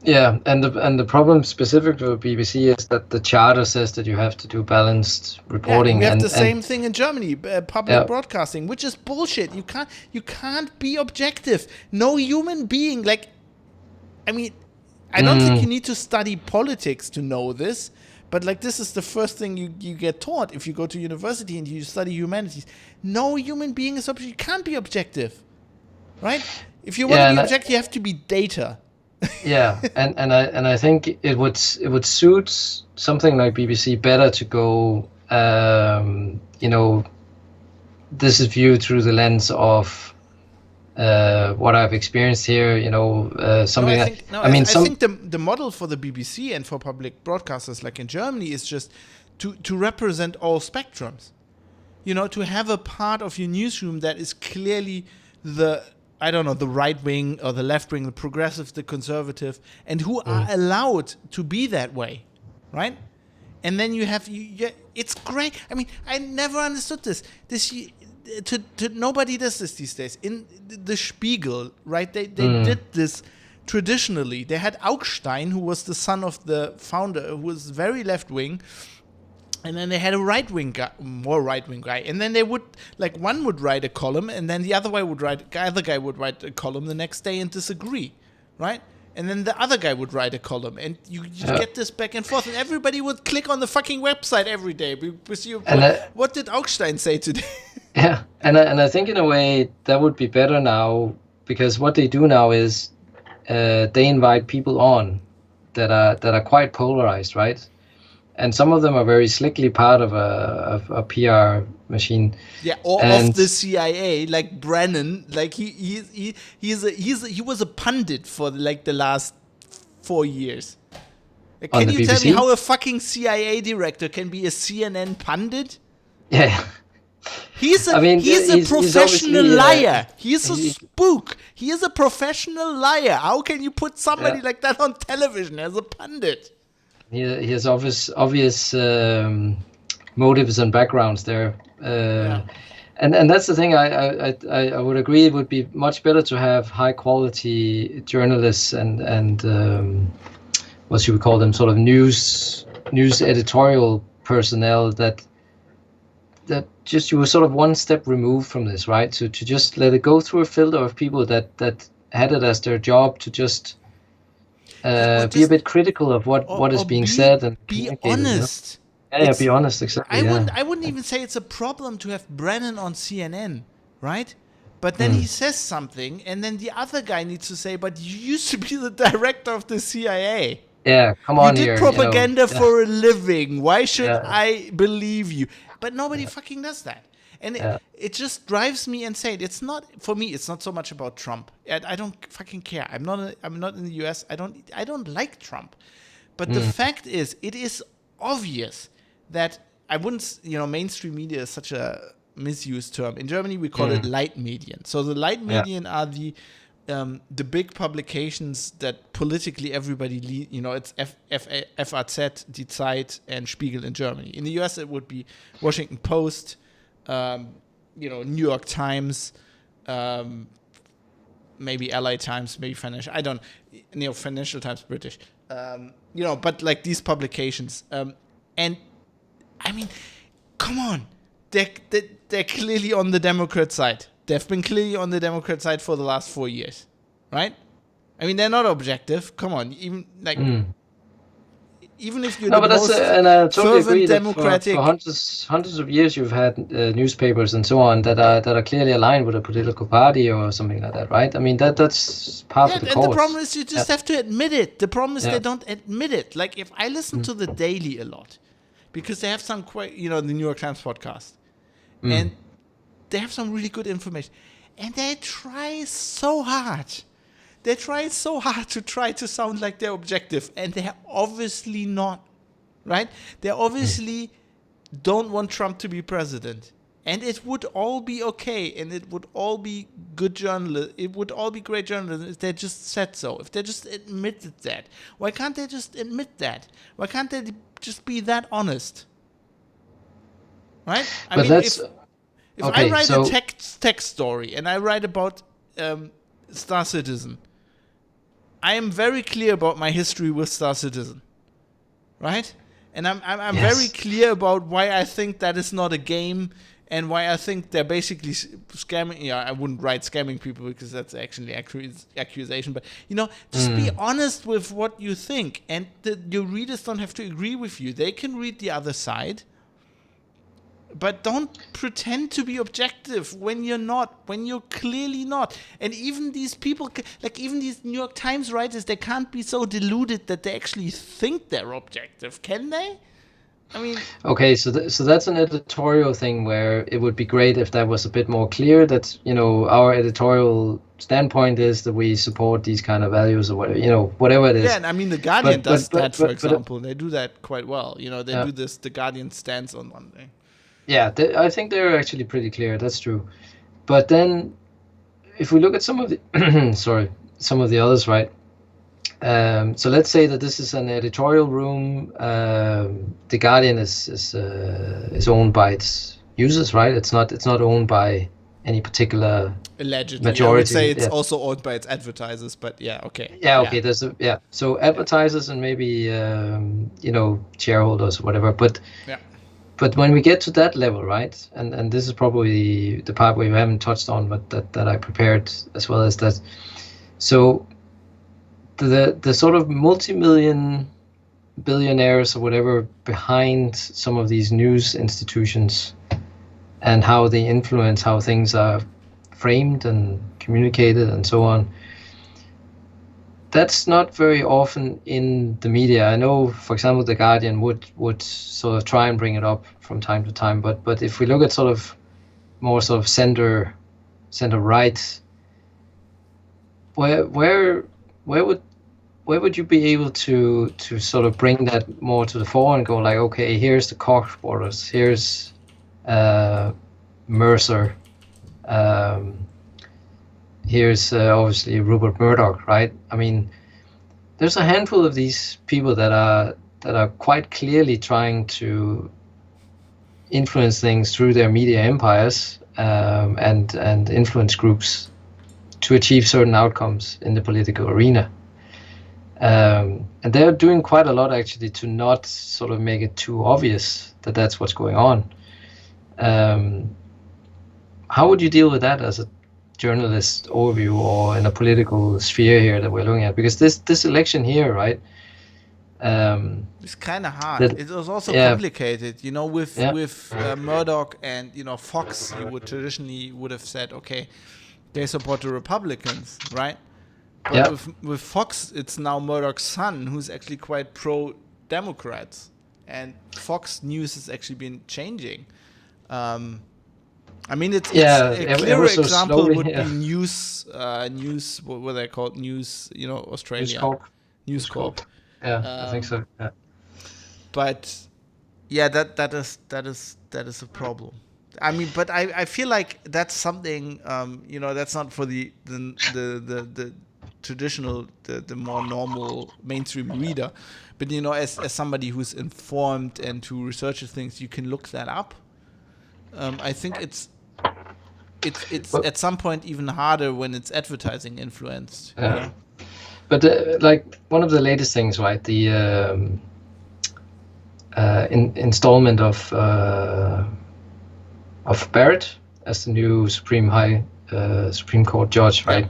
Yeah, and the problem specific to BBC is that the charter says that you have to do balanced reporting. We have the same thing in Germany, public broadcasting, which is bullshit. You can't be objective. No human being, I don't think you need to study politics to know this, but this is the first thing you get taught if you go to university and you study humanities. No human being is objective. You can't be objective, right? If you want to be objective, you have to be data. Yeah, and I think it would suit something like BBC better to go, this is viewed through the lens of what I've experienced here. Something I think the model for the BBC and for public broadcasters like in Germany is just to represent all spectrums. To have a part of your newsroom that is clearly the right wing or the left wing, the progressive, the conservative, and who are allowed to be that way, right? And then you have it's great. I mean, I never understood this. Nobody does this these days. In the Spiegel, right? They did this traditionally. They had Augstein, who was the son of the founder, who was very left wing. And then they had a right-wing guy, more right-wing guy. And then they would, one would write a column, and then the other guy would write a column the next day and disagree, right? And then the other guy would write a column, and you get this back and forth, and everybody would click on the fucking website every day. What did Augstein say today? Yeah, and I think in a way that would be better now, because what they do now is they invite people on that are quite polarized, right? And some of them are very slickly part of a PR machine. Yeah, or of the CIA, like Brennan. Like he was a pundit for the last 4 years. Can you tell me how a fucking CIA director can be a CNN pundit? Yeah. He's a professional liar. He's a spook. He is a professional liar. How can you put somebody like that on television as a pundit? He has obvious motives and backgrounds there, and that's the thing. I would agree. It would be much better to have high quality journalists and what should we call them? Sort of news editorial personnel that just you were sort of one step removed from this, right? To just let it go through a filter of people that had it as their job to just. Be a bit critical of what is being said and be honest. Be honest. Exactly. I wouldn't even say it's a problem to have Brennan on CNN, right? But then he says something, and then the other guy needs to say, "But you used to be the director of the CIA." Yeah, come on here. You did propaganda for a living. Why should I believe you? But nobody fucking does that. And it just drives me insane. It's not for me. It's not so much about Trump. I don't fucking care. I'm not in the U.S. I don't like Trump. But the fact is, it is obvious that I wouldn't. Mainstream media is such a misused term. In Germany, we call it light median. So the light median are the big publications that politically everybody it's FAZ, Die Zeit, and Spiegel in Germany. In the U.S., it would be Washington Post. New York Times, maybe LA Times, maybe Financial. I don't, Financial Times, British. But like these publications, and I mean, come on, they're clearly on the Democrat side. They've been clearly on the Democrat side for the last 4 years, right? I mean, they're not objective. Come on, even if you're the most totally fervent democratic, for hundreds of years, you've had newspapers and so on that are clearly aligned with a political party or something like that, right? I mean that's part of the course. And the problem is you just have to admit it. The problem is they don't admit it. Like if I listen to the Daily a lot, because they have some the New York Times podcast, and they have some really good information, and they try so hard. They try so hard to try to sound like they're objective, and they're obviously not, right? They obviously don't want Trump to be president. And it would all be okay, and it would all be good journalism. It would all be great journalism if they just said so, if they just admitted that. Why can't they just admit that? Why can't they just be that honest? Right? If I write a text story, and I write about Star Citizen, I am very clear about my history with Star Citizen, right? And I'm very clear about why I think that is not a game, and why I think they're basically scamming. Yeah, I wouldn't write scamming people because that's actually accusation. But just be honest with what you think, and your readers don't have to agree with you. They can read the other side. But don't pretend to be objective when you're not, when you're clearly not. And even these people, even these New York Times writers, they can't be so deluded that they actually think they're objective, can they? I mean, Okay, so that's an editorial thing where it would be great if that was a bit more clear that, our editorial standpoint is that we support these kind of values or whatever, whatever it yeah, is. and I mean, The Guardian But does that, for but example. They do that quite well. They uh, do this, The Guardian stance on one thing. yeah, I think they're actually pretty clear. That's true. But then if we look at some of the sorry, some of the others, right? So let's say that this is an editorial room. The Guardian is owned by its users, right? It's not owned by any particular Allegedly, I would majority. say it's Yeah. also owned by its advertisers, but yeah, okay. Yeah. Yeah. Okay. So advertisers and maybe shareholders or whatever. Yeah. But when we get to that level, right? And this is probably the part where you haven't touched on, but that I prepared as well as that. So the sort of multi-million billionaires or whatever behind some of these news institutions and how they influence how things are framed and communicated and so on. That's not very often in the media. I know, for example, The Guardian would sort of try and bring it up from time to time, but if we look at sort of more sort of center right, where would you be able to sort of bring that more to the fore and go like, okay, here's the Koch brothers, here's Mercer, here's obviously Rupert Murdoch, right? I mean, there's a handful of these people that are quite clearly trying to influence things through their media empires and influence groups to achieve certain outcomes in the political arena. And they're doing quite a lot actually to not sort of make it too obvious that that's what's going on. How would you deal with that as a journalist overview or in a political sphere here that we're looking at? Because this election here, right? It's kind of hard. It was also complicated, with Murdoch and Fox. You would traditionally have said, okay, they support the Republicans, right? But with Fox, it's now Murdoch's son who's actually quite pro-Democrats, and Fox News has actually been changing. I mean, it's a clear example slowly, would be news. What were they called? News, Australia. News Corp. Yeah, I think so. Yeah. But yeah, that is a problem. I mean, but I feel like that's something. That's not for the traditional, the more normal mainstream reader, but as somebody who's informed and who researches things, you can look that up. I think it's at some point even harder when it's advertising influenced. Yeah. But like one of the latest things, right? The installment of Barrett as the new Supreme Court judge, right?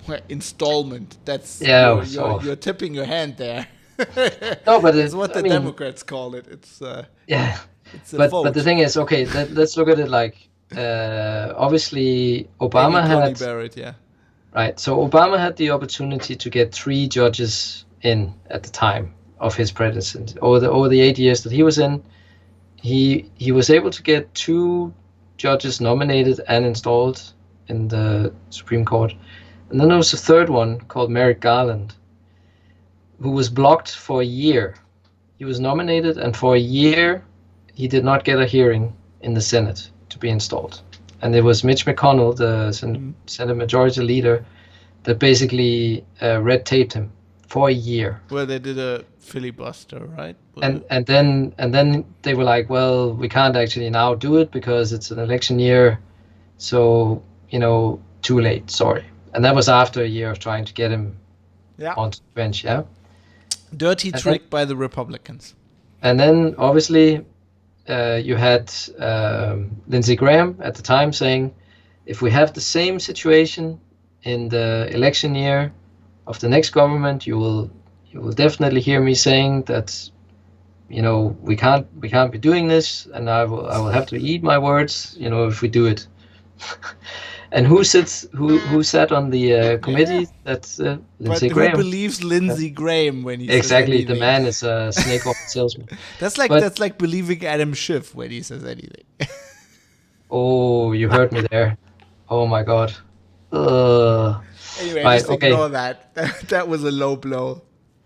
Yeah. Installment. That's you're tipping your hand there. No, but it's what the Democrats call it. It's It's a vote. But the thing is, okay, let's look at it like obviously Obama had Barrett, yeah. Right. So Obama had the opportunity to get 3 judges in at the time of his presidency. Over the 8 years that he was in, he was able to get 2 judges nominated and installed in the Supreme Court. And then there was a third one called Merrick Garland, who was blocked for a year. He was nominated, and for a year he did not get a hearing in the Senate to be installed. And it was Mitch McConnell, the Senate Majority Leader, that basically red taped him for a year. Well, they did a filibuster, right? And then they were like, well, we can't actually now do it because it's an election year, so too late. Sorry. And that was after a year of trying to get him onto the bench. Yeah. Dirty trick by the Republicans. And then obviously. You had Lindsey Graham at the time saying, if we have the same situation in the election year of the next government, you will definitely hear me saying that, we can't be doing this, and I will have to eat my words, if we do it. And who sat on the committee? Yeah. That's But Lindsey who Graham. believes Lindsey Graham when he says Exactly. The anything? man is a snake oil salesman. That's But like believing Adam Schiff when he says anything. oh, you heard me there. Oh my God. Anyway, Right. just Okay. ignore that. That was a low blow.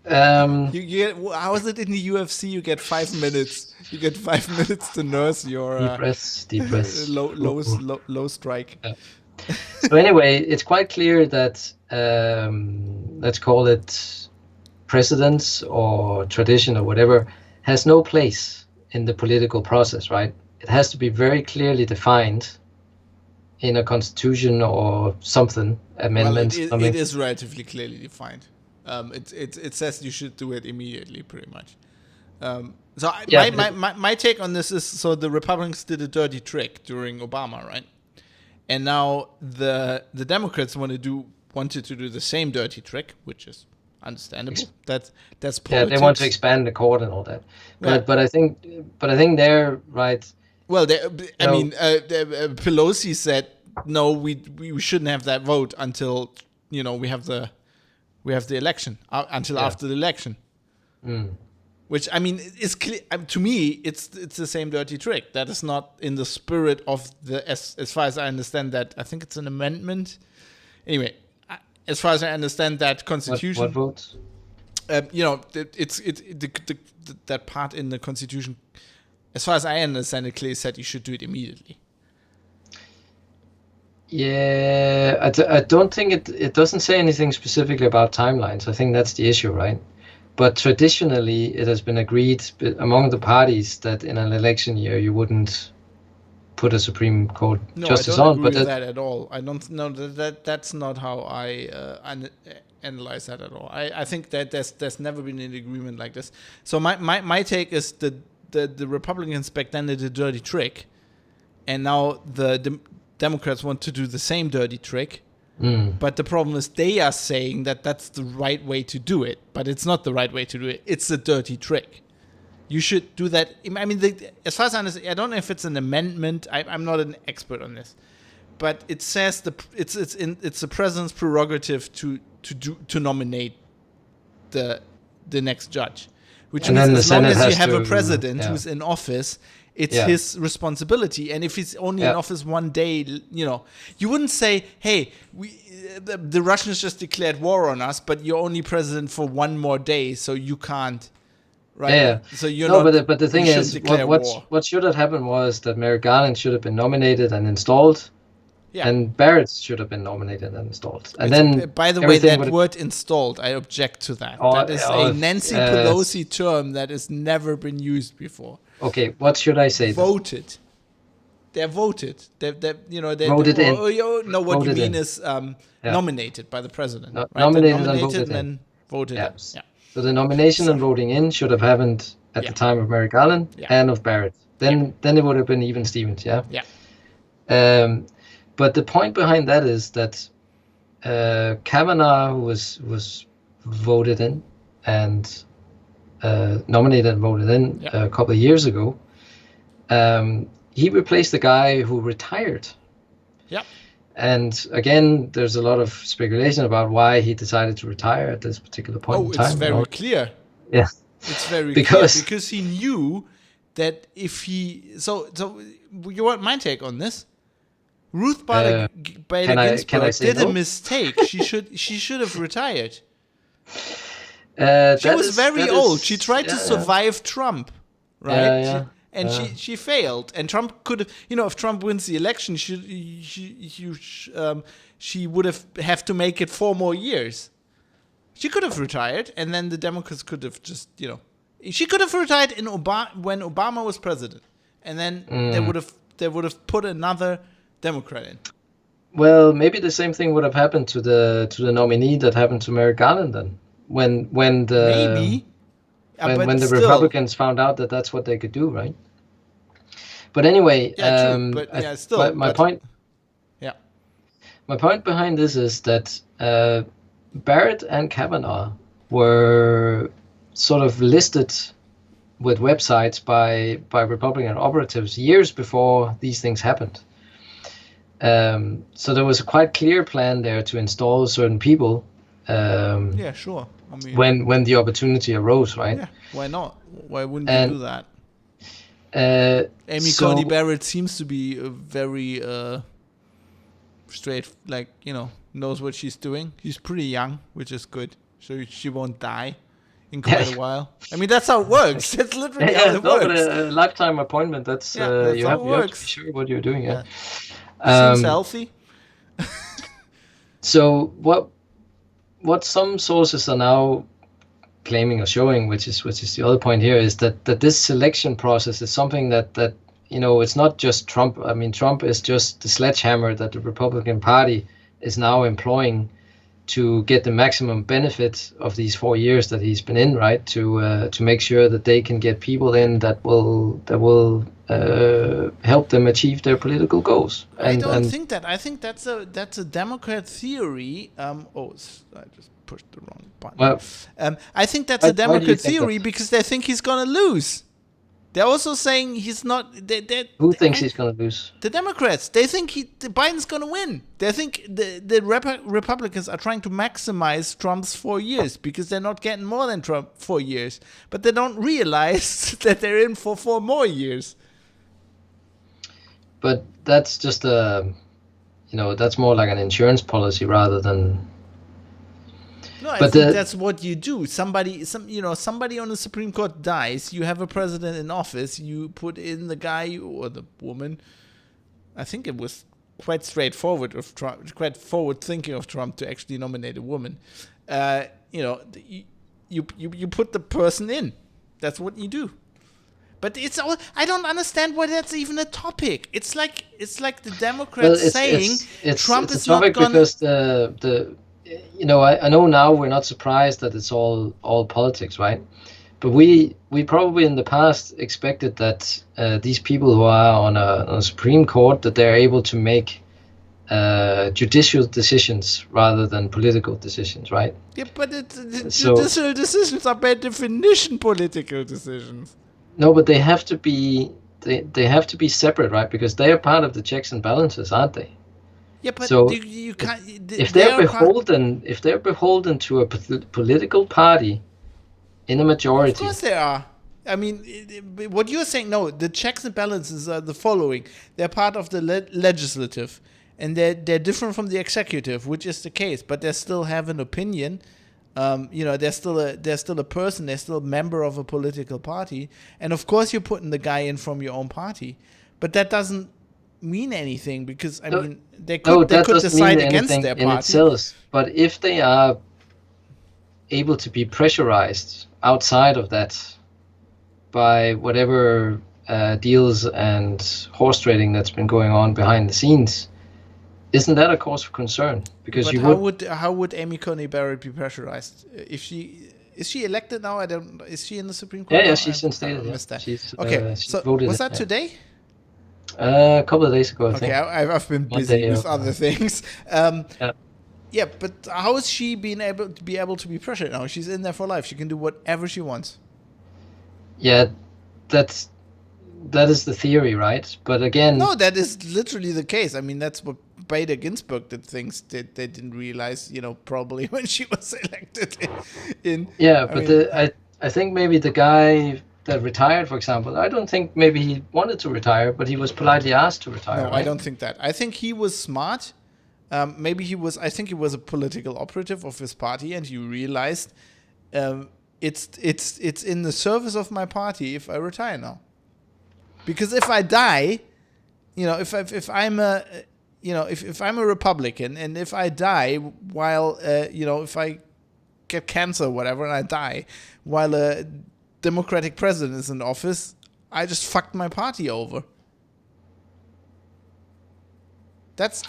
Um. You get, how is it in the UFC? You get 5 minutes. You get 5 minutes to nurse your Deep breaths. Deep breaths. low strike. Yeah. So anyway, it's quite clear that let's call it precedence or tradition or whatever has no place in the political process, right? It has to be very clearly defined in a constitution or something amendment. Well, it is relatively clearly defined. It says you should do it immediately, pretty much. My take on this is, so the Republicans did a dirty trick during Obama, right? And now the Democrats wanted to do the same dirty trick, which is understandable. That's politics. Yeah, they want to expand the court and all that. But I think they're right. Well, Pelosi said no, we shouldn't have that vote until we have the election, until after the election. Which, I mean, is clear to me. It's the same dirty trick. That is not in the spirit of as far as I understand that. I think it's an amendment. Anyway, as far as I understand that Constitution. What votes? That part in the Constitution. As far as I understand it, clearly said you should do it immediately. Yeah, I don't think it doesn't say anything specifically about timelines. I think that's the issue, right? But traditionally, it has been agreed among the parties that in an election year you wouldn't put a Supreme Court justice on. I don't agree with that at all. I don't know that's not how I analyze that at all. I think that there's never been an agreement like this. So my take is that the Republicans back then did a dirty trick, and now the Democrats want to do the same dirty trick. But the problem is they are saying that that's the right way to do it, but it's not the right way to do it. It's a dirty trick. You should do that. I mean, as far as I understand, I don't know if it's an amendment. I'm not an expert on this, but it says it's the president's prerogative to nominate the next judge, which means as long as you have a president who's in office, it's his responsibility. And if he's only in office one day, you wouldn't say, hey, the Russians just declared war on us, but you're only president for one more day, so you can't, right? Yeah. So you're not. But the thing is, what should have happened was that Merrick Garland should have been nominated and installed. Yeah. And Barrett should have been nominated and installed. And then, by the way, that word "installed," I object to that. That is a Nancy Pelosi term that has never been used before. Okay, what should I say? Voted. They're voted. They voted in. No, what you mean is nominated by the president. Right? Nominated and then voted in. Yeah. So the nomination and voting in should have happened at the time of Merrick Garland and of Barrett. Then it would have been even Stevens. Yeah. Yeah. But the point behind that is that Kavanaugh was voted in and nominated and voted in a couple of years ago. He replaced the guy who retired. Yeah. And again, there's a lot of speculation about why he decided to retire at this particular point in time. It's very clear. Yeah. It's very clear because he knew that if he so you want my take on this? Ruth Bader Ginsburg did a mistake. She should have retired. She was very old. She tried to survive Trump, right? And she failed. And Trump could have, if Trump wins the election, she would have to make it 4 more years. She could have retired, and then the Democrats could have just, she could have retired when Obama was president, and then they would have put another Democrat in. Well, maybe the same thing would have happened to the nominee that happened to Merrick Garland then, when the Republicans found out that that's what they could do, right? But anyway, my point. Yeah. My point behind this is that Barrett and Kavanaugh were sort of listed with websites by Republican operatives years before these things happened. So there was a quite clear plan there to install certain people. Yeah, sure. I mean, when the opportunity arose, right? yeah, why not? Why wouldn't And you do that? Amy so Coney Barrett seems to be a very straight, like, knows what she's doing. She's pretty young, which is good. So she won't die in quite a while. I mean, that's how it works. That's literally how it no, works. but a lifetime appointment. That's that's you how have it you have to works. be sure what you're doing. Yeah. Seems healthy. So what some sources are now claiming or showing, which is the other point here, is that this selection process is something that it's not just Trump. I mean, Trump is just the sledgehammer that the Republican Party is now employing to get the maximum benefit of these 4 years that he's been in, right? To make sure that they can get people in that will help them achieve their political goals. I don't think that. I think that's a Democrat theory. I just pushed the wrong button. Well, I think that's a Democrat theory that? because they think he's gonna lose. They're also saying he's not. Who thinks he's going to lose? The Democrats. They think Biden's going to win. They think the Republicans are trying to maximize Trump's 4 years because they're not getting more than Trump 4 years. But they don't realize that they're in for 4 more years. But that's just that's more like an insurance policy rather than. No, I think that's what you do. Somebody on the Supreme Court dies. You have a president in office. You put in the guy or the woman. I think it was quite straightforward of Trump, quite forward thinking of Trump to actually nominate a woman. You put the person in. That's what you do. But it's all. I don't understand why that's even a topic. It's like the Democrats saying Trump is not going. Because I know now we're not surprised that it's all politics, right? But we probably in the past expected that these people who are on a Supreme Court, that they're able to make judicial decisions rather than political decisions, right? Yeah, but judicial decisions are by definition political decisions. No, but they have to be they have to be separate, right? Because they are part of the checks and balances, aren't they? Yeah, but so you can't. If they're beholden to a political party in a majority, of course they are. I mean, what you're saying, no, the checks and balances are the following: they're part of the legislative, and they're different from the executive, which is the case. But they still have an opinion. They're still a person. They're still a member of a political party, and of course you're putting the guy in from your own party. But that doesn't mean anything because they could decide against their party in itself. But if they are able to be pressurized outside of that by whatever deals and horse trading that's been going on behind the scenes, isn't that a cause for concern? Because how would Amy Coney Barrett be pressurized if she is she elected now? Is she in the Supreme Court? Yeah, she's instated. I missed that. Okay, so was that today? A couple of days ago, I think. Okay, I've been busy with other things. Yeah, but how is she being able to be pressured now? She's in there for life. She can do whatever she wants. Yeah, that is the theory, right? But again, no, that is literally the case. I mean, that's what Bader Ginsburg did things that they didn't realize, probably when she was elected I think maybe the guy that retired, for example, I don't think maybe he wanted to retire, but he was politely asked to retire. No, right? I don't think that. I think he was smart. Maybe he was. I think he was a political operative of his party, and he realized it's in the service of my party if I retire now. Because if I die, if I'm a if I'm a Republican and if I die while if I get cancer or whatever and I die while a Democratic president is in office, I just fucked my party over. That's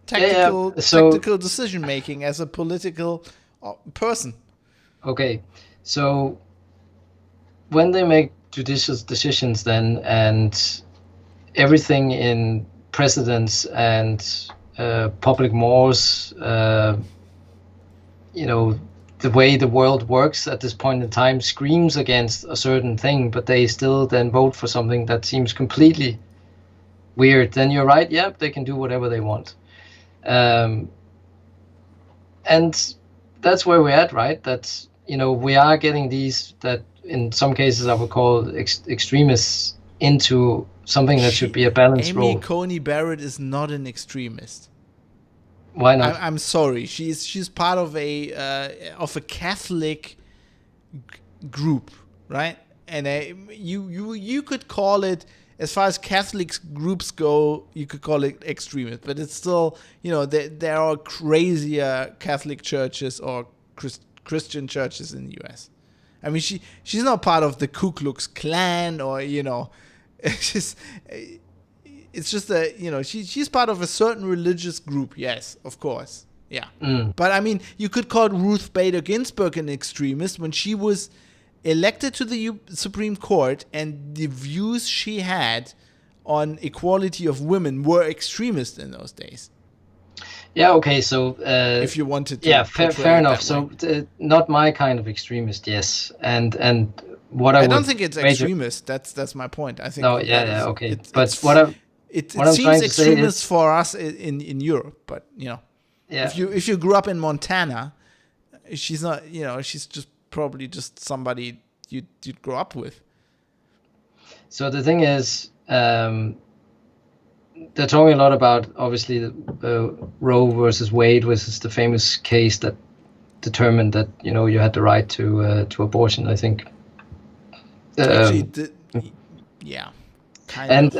tactical decision making as a political person. Okay, so when they make judicial decisions then, and everything in precedents and public mores, the way the world works at this point in time screams against a certain thing, but they still then vote for something that seems completely weird, then you're right. Yeah, they can do whatever they want. And that's where we're at, right? That's, we are getting these, that in some cases I would call extremists, into something that should be a balanced Amy role. Coney Barrett is not an extremist. Why not? I'm sorry. She's part of a Catholic group, right? And you could call it, as far as Catholic groups go, you could call it extremist, but it's still, there are crazier Catholic churches or Christian churches in the U.S. I mean, she's not part of the Ku Klux Klan, or it's just that, she's part of a certain religious group. Yes, of course, yeah. But I mean, you could call Ruth Bader Ginsburg an extremist when she was elected to the Supreme Court, and the views she had on equality of women were extremist in those days. Yeah, okay, so... if you wanted to... Yeah, fair enough. So, not my kind of extremist, yes. And what I don't think it's extremist. That's my point. I think... No, yeah, okay. It seems extremist for us in Europe, but, Yeah. If you grew up in Montana, she's not, she's just probably just somebody you'd grow up with. So the thing is, they're talking a lot about, obviously, the Roe versus Wade, which is the famous case that determined that you had the right to abortion. I think. Yeah. And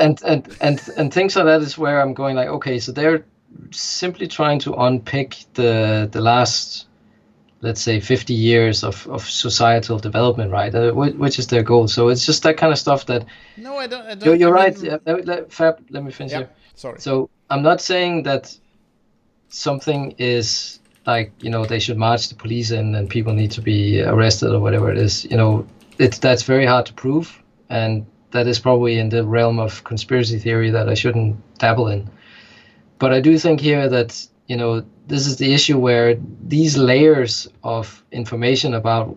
things like that is where I'm going, like, okay, so they're simply trying to unpick the last, let's say, 50 years of societal development, right? Which is their goal. So it's just that kind of stuff that... No, I don't. You're right. Fab, let me finish here. Sorry. So I'm not saying that something is like, they should march the police in and people need to be arrested or whatever it is. That's very hard to prove. And that is probably in the realm of conspiracy theory that I shouldn't dabble in. But I do think here that, this is the issue where these layers of information about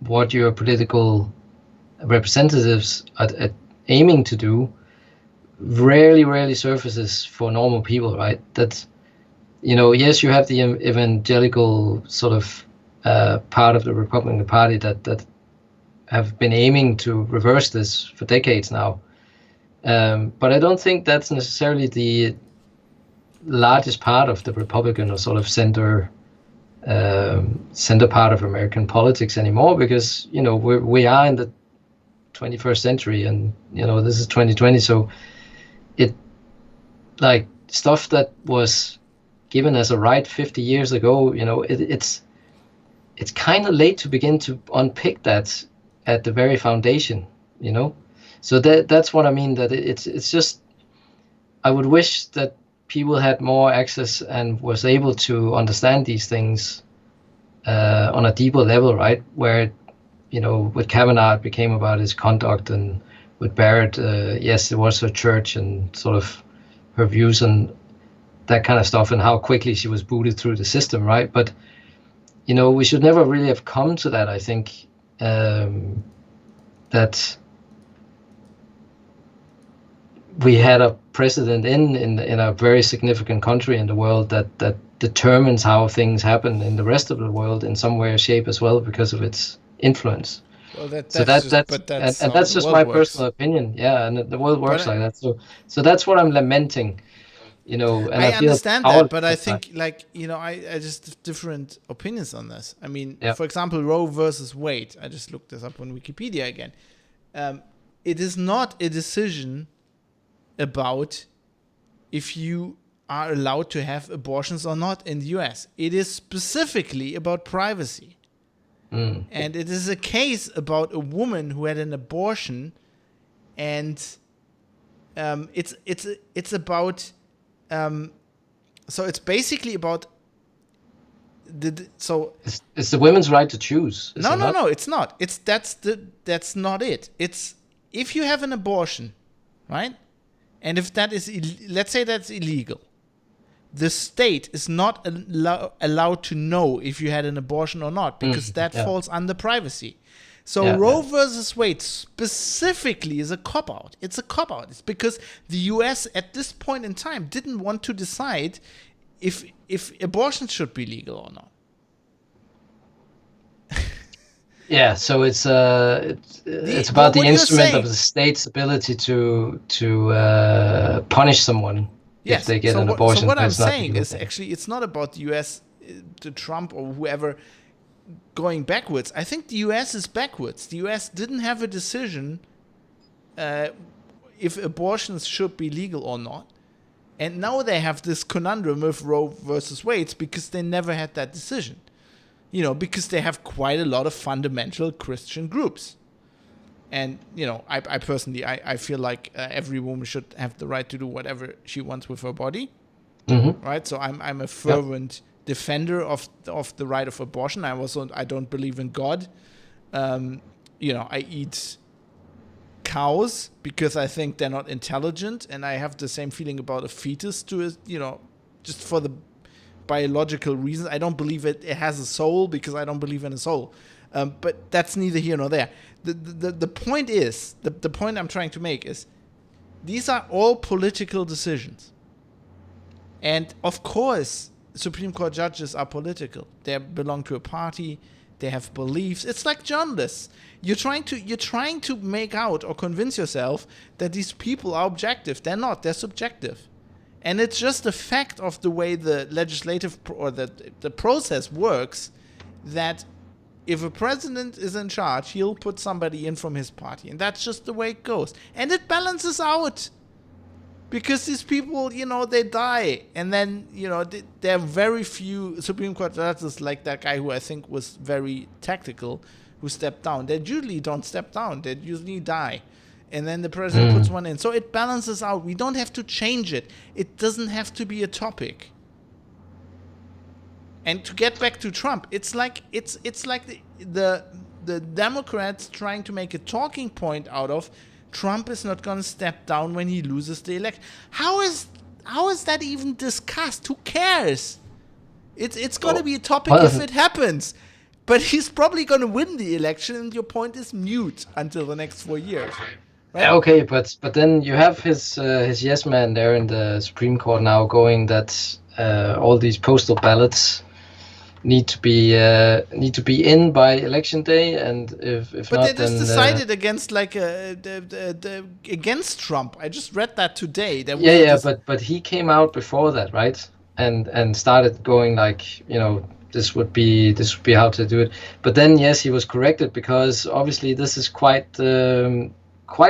what your political representatives are aiming to do rarely surfaces for normal people, right? That, yes, you have the evangelical sort of part of the Republican Party that have been aiming to reverse this for decades now. But I don't think that's necessarily the largest part of the Republican or sort of center part of American politics anymore, because we are in the 21st century, and this is 2020, so it, like, stuff that was given as a right 50 years ago, it's kind of late to begin to unpick that at the very foundation, so that's what I mean, that it's just, I would wish that people had more access and was able to understand these things on a deeper level, right? Where, with Kavanaugh, it became about his conduct, and with Barrett, yes, it was her church and sort of her views and that kind of stuff, and how quickly she was booted through the system, right? But, we should never really have come to that, I think, that we had a president in a very significant country in the world that determines how things happen in the rest of the world in some way or shape as well, because of its influence. Well, that's just my personal opinion. Yeah, and the world works like that. So that's what I'm lamenting. And I understand that, but I think, like, I just have different opinions on this. I mean, for example, Roe versus Wade. I just looked this up on Wikipedia again. It is not a decision about if you are allowed to have abortions or not in the US. It is specifically about privacy. And it is a case about a woman who had an abortion, and it's about so it's basically about it's the women's right to choose. No, it's not. That's not it. It's if you have an abortion, right? And if that is, let's say that's illegal, the state is not allowed to know if you had an abortion or not, because that falls under privacy. So Roe versus Wade specifically is a cop-out. It's a cop-out. It's because the U.S. at this point in time didn't want to decide if abortion should be legal or not. Yeah, so it's about the instrument of the state's ability to punish someone if they get an abortion. So what I'm saying is actually it's not about the U.S., to Trump or whoever going backwards. I think the U.S. is backwards. The U.S. didn't have a decision if abortions should be legal or not. And now they have this conundrum with Roe versus Wade because they never had that decision. You know, because they have quite a lot of fundamental Christian groups. And, you know, I personally, I feel like every woman should have the right to do whatever she wants with her body. Mm-hmm. Right? So I'm a fervent defender of the right of abortion. I don't believe in God. You know, I eat cows because I think they're not intelligent, and I have the same feeling about a fetus just for the biological reasons. I don't believe it has a soul because I don't believe in a soul. But that's neither here nor there. The point is, the point I'm trying to make is, these are all political decisions. And of course, Supreme Court judges are political. They belong to a party. They have beliefs. It's like journalists. You're trying to make out or convince yourself that these people are objective. They're not. They're subjective. And it's just a fact of the way the legislative or the process works, that if a president is in charge, he'll put somebody in from his party. And that's just the way it goes. And it balances out. Because these people, you know, they die. And then, you know, there are very few Supreme Court judges like that guy who I think was very tactical, who stepped down. They usually don't step down. They usually die. And then the president puts one in. So it balances out. We don't have to change it. It doesn't have to be a topic. And to get back to Trump, it's like the Democrats trying to make a talking point out of Trump is not going to step down when he loses the election. How is that even discussed? Who cares? It's going to be a topic if it happens. But he's probably going to win the election, and your point is mute until the next 4 years. Right? Okay, but then you have his yes man there in the Supreme Court now going that all these postal ballots need to be in by election day, and if but not, they just decided against against Trump. I just read that today. But he came out before that, right? And started going like, you know, this would be how to do it. But then yes, he was corrected, because obviously this is quite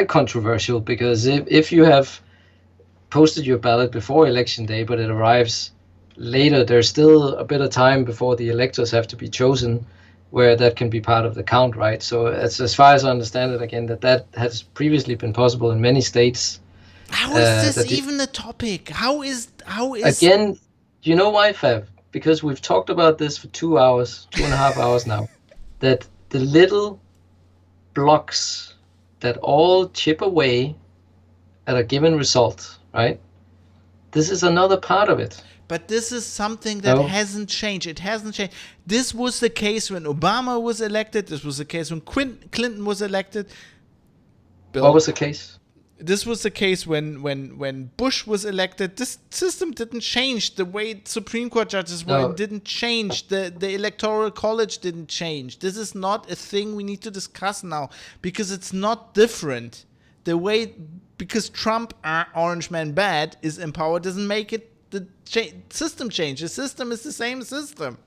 controversial, because if you have posted your ballot before election day, but it arrives later, there's still a bit of time before the electors have to be chosen, where that can be part of the count, right? So as far as I understand it, again, that has previously been possible in many states. How is this even a topic? How is again? You know why, Fab? Because we've talked about this for 2 hours, 2.5 hours now. That the little blocks that all chip away at a given result, right? This is another part of it. But this is something that hasn't changed. It hasn't changed. This was the case when Obama was elected. This was the case when Clinton was elected. What was the case? This was the case when Bush was elected. This system didn't change. The way Supreme Court judges were didn't change. The Electoral College didn't change. This is not a thing we need to discuss now, because it's not different. Because Trump, Orange Man bad, is in power doesn't make it the system change. The system is the same system.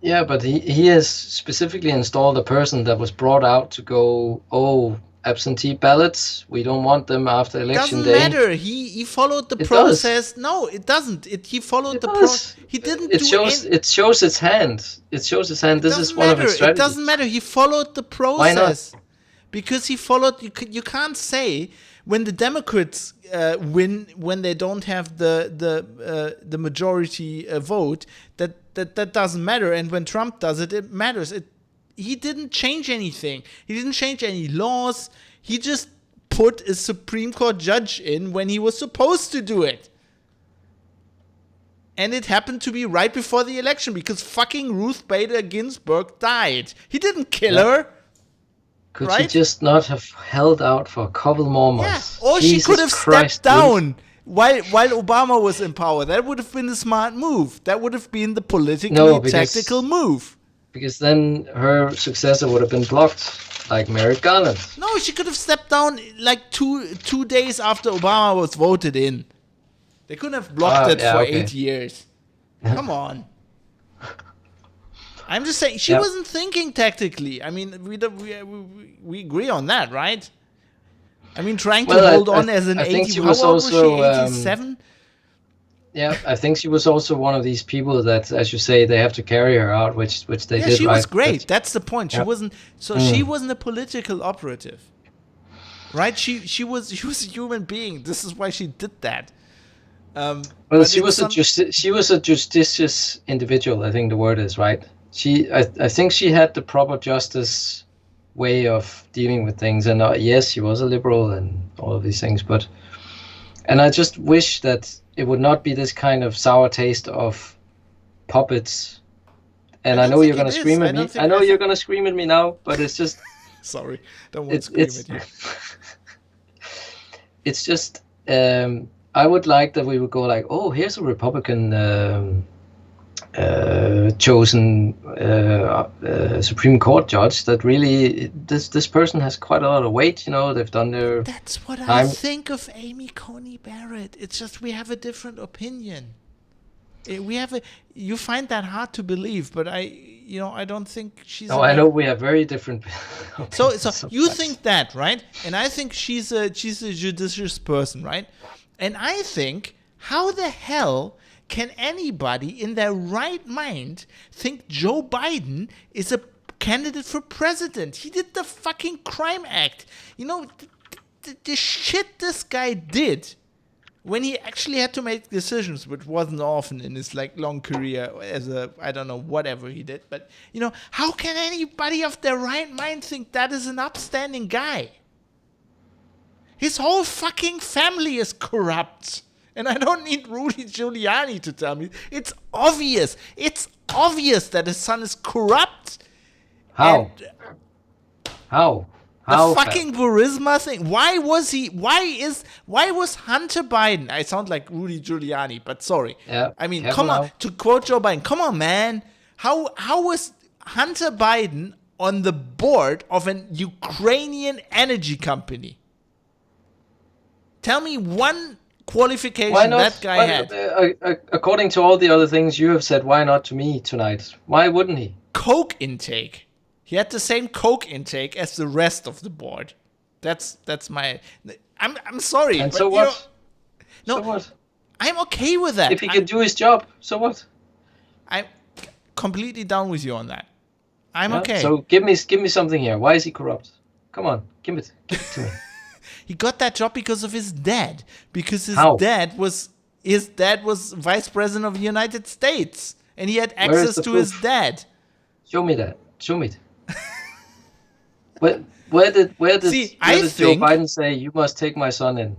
Yeah, but he has specifically installed a person that was brought out to go, absentee ballots, we don't want them after election day. Doesn't matter. He followed the process. No, it doesn't. He followed the process. He didn't It shows its hand. It shows its hand. This is one of its strategies. It doesn't matter. He followed the process. Why not? Because he followed. You can't say when the Democrats win, when they don't have the majority vote, that doesn't matter, and when Trump does it, it matters. He didn't change anything. He didn't change any laws. He just put a Supreme Court judge in when he was supposed to do it. And it happened to be right before the election, because fucking Ruth Bader Ginsburg died. He didn't kill her. Could she right? just not have held out for a couple more Yeah, months? or she Jesus could have Christ, stepped down while Obama was in power. That would have been a smart move. That would have been the politically No, because tactical move. then her successor would have been blocked, like Merrick Garland. No, she could have stepped down like two days after Obama was voted in. They couldn't have blocked it for 8 years. Come on. I'm just saying, she wasn't thinking tactically. I mean, we agree on that, right? I mean, trying to hold on as an 80... How old was she? 87? Yeah, I think she was also one of these people that, as you say, they have to carry her out, which they did. Yeah, she was great. But that's the point. She wasn't. So she wasn't a political operative, right? She was a human being. This is why she did that. Well, she was a justicious individual. I think the word is right. I think she had the proper justice way of dealing with things, and yes, she was a liberal and all of these things, and I just wish that it would not be this kind of sour taste of puppets. And I know you're going to scream at me. I know you're going to scream at me now, but it's just... Sorry, don't want to scream at you. It's just... I would like that we would go like, oh, here's a Republican chosen Supreme Court judge that really... This person has quite a lot of weight, they've done their... That's what I think of Amy Coney Barrett. It's just we have a different opinion. You find that hard to believe, but I don't think she's... No, I know we have very different... So you think that, right? And I think she's a judicious person, right? And I think, how the hell can anybody in their right mind think Joe Biden is a candidate for president? He did the fucking crime act. The shit this guy did when he actually had to make decisions, which wasn't often in his long career as I don't know, whatever he did. But, how can anybody of their right mind think that is an upstanding guy? His whole fucking family is corrupt. And I don't need Rudy Giuliani to tell me. It's obvious. It's obvious that his son is corrupt. How? How? The fucking Burisma thing. Why was Hunter Biden? I sound like Rudy Giuliani, but sorry. Yeah, I mean, come on. To quote Joe Biden, come on, man. How was Hunter Biden on the board of an Ukrainian energy company? Tell me one qualification that guy had. According to all the other things you have said, why not to me tonight? Why wouldn't he? Coke intake. He had the same Coke intake as the rest of the board. That's my... I'm sorry. And but so what? No, so what? I'm okay with that. If he can do his job, so what? I'm completely down with you on that. I'm okay. So give me something here. Why is he corrupt? Come on, give it to me. He got that job because of his dad. Because his dad was vice president of the United States, and he had access to his dad. Show me that. Show me it. Where did Joe Biden say you must take my son in?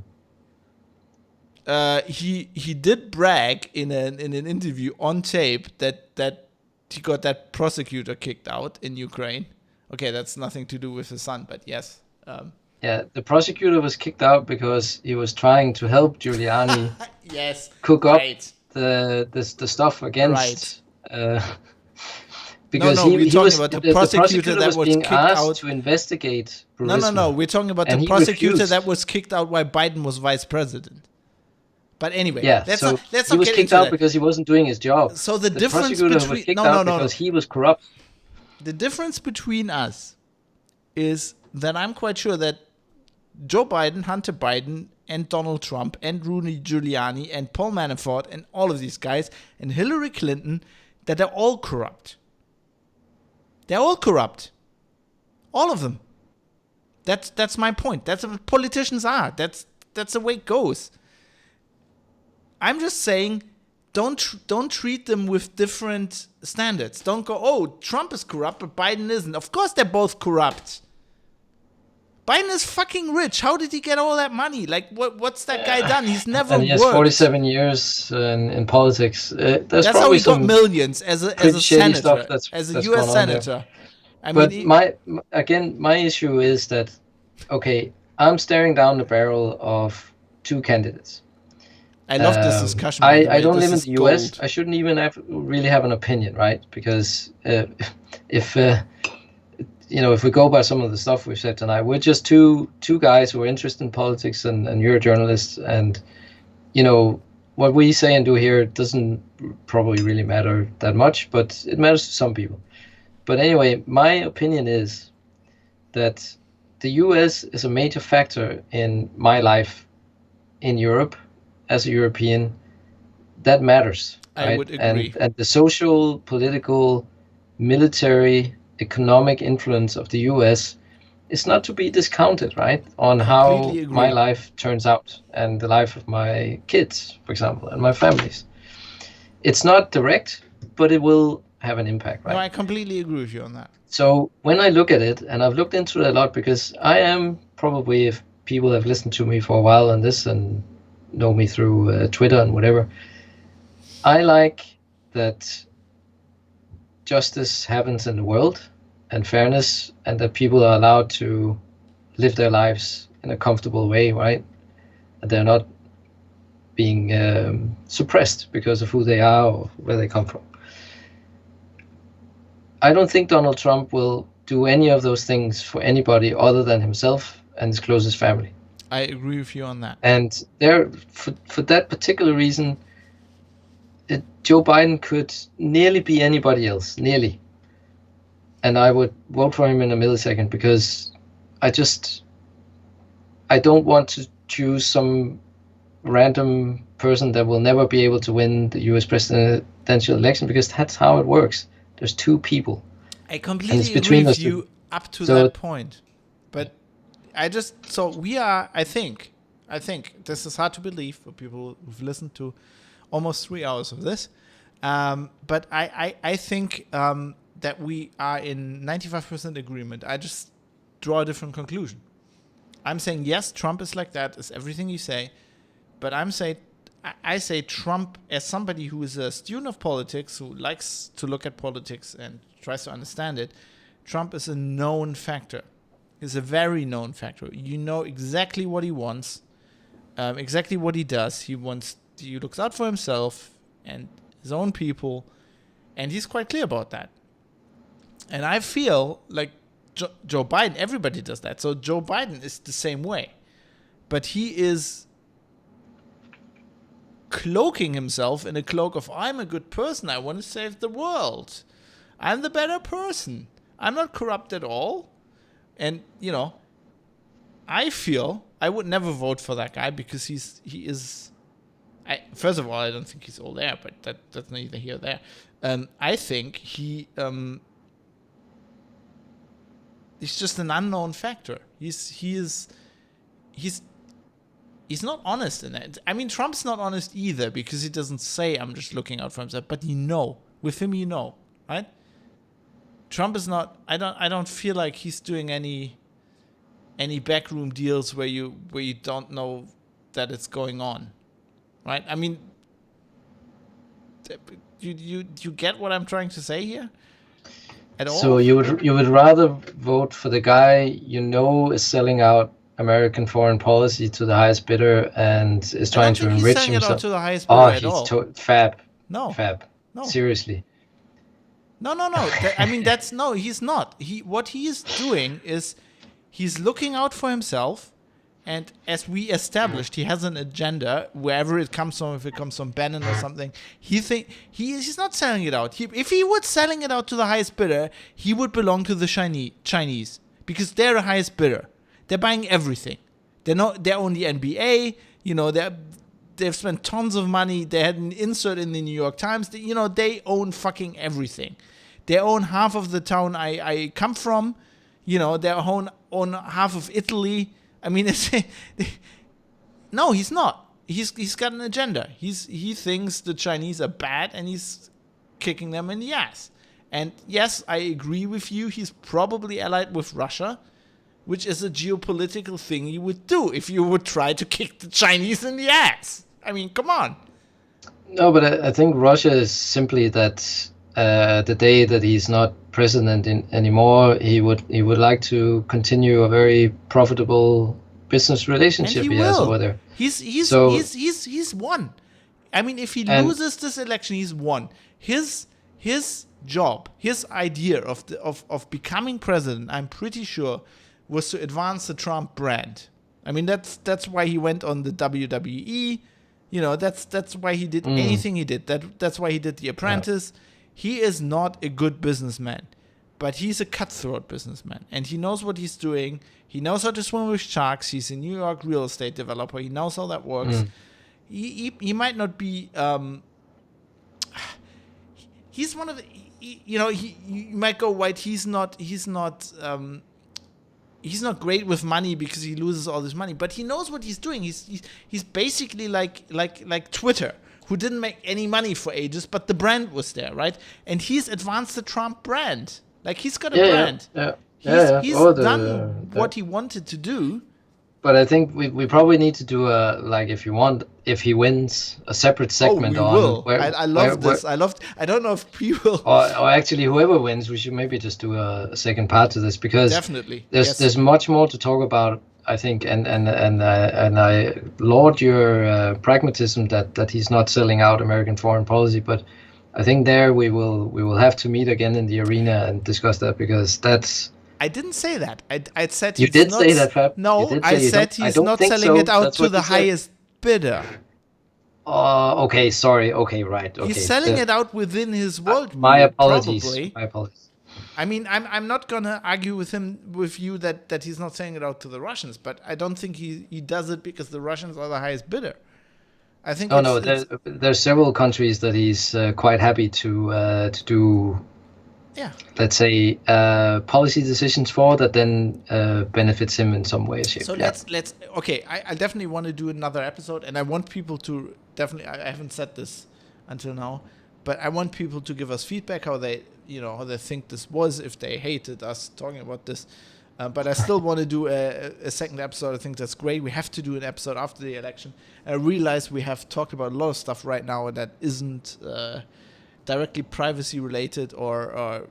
He did brag in an interview on tape that he got that prosecutor kicked out in Ukraine. Okay, that's nothing to do with his son, but yes. Yeah, the prosecutor was kicked out because he was trying to help Giuliani cook up the stuff against. Because we're talking about the prosecutor that was being kicked asked out to investigate Burisma. No. We're talking about the prosecutor that was kicked out while Biden was vice president. But anyway, he was kicked out because he wasn't doing his job. So the difference prosecutor was kicked out because he was corrupt. The difference between us is that I'm quite sure that Joe Biden, Hunter Biden, and Donald Trump, and Rudy Giuliani, and Paul Manafort, and all of these guys, and Hillary Clinton, that they're all corrupt. They're all corrupt. All of them. That's my point. That's what politicians are. That's the way it goes. I'm just saying, don't treat them with different standards. Don't go, oh, Trump is corrupt, but Biden isn't. Of course they're both corrupt. Biden is fucking rich. How did he get all that money? Like, what's that guy done? He's never worked. He has 47 years in politics. That's how he got millions as a senator, as a U.S. senator. But my issue is that, okay, I'm staring down the barrel of two candidates. I love this discussion. By the way. I don't live in the US. I shouldn't even really have an opinion, right? Because if we go by some of the stuff we've said tonight, we're just two guys who are interested in politics, and you're a journalist, and what we say and do here doesn't probably really matter that much, but it matters to some people. But anyway, my opinion is that the US is a major factor in my life in Europe as a European. That matters. Right? I would agree. And the social, political, military, economic influence of the US is not to be discounted, right? On how my life turns out and the life of my kids, for example, and my families. It's not direct, but it will have an impact, right? No, I completely agree with you on that. So when I look at it, and I've looked into it a lot because I am probably, if people have listened to me for a while on this and know me through Twitter and whatever, I like that justice happens in the world and fairness, and that people are allowed to live their lives in a comfortable way, right? And they're not being suppressed because of who they are or where they come from. I don't think Donald Trump will do any of those things for anybody other than himself and his closest family. I agree with you on that. And for that particular reason, Joe Biden could nearly be anybody else, nearly. And I would vote for him in a millisecond because I don't want to choose some random person that will never be able to win the US presidential election, because that's how it works. There's two people. I completely agree with you up to that point. But I think this is hard to believe for people who've listened to almost 3 hours of this. But I think that we are in 95% agreement. I just draw a different conclusion. I'm saying, yes, Trump is like that, is everything you say. But I say Trump, as somebody who is a student of politics, who likes to look at politics and tries to understand it, Trump is a known factor. He's a very known factor. You know exactly what he wants, exactly what he does. He looks out for himself and his own people, and he's quite clear about that. And I feel like Joe Biden, everybody does that. So Joe Biden is the same way. But he is cloaking himself in a cloak of, I'm a good person, I want to save the world, I'm the better person, I'm not corrupt at all. And I feel I would never vote for that guy because he is first of all, I don't think he's all there, but that's neither here nor there. I think he's just an unknown factor. He's not honest in that. I mean, Trump's not honest either because he doesn't say, I'm just looking out for himself. But with him, right? Trump is not. I don't feel like he's doing any backroom deals where you don't know that it's going on, right? I mean, you get what I'm trying to say here at all? So you would rather vote for the guy is selling out American foreign policy to the highest bidder and is trying to enrich himself. He's selling it out to the highest bidder at all. Fab. No. Fab. No. Seriously. No. He's not. What he is doing is he's looking out for himself, and as we established, he has an agenda wherever it comes from. If it comes from Bannon or something, he's not selling it out. If he was selling it out to the highest bidder, he would belong to the Chinese because they're the highest bidder. They're buying everything. They own the NBA. They've spent tons of money. They had an insert in the New York Times. They own fucking everything. They own half of the town I come from. They own half of Italy. I mean, no, he's not. He's got an agenda. He thinks the Chinese are bad, and he's kicking them in the ass. And yes, I agree with you. He's probably allied with Russia, which is a geopolitical thing you would do if you would try to kick the Chinese in the ass. I mean, come on. No, but I think Russia is simply that the day that he's not president anymore. He would like to continue a very profitable business relationship he has over there. He's won. I mean, if he loses this election, he's won. His job, his idea of becoming president, I'm pretty sure, was to advance the Trump brand. I mean, that's why he went on the WWE. You know, that's why he did anything he did. That's why he did The Apprentice. Yeah. He is not a good businessman, but he's a cutthroat businessman, and he knows what he's doing. He knows how to swim with sharks. He's a New York real estate developer. He knows how that works. He might not be. He's one of the. You might go, White. He's not great with money because he loses all this money, but he knows what he's doing. He's basically like Twitter, who didn't make any money for ages, but the brand was there, right? And he's advanced the Trump brand. Like, he's got a brand. He's done what he wanted to do. But I think we probably need to do if he wins, a separate segment on. Will. I love this. I don't know if people or actually whoever wins, we should maybe just do a second part to this, because definitely there's much more to talk about, I think, and I laud your pragmatism that he's not selling out American foreign policy, but I think there we will have to meet again in the arena and discuss that, because that's. I didn't say that. I said you did say that, Fab. No, I said he's not selling it out to the highest bidder. Okay, sorry. Okay, right. Okay. He's selling it out within his world. My apologies. Probably. My apologies. I mean, I'm not gonna argue with you that he's not selling it out to the Russians, but I don't think he does it because the Russians are the highest bidder. I think. There's several countries that he's quite happy to do. Yeah. Let's say policy decisions for that then benefits him in some way. So let's okay. I definitely want to do another episode, and I want people to definitely. I haven't said this until now, but I want people to give us feedback how they think this was, if they hated us talking about this. But I still want to do a second episode. I think that's great. We have to do an episode after the election. I realize we have talked about a lot of stuff right now that isn't. Directly privacy related or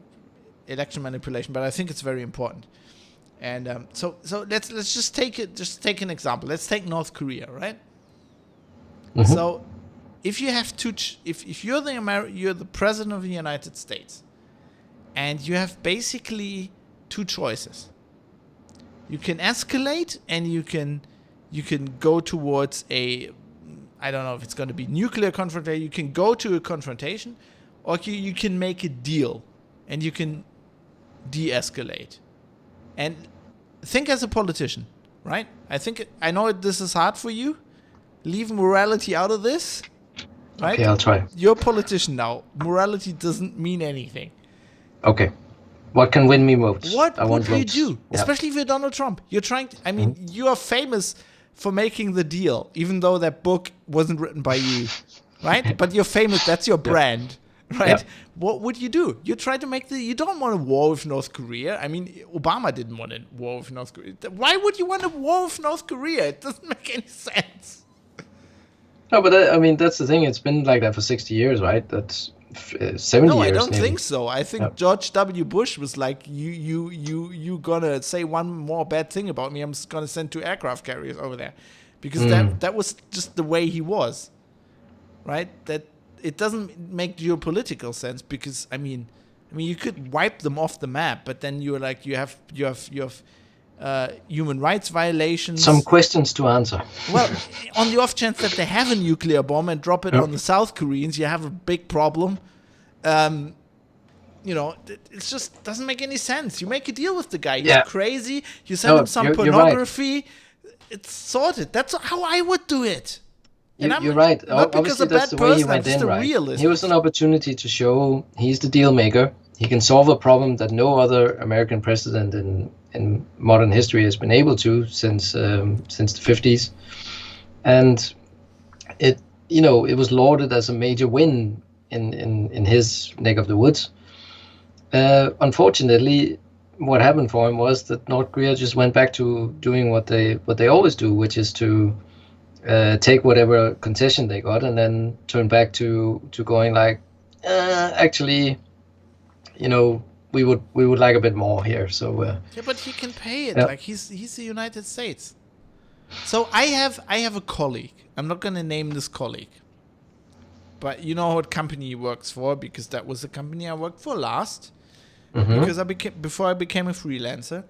election manipulation, but I think it's very important. And so let's just take an example. Let's take North Korea, right? Mm-hmm. So if you have if you're the president of the United States, and you have basically two choices. You can escalate, and you can go towards I don't know if it's going to be nuclear confrontation. You can go to a confrontation. Or you can make a deal, and you can de-escalate. And think as a politician, right? I know this is hard for you. Leave morality out of this, right? Okay, I'll try. You're a politician now. Morality doesn't mean anything. Okay. What can win me votes? What would you do? Yeah. Especially if you're Donald Trump. You're trying to, you are famous for making the deal, even though that book wasn't written by you, right? But you're famous. That's your brand. Right? Yeah. What would you do? You try to you don't want a war with North Korea. I mean, Obama didn't want a war with North Korea. Why would you want a war with North Korea? It doesn't make any sense. No, but that's the thing. It's been like that for 60 years, right? That's 70 years. No, I don't think so. I think George W. Bush was like, you gonna say one more bad thing about me, I'm just gonna send 2 aircraft carriers over there. Because that was just the way he was. Right? That it doesn't make geopolitical sense, because I mean you could wipe them off the map, but then you're like you have human rights violations. Some questions to answer. Well, on the off chance that they have a nuclear bomb and drop it on the South Koreans, you have a big problem. It just doesn't make any sense. You make a deal with the guy. He's crazy. You send him some pornography. Right. It's sorted. That's how I would do it. You're right. Not because Obviously, a bad person, I'm just a realist. Here was an opportunity to show he's the deal maker. He can solve a problem that no other American president in modern history has been able to since the 50s. And it was lauded as a major win in his neck of the woods. Unfortunately, what happened for him was that North Korea just went back to doing what they always do, which is to take whatever concession they got and then turn back to going like, actually, we would like a bit more here. So Yeah, but he can pay it. yeah. Like he's the United States. So I have a colleague. I'm not gonna name this colleague, but you know what company he works for, because that was the company I worked for last. Because before I became a freelancer,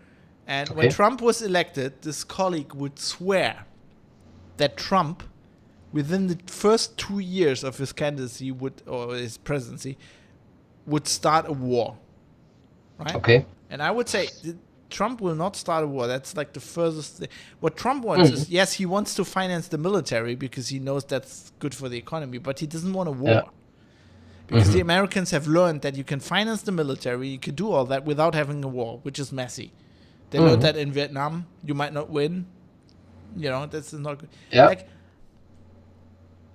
and when Okay. Trump was elected, this colleague would swear that Trump, within the first 2 years of his candidacy or his presidency, would start a war, right? Okay. And I would say Trump will not start a war. That's like the furthest thing. What Trump wants Mhm. is, yes, he wants to finance the military because he knows that's good for the economy, but he doesn't want a war. Yeah. Because the Americans have learned that you can finance the military, you can do all that without having a war, which is messy. They learned that in Vietnam, you might not win. You know, this is not good. Yeah. Like,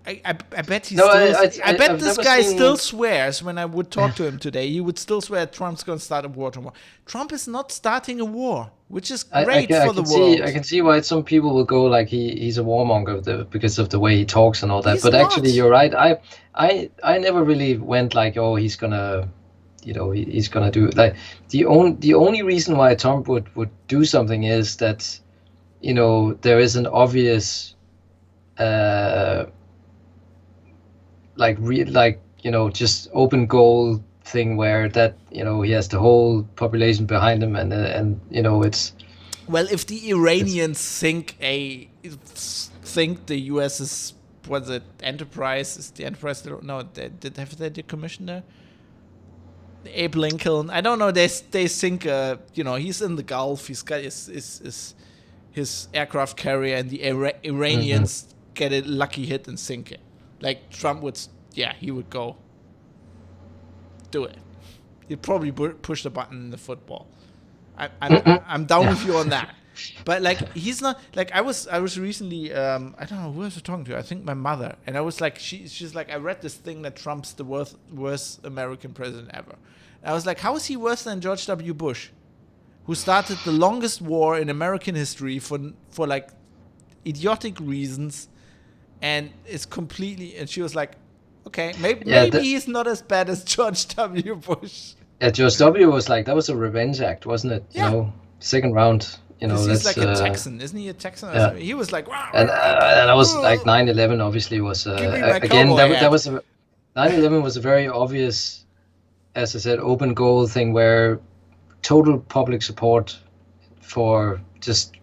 I bet he No, still. I bet I've this never guy seen- still swears when I would talk to him today. He would still swear Trump's going to start a war tomorrow. Trump is not starting a war, which is great for the world. I can see why some people will go like he's a warmonger because of the way he talks and all that. He's But actually, not. you're right. I never really went like, oh, he's gonna, he's gonna do like the only reason why Trump would do something is that, there is an obvious, just open goal thing where that he has the whole population behind him, and it's. Well, if the Iranians think the U.S. is, what's it, Enterprise? Is the Enterprise still? No, they decommissioned her? Abe Lincoln. I don't know. They think, he's in the Gulf. He's got his aircraft carrier, and the Iranians get a lucky hit and sink it. Like Trump would, he would go do it. He'd probably push the button in the football. I'm down with you on that. But like he's not like I was recently I don't know who was I talking to. I think my mother, and I was like she's like, I read this thing that Trump's the worst American president ever. And I was like, how is he worse than George W. Bush, who started the longest war in American history for like idiotic reasons, and it's completely. And she was like, okay, maybe he's not as bad as George W. Bush. Yeah, George W. was like, that was a revenge act, wasn't it? Yeah. Second round. He's like a Texan, isn't he? A Texan? Yeah. He was like, wow. And I was like 9/11. Obviously, was again that was 9/11 was a very obvious, as I said, open goal thing where total public support for just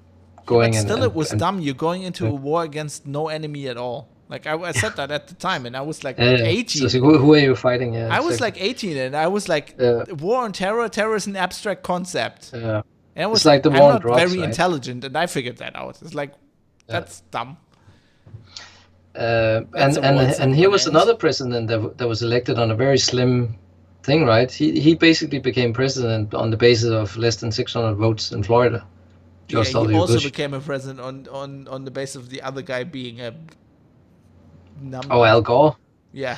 going. But still, it was dumb. You're going into a war against no enemy at all. Like I said that at the time, and I was like 18. So who are you fighting? Yeah, I was like 18, and I was like, war on terror. Terror is an abstract concept. Yeah. And it was it's like the I'm war on not drugs, very right? intelligent, and I figured that out. It's like that's dumb. And here was another president that was elected on a very slim thing, right? He basically became president on the basis of less than 600 votes in Florida. George W. He also became a president on the basis of the other guy being a number. Oh, Al Gore. Yeah.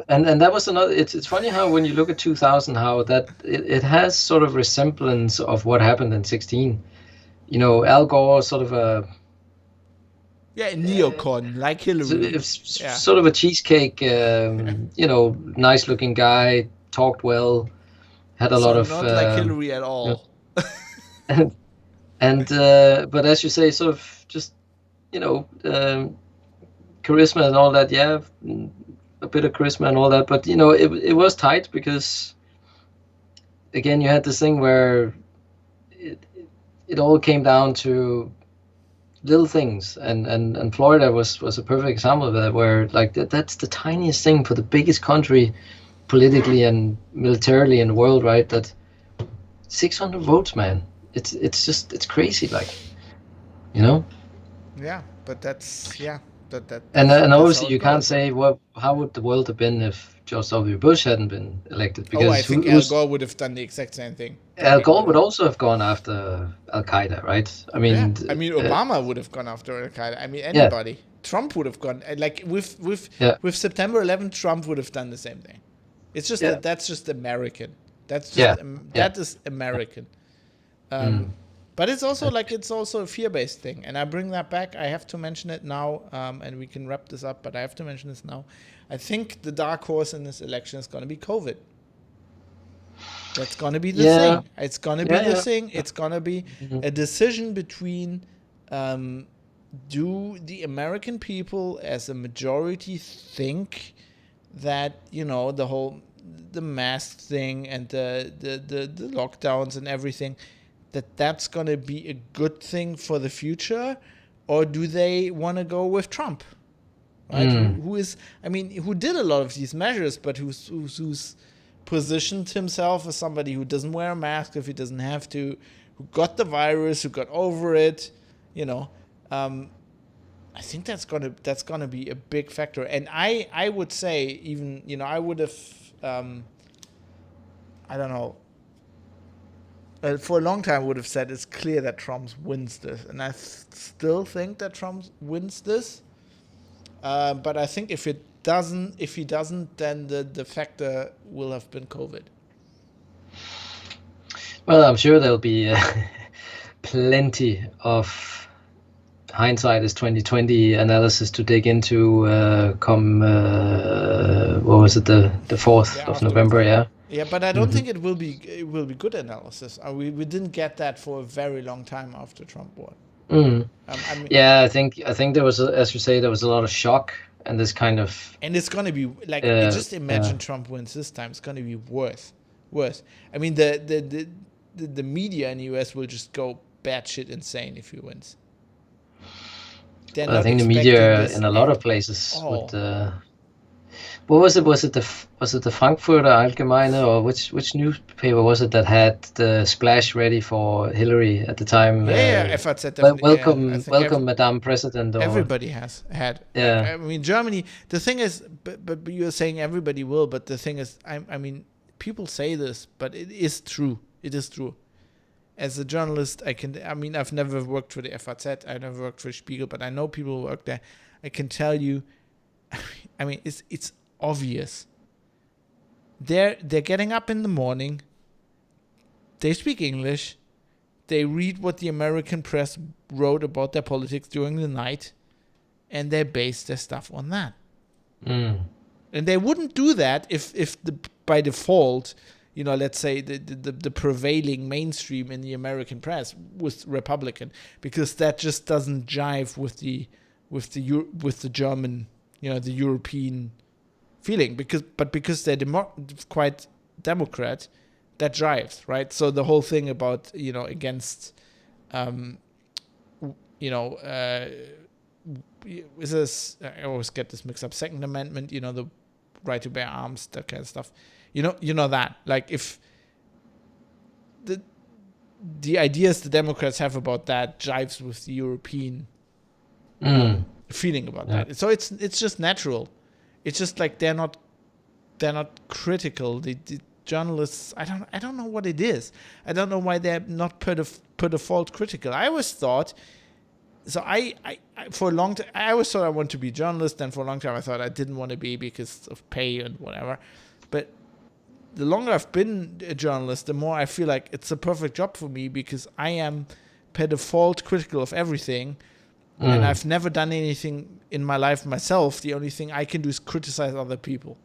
And that was another. It's funny how when you look at 2000, how that it has sort of resemblance of what happened in 16. Al Gore sort of a. Yeah, a neocon like Hillary. Sort of a cheesecake, nice looking guy, talked well, had a lot of. Not like Hillary at all. And but as you say, sort of just, charisma and all that. Yeah, a bit of charisma and all that. But it was tight because, again, you had this thing where it all came down to little things, and Florida was a perfect example of that, where like that's the tiniest thing for the biggest country politically and militarily in the world, right? That 600 votes, man. It's crazy, like, Yeah, but that's that. And obviously you can't say how would the world have been if George W. Bush hadn't been elected, because I think Al Gore would have done the exact same thing. Al Gore would also have gone after Al Qaeda, right? I mean, Obama would have gone after Al Qaeda. I mean, anybody. Yeah. Trump would have gone like with September 11th. Trump would have done the same thing. It's just that's just American. That's just that is American. But it's also a fear-based thing, and I bring that back. I have to mention it now, and we can wrap this up. But I have to mention this now. I think the dark horse in this election is going to be COVID. That's gonna be the Yeah, thing. It's gonna be yeah, the yeah. thing. It's gonna be Mhm. a decision between um, do the American people as a majority think that the mask thing and the lockdowns and everything, that's gonna be a good thing for the future, or do they want to go with Trump, right? Mm. Who did a lot of these measures, but who's positioned himself as somebody who doesn't wear a mask if he doesn't have to, who got the virus, who got over it, you know. Um, I think that's gonna be a big factor, and I would say, even, I would have, I don't know, for a long time I would have said it's clear that Trump wins this, and I still think that Trump wins this. But I think if he doesn't, then the factor will have been COVID. Well, I'm sure there'll be plenty of hindsight is 2020 analysis to dig into come what was it, the 4th Yeah, of afterwards. November, yeah. Yeah, but I don't Mhm. think it will be good analysis. We didn't get that for a very long time after Trump won. Mm. I mean, Yeah, I think there was as you say, there was a lot of shock and this kind of and it's gonna be like, uh just yeah. imagine Trump wins this time. It's gonna be worse. I mean, the media in the US will just go batshit insane if he wins. They're Well, I not think the expecting media this in a lot at of places would all. what was it? Was it the Frankfurter Allgemeine, or which newspaper was it that had the splash ready for Hillary at the time? Yeah, yeah, efforts that definitely. Yeah, I think Welcome, Madame President, or everybody has had, like, yeah. I mean, Germany. The thing is, but you're saying everybody will, but the thing is, I mean, people say this, but it is true. It is true. As a journalist, I've never worked for the FAZ, I never worked for Spiegel, but I know people who work there. I can tell you, I mean, it's obvious. They're getting up in the morning. They speak English. They read what the American press wrote about their politics during the night, and they base their stuff on that. Mm. And they wouldn't do that if by default, let's say the prevailing mainstream in the American press was Republican, because that just doesn't jive with the German, the European feeling. Because they're quite Democrat, that jives, right? So the whole thing about, against, you know, is this, I always get this mixed up. Second Amendment, the right to bear arms, that kind of stuff. That, like, if the ideas the Democrats have about that jives with the European Mm. feeling about Yeah. that. So it's just natural. It's just like they're not critical. The journalists, I don't know what it is. I don't know why they're not per default critical. I always thought. So I for a long time, I always thought I wanted to be a journalist, and for a long time I thought I didn't want to be because of pay and whatever. But the longer I've been a journalist, the more I feel like it's a perfect job for me, because I am per default critical of everything, and Mm. I've never done anything in my life myself. The only thing I can do is criticize other people.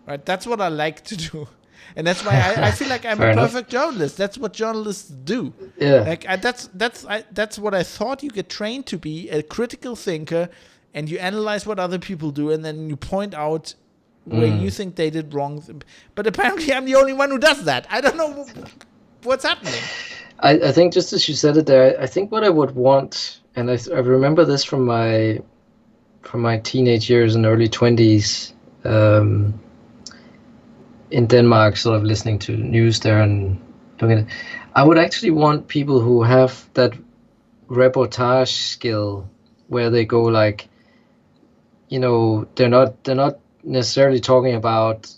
Right? That's what I like to do. And that's why I feel like I'm Fair a enough. perfect journalist. That's what journalists do. Yeah. Like, that's what I thought. You get trained to be a critical thinker, and you analyze what other people do, and then you point out where you Mm. think they did wrong. But apparently, I'm the only one who does that. I don't know what's happening. I think just as you said it there, I think what I would want, and I remember this from my teenage years and early 20s, in Denmark, sort of listening to news there and doing it. I would actually want people who have that reportage skill, where they go like, they're not necessarily talking about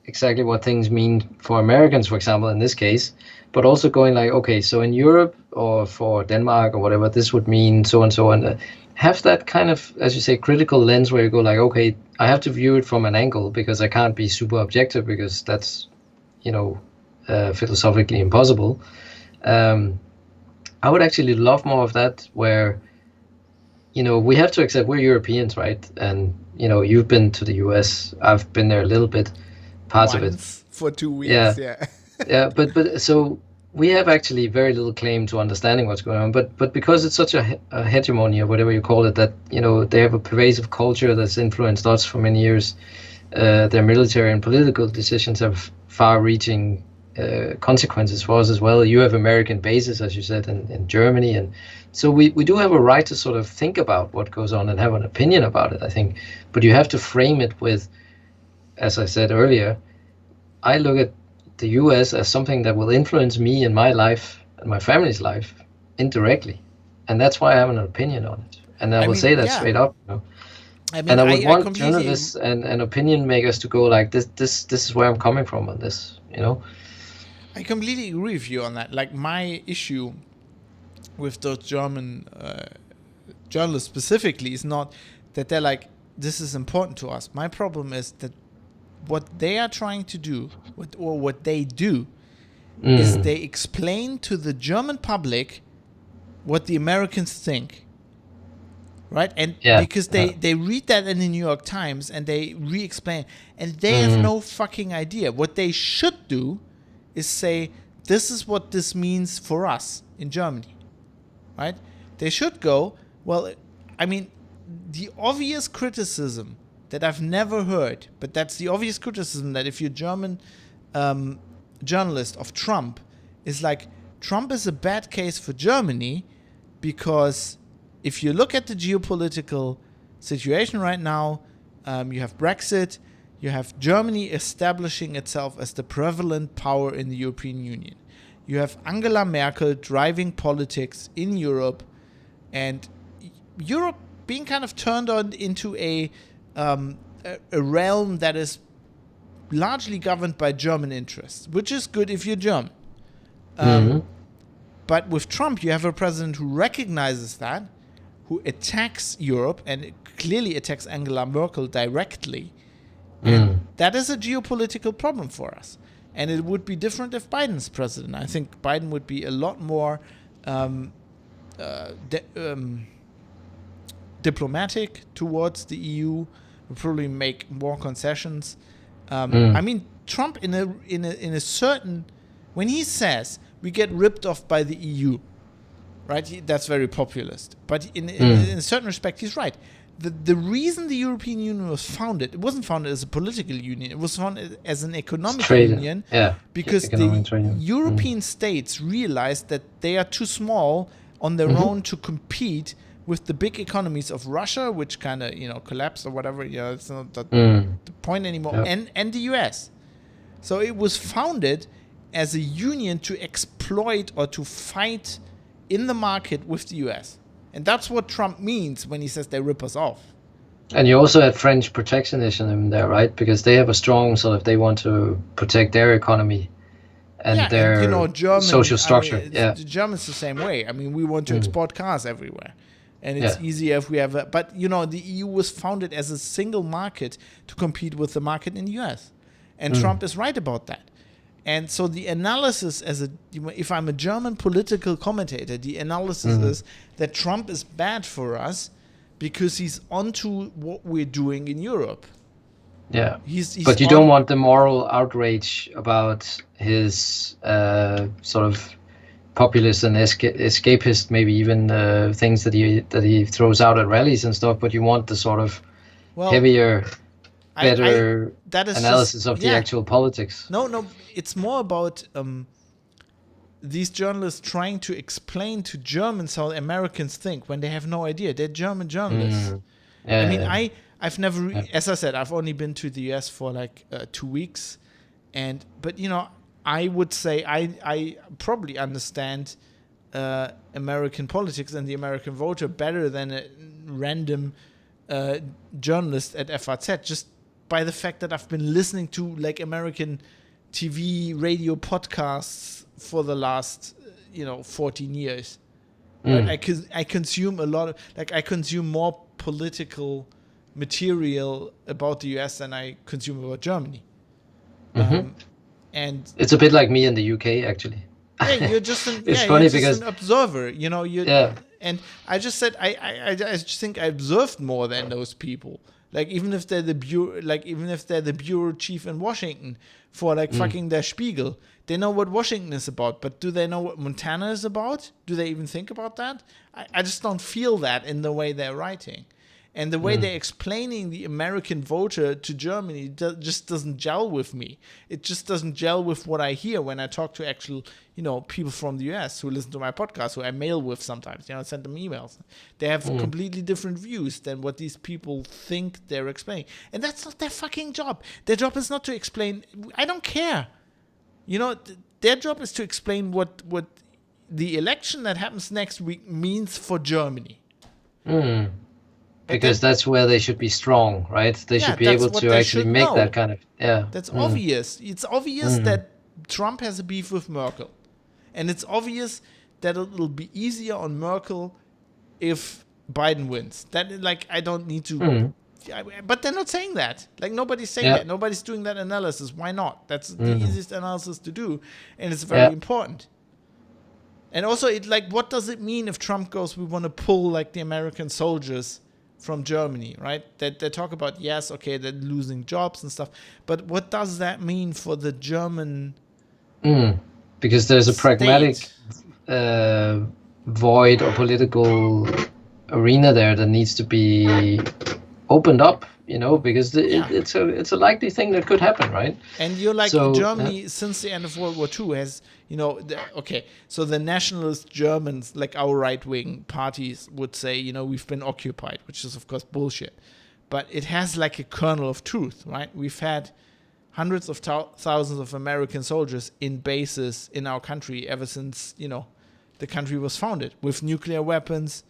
exactly what things mean for Americans, for example, in this case, but also going like, okay, so in Europe or for Denmark or whatever, this would mean so and so, and have that kind of, as you say, critical lens where you go like, okay, I have to view it from an angle because I can't be super objective because that's, philosophically impossible. I would actually love more of that, where we have to accept we're Europeans, right? And you've been to the US, I've been there a little bit, parts of it. Once for 2 weeks, Yeah, yeah. Yeah, but so we have actually very little claim to understanding what's going on. But because it's such a hegemony or whatever you call it, that they have a pervasive culture that's influenced us for many years. Their military and political decisions have far-reaching consequences for us as well. You have American bases, as you said, in Germany, and so we do have a right to sort of think about what goes on and have an opinion about it, I think. But you have to frame it with, as I said earlier, I look at the US as something that will influence me in my life and my family's life indirectly. And that's why I have an opinion on it. And I will say that straight up. I mean, And I would I want completely journalists and opinion makers to go like, this is where I'm coming from on this, I completely agree with you on that. Like, my issue with those German journalists specifically is not that they're like, this is important to us. My problem is that what they are trying to do, what they do, is they explain to the German public what the Americans think. Right? And because they read that in the New York Times and they re-explain, and they have no fucking idea. What they should do is say, this is what this means for us in Germany. Right? They should go, well, I mean, the obvious criticism that I've never heard, but that's the obvious criticism, that if you're German journalist of Trump, is like, Trump is a bad case for Germany because if you look at the geopolitical situation right now, you have Brexit, you have Germany establishing itself as the prevalent power in the European Union. You have Angela Merkel driving politics in Europe, and Europe being kind of turned on into a realm that is largely governed by German interests, which is good if you're German. But with Trump, you have a president who recognizes that, who attacks Europe and clearly attacks Angela Merkel directly. And that is a geopolitical problem for us. And it would be different if Biden's president. I think Biden would be a lot more diplomatic towards the EU, would probably make more concessions. I mean, Trump in a certain, when he says we get ripped off by the EU, right? That's very populist. But in a certain respect, he's right. The reason the European Union was founded, it wasn't founded as a political union. It was founded as an economic union. Because the European states realized that they are too small on their own to compete with the big economies of Russia, which kind of collapsed or whatever. It's not the point anymore. And the US. So it was founded as a union to exploit or to fight in the market with the US. And that's what Trump means when he says they rip us off. And you also had French protectionism there, right? Because they have a strong they want to protect their economy and their German, social structure. The Germans the same way. I mean, we want to export cars everywhere. And it's easier if we have but the EU was founded as a single market to compete with the market in the US. And Trump is right about that. And so the analysis, if I'm a German political commentator, the analysis is that Trump is bad for us because he's onto what we're doing in Europe. Yeah, but you don't want the moral outrage about his sort of populist and escapist, maybe even things that he throws out at rallies and stuff. But you want the sort of heavier, better analysis of the actual politics. No, it's more about these journalists trying to explain to Germans how Americans think when they have no idea. They're German journalists. I've never, as I said, I've only been to the US for like 2 weeks, but I would say I probably understand American politics and the American voter better than a random journalist at FAZ, just by the fact that I've been listening to like American TV, radio podcasts for the last 14 years. Right? I consume a lot of, I consume more political material about the US than I consume about Germany. And it's a bit like me in the UK, actually. Yeah, you're just an, an observer. And I just said I just think I observed more than those people. Like even if they're the bureau chief in Washington for fucking Der Spiegel, They know what Washington is about, but do they know what Montana is about? Do they even think about that? I just don't feel that in the way they're writing. And the way they're explaining the American voter to Germany just doesn't gel with me. It just doesn't gel with what I hear when I talk to actual, people from the US who listen to my podcast, who I mail with sometimes, send them emails. They have completely different views than what these people think they're explaining. And that's not their fucking job. Their job is not to explain. I don't care. Their job is to explain what the election that happens next week means for Germany. Because that's where they should be strong, right? They should be able to actually make that kind of... Yeah. That's obvious. It's obvious that Trump has a beef with Merkel. And it's obvious that it'll be easier on Merkel if Biden wins. That, I don't need to... But they're not saying that. Nobody's saying that. Nobody's doing that analysis. Why not? That's the easiest analysis to do. And it's very important. And also, what does it mean if Trump goes, we want to pull, the American soldiers from Germany, right? That they talk about, yes, okay, they're losing jobs and stuff, but what does that mean for the German because there's a pragmatic void or political arena there that needs to be opened up, because it's a likely thing that could happen, right? And you're Germany since the end of World War II has, so the nationalist Germans, our right-wing parties would say, we've been occupied, which is of course bullshit, but it has a kernel of truth, right? We've had hundreds of thousands of American soldiers in bases in our country ever since, the country was founded with nuclear weapons.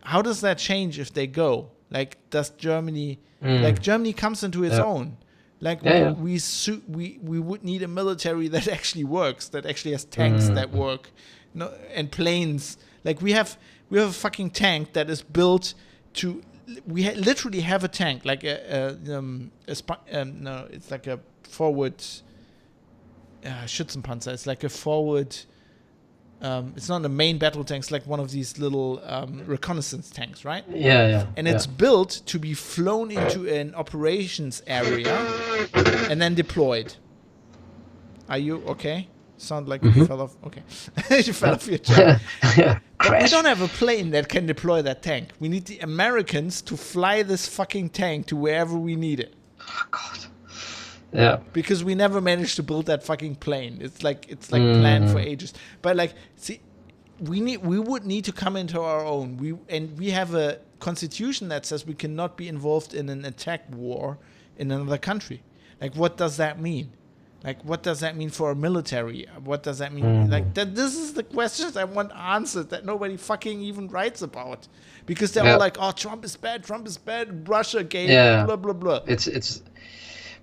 How does that change if they go? Does Germany, Germany comes into its own. We would need a military that actually works, that actually has tanks that work, and planes. We have a fucking tank that is built to. We literally have a tank, it's like a forward Schützenpanzer. It's like a forward. It's not a main battle tank. It's like one of these little reconnaissance tanks, right? Yeah. And it's built to be flown into an operations area and then deployed. Are you okay? Sound like you fell off. Okay, you fell off your chair. But we don't have a plane that can deploy that tank. We need the Americans to fly this fucking tank to wherever we need it. Oh God. Yeah. Because we never managed to build that fucking plane. It's planned for ages. But we would need to come into our own. We have a constitution that says we cannot be involved in an attack war in another country. What does that mean? What does that mean for our military? What does that mean? This is the questions I want answered that nobody fucking even writes about. Because they're all oh, Trump is bad, Russia game, blah, blah, blah. It's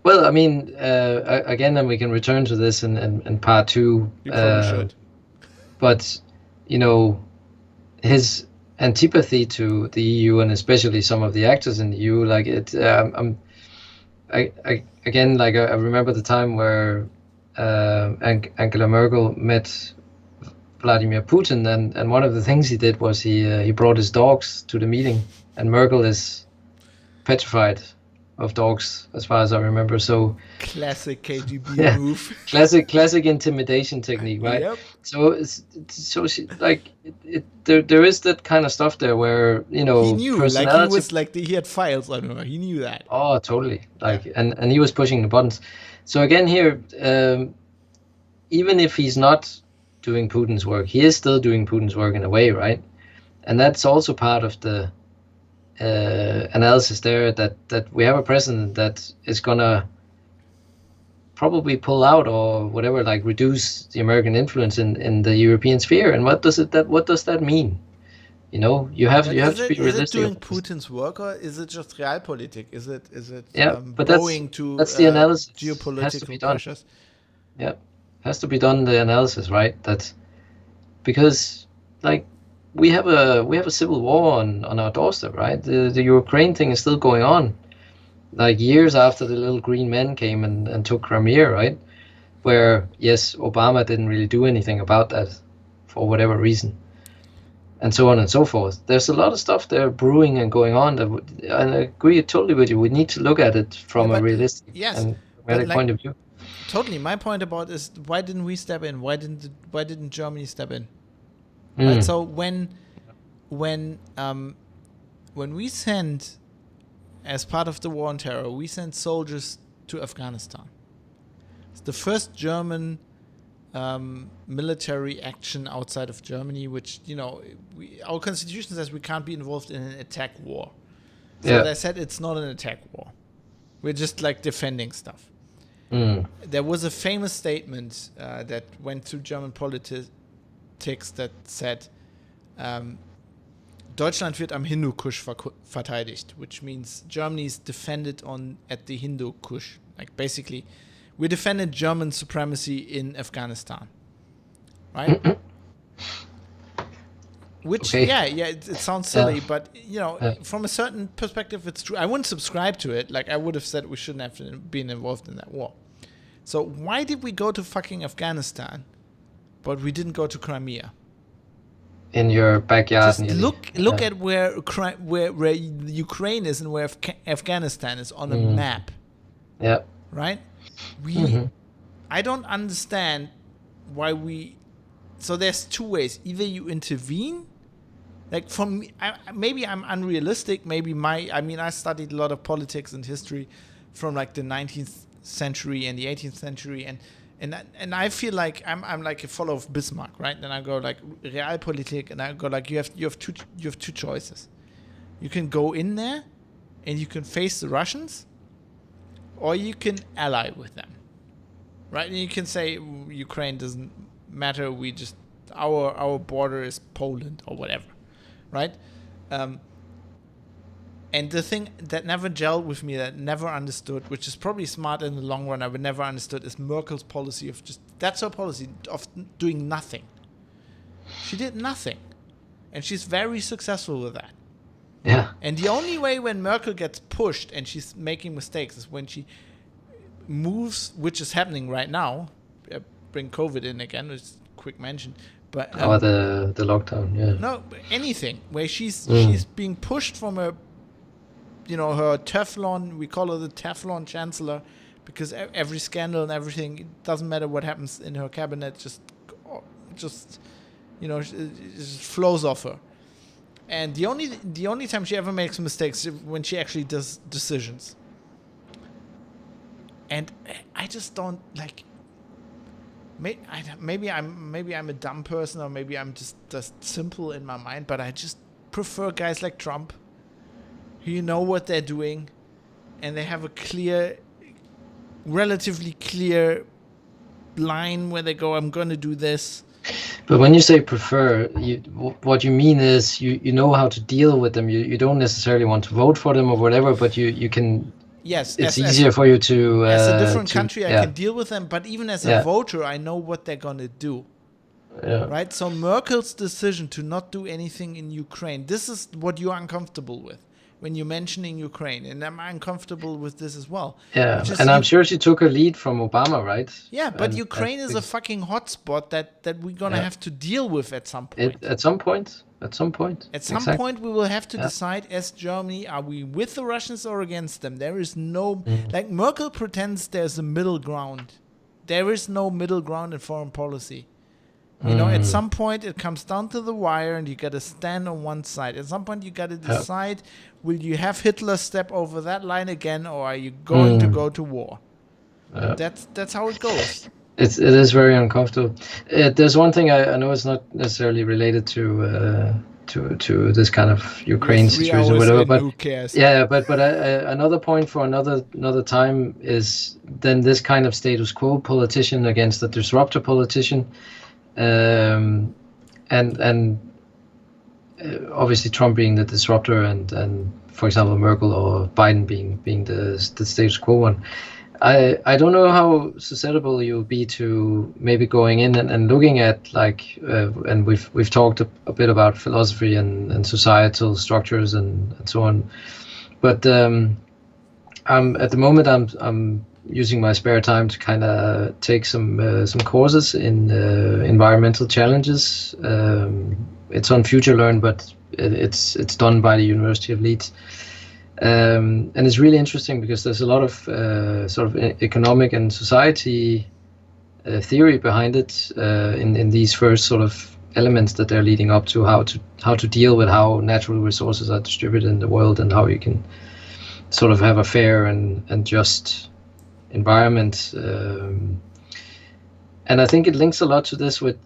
well, I mean, again, and we can return to this in part two. You probably should. But, his antipathy to the EU, and especially some of the actors in the EU, I remember the time where Angela Merkel met Vladimir Putin, and one of the things he did was he brought his dogs to the meeting, and Merkel is petrified of dogs, as far as I remember. So classic KGB move. classic intimidation technique, right? Yep. So she, there is that kind of stuff there where he knew, he had files on her. He knew that. Oh, totally. And he was pushing the buttons. So again here, even if he's not doing Putin's work, he is still doing Putin's work in a way, right? And that's also part of the analysis there, that we have a president that is gonna probably pull out or whatever, reduce the American influence in the European sphere. And what does that mean? You have to be realistic. Is it doing Putin's work, or is it just realpolitik? Is it but that's the analysis. Geopolitical pressures? Yeah, has to be done, the analysis, right? That because we have a civil war on our doorstep, right? The Ukraine thing is still going on, years after the little green men came and took Crimea, right? Where, yes, Obama didn't really do anything about that for whatever reason, and so on and so forth. There's a lot of stuff there brewing and going on and I agree totally with you. We need to look at it from a realistic and pragmatic point of view. Totally. My point about is why didn't we step in? Why didn't Germany step in? Right. Mm. So when we sent, as part of the war on terror, we sent soldiers to Afghanistan. It's the first German military action outside of Germany, which, our constitution says we can't be involved in an attack war. So they said it's not an attack war. We're just like defending stuff. Mm. There was a famous statement that went through German politics that said, Deutschland wird am Hindukusch verteidigt, which means Germany is defended at the Hindukusch. Like basically, we defended German supremacy in Afghanistan, right? Which, Okay. it sounds silly, but from a certain perspective, it's true. I wouldn't subscribe to it. Like I would have said, we shouldn't have been involved in that war. So why did we go to fucking Afghanistan, but we didn't go to Crimea? In your backyard. Just look at where Ukraine is and where Afghanistan is on a map. Yeah. Right? I don't understand why we. So there's two ways. Either you intervene. Like for me, maybe I'm unrealistic. Maybe I studied a lot of politics and history from like the 19th century and the 18th century, and I feel like I'm like a follower of Bismarck, right? And I go like Realpolitik, and I go like you have two choices. You can go in there, and you can face the Russians, or you can ally with them, right? And you can say Ukraine doesn't matter. We just our border is Poland or whatever, right? And the thing that never gelled with me, that never understood, which is probably smart in the long run, I would never understood, is Merkel's policy of that's her policy of doing nothing. She did nothing. And she's very successful with that. Yeah. And the only way when Merkel gets pushed and she's making mistakes is when she moves, which is happening right now. Bring COVID in again, which is a quick mention. But or the lockdown, yeah. No, anything where she's being pushed from her Teflon, we call her the Teflon Chancellor, because every scandal and everything, it doesn't matter what happens in her cabinet, just flows off her. And the only time she ever makes mistakes is when she actually does decisions. And I just don't like. Maybe I'm a dumb person, or maybe I'm just simple in my mind, but I just prefer guys like Trump, who know what they're doing, and they have a relatively clear line where they go, I'm going to do this. But when you say prefer, what you mean is you know how to deal with them. You don't necessarily want to vote for them or whatever, but you can. Yes, it's easier for you to. As a different country, I can deal with them, but even as a voter, I know what they're going to do. Yeah. Right? So Merkel's decision to not do anything in Ukraine, this is what you're uncomfortable with when you're mentioning Ukraine, and I'm uncomfortable with this as well. Yeah, and I'm sure she took a lead from Obama, right? Yeah, but Ukraine is a fucking hotspot that we're going to have to deal with at some point. At some point. At some point, we will have to decide as Germany, are we with the Russians or against them? There is no... Like, Merkel pretends there's a middle ground. There is no middle ground in foreign policy. At some point, it comes down to the wire, and you got to stand on one side. At some point, you got to decide, will you have Hitler step over that line again, or are you going to go to war? That's how it goes. It is very uncomfortable. There's one thing I know it's not necessarily related to this kind of Ukraine situation or whatever, but who cares? Yeah, but another point for another time is then this kind of status quo politician against a disruptor politician, and obviously Trump being the disruptor, and for example Merkel or Biden being the status quo one. I don't know how susceptible you'll be to maybe going in and looking at and we've talked a bit about philosophy and societal structures and so on, but at the moment I'm using my spare time to kind of take some courses in environmental challenges. It's on FutureLearn, but it's done by the University of Leeds. And it's really interesting because there's a lot of sort of economic and society theory behind it in these first sort of elements that they're leading up to how to deal with how natural resources are distributed in the world and how you can sort of have a fair and just environment. And I think it links a lot to this with,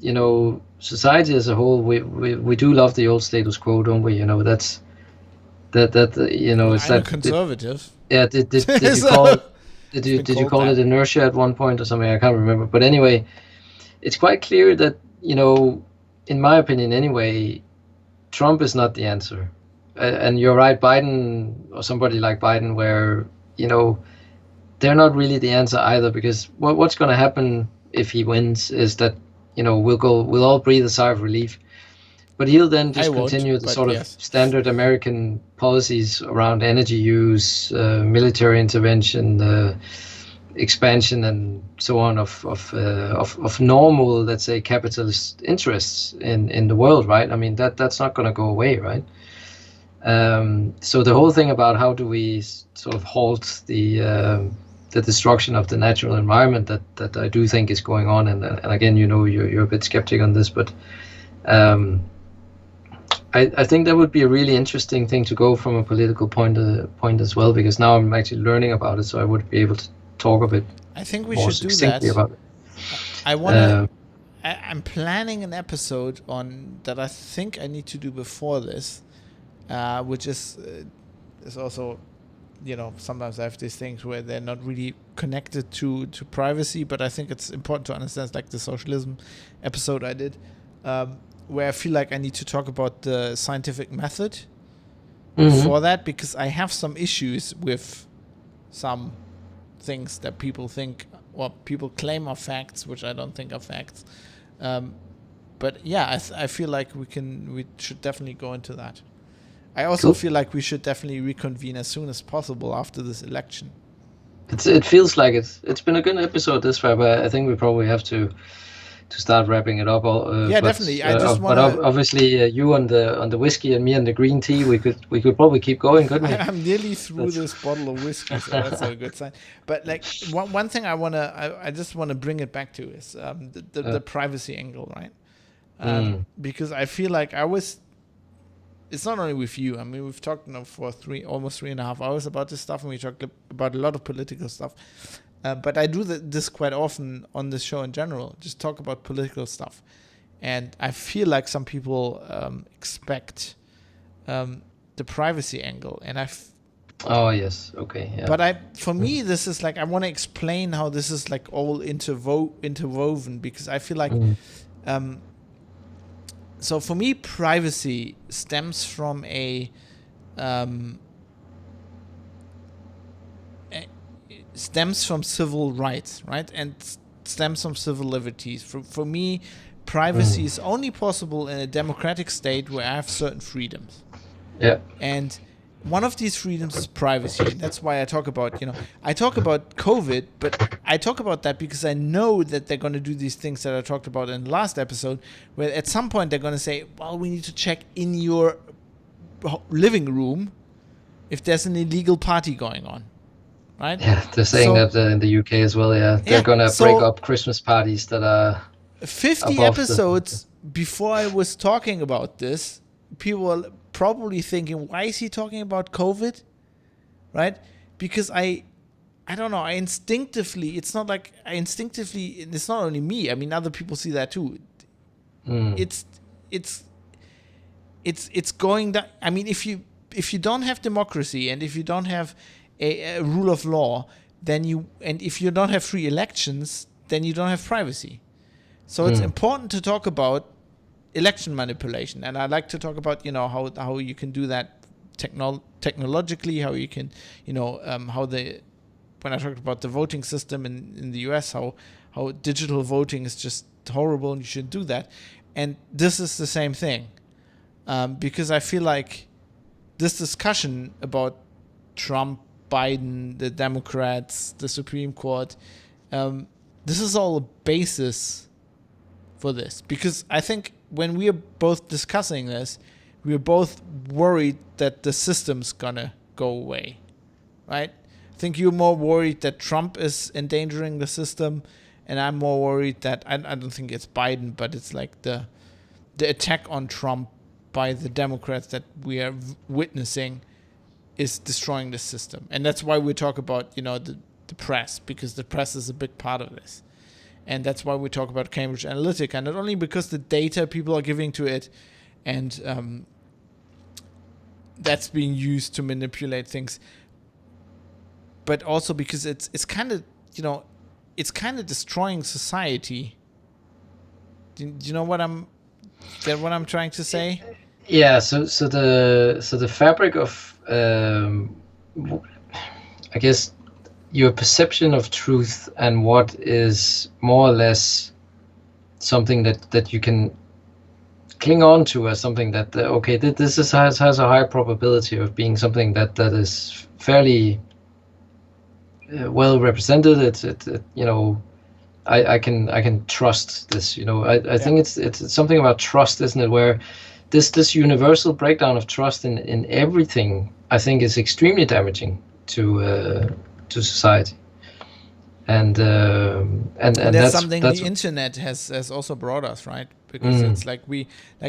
society as a whole. We do love the old status quo, don't we? That's it's I'm a that. conservative. Did you So- call it? Did you been called call it that. inertia at one point or something? I can't remember. But anyway, it's quite clear that, in my opinion anyway, Trump is not the answer. And you're right, Biden or somebody like Biden, where, they're not really the answer either, because what's going to happen if he wins is that, we'll all breathe a sigh of relief. But he'll then just I won't, continue the but sort of yes. standard American policies around energy use, military intervention, expansion, and so on of normal, let's say, capitalist interests in the world, right? I mean, that's not going to go away, right? So the whole thing about how do we sort of halt the destruction of the natural environment that I do think is going on, and again, you're a bit skeptic on this, but I think that would be a really interesting thing to go from a political point as well, because now I'm actually learning about it, so I would be able to talk a bit I think we more should do that. succinctly about it. I wanna. I'm planning an episode on that. I think I need to do before this, which is also, sometimes I have these things where they're not really connected to privacy, but I think it's important to understand, like the socialism episode I did, where I feel like I need to talk about the scientific method for that, because I have some issues with some things that people think or people claim are facts, which I don't think are facts. But yeah, I feel like we should definitely go into that. I also Cool. feel like we should definitely reconvene as soon as possible after this election. It feels like it. It's been a good episode this far, but I think we probably have to start wrapping it up. Yeah, definitely. I just but wanna- obviously you on the whiskey and me on the green tea. We could probably keep going, couldn't we? I'm nearly through this bottle of whiskey, so that's a good sign. But like one thing I just want to bring it back to is the privacy angle, right? Because I feel like it's not only with you. I mean, we've talked now for almost 3.5 hours about this stuff, and we talked about a lot of political stuff. But I do this quite often on this show in general, just talk about political stuff. And I feel like some people expect the privacy angle. And Oh, yes. Okay. Yeah. But for me, this is like, I want to explain how this is like all interwoven, because I feel like, so for me, privacy stems from stems from civil rights, right? And stems from civil liberties. For me, privacy is only possible in a democratic state where I have certain freedoms. Yeah. And one of these freedoms is privacy. And that's why I talk about, I talk about COVID, but I talk about that because I know that they're going to do these things that I talked about in the last episode, where at some point they're going to say, well, we need to check in your living room if there's an illegal party going on. Right? Yeah, they're saying that in the UK as well. Yeah, they're gonna break up Christmas parties that are 50 episodes before I was talking about this. People were probably thinking, "Why is he talking about COVID?" Right? Because I don't know. It's not only me. I mean, other people see that too. It's going that. I mean, if you don't have democracy and if you don't have a rule of law, and if you don't have free elections, then you don't have privacy. So it's important to talk about election manipulation, and I like to talk about how you can do that technologically, how you can when I talked about the voting system in the US, how digital voting is just horrible and you shouldn't do that, and this is the same thing, because I feel like this discussion about Trump, Biden, the Democrats, the Supreme Court, this is all a basis for this. Because I think when we are both discussing this, we are both worried that the system's gonna go away, right? I think you're more worried that Trump is endangering the system, and I'm more worried that I don't think it's Biden, but it's like the attack on Trump by the Democrats that we are witnessing is destroying the system. And that's why we talk about, the press, because the press is a big part of this. And that's why we talk about Cambridge Analytica, not only because the data people are giving to it and that's being used to manipulate things, but also because it's kind of, it's kind of destroying society. Do you know what I'm trying to say? Yeah. So the fabric of I guess your perception of truth and what is more or less something that you can cling on to as something that this has a high probability of being something that is fairly well represented. I can trust this. I think it's something about trust, isn't it? Where this universal breakdown of trust in everything, I think, is extremely damaging to society. And that's something the internet has also brought us, right? Because it's like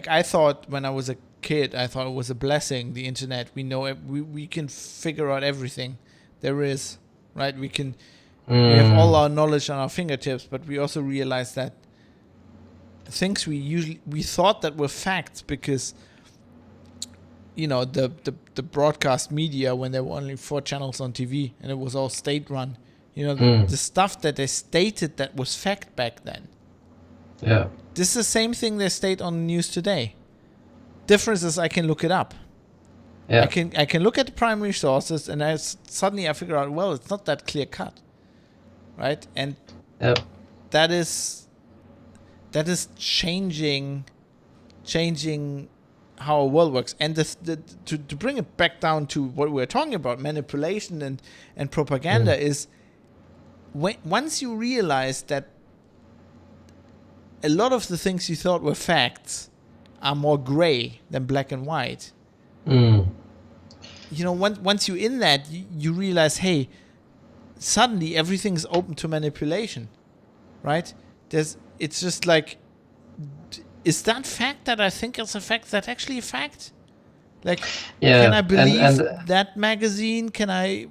I thought when I was a kid, I thought it was a blessing, the internet. We know we can figure out everything there is, right? We have all our knowledge on our fingertips, but we also realize that things we thought that were facts because the broadcast media, when there were only 4 channels on TV and it was all state run, the stuff that they stated that was fact back then. Yeah. This is the same thing they state on the news today. Difference is I can look it up. Yeah. I can look at the primary sources and suddenly I figure out, well, it's not that clear cut. Right? And that is changing how our world works. And to bring it back down to what we're talking about, manipulation and propaganda, is once you realize that a lot of the things you thought were facts are more gray than black and white. Once you're in that, you realize, hey, suddenly everything's open to manipulation, right? It's just like, is that fact that I think is a fact that actually a fact? Like, can I believe that magazine? Can I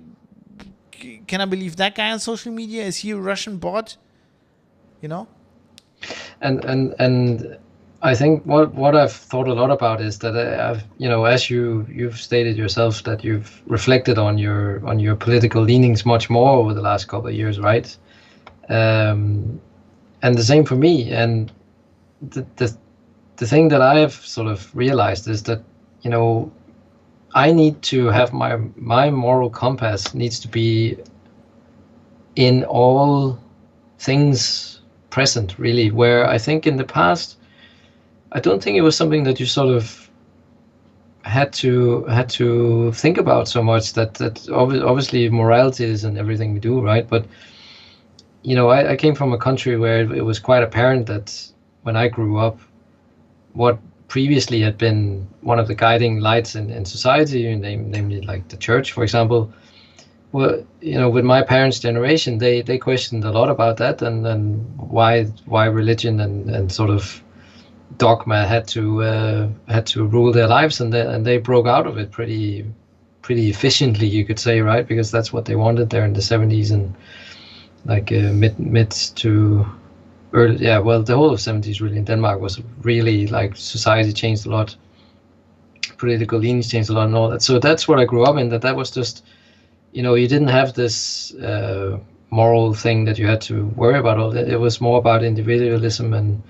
believe that guy on social media? Is he a Russian bot? And I think what I've thought a lot about is that I've, as you've stated yourself, that you've reflected on your political leanings much more over the last couple of years, right? And the same for me. And the thing that I have sort of realized is that, I need to have my moral compass needs to be in all things present, really, where I think in the past, I don't think it was something that you sort of had to think about so much, that obviously morality is in everything we do, right? But, I came from a country where it was quite apparent that when I grew up, what previously had been one of the guiding lights in society, namely like the church, for example, well, with my parents' generation, they questioned a lot about that, and why religion and sort of dogma had to rule their lives, and they broke out of it pretty efficiently, you could say, right? Because that's what they wanted there in the 70s and like mid to early, the whole of 70s really in Denmark was really like society changed a lot, political leanings changed a lot and all that. So that's what I grew up in, that was just, you didn't have this moral thing that you had to worry about all that. It was more about individualism and,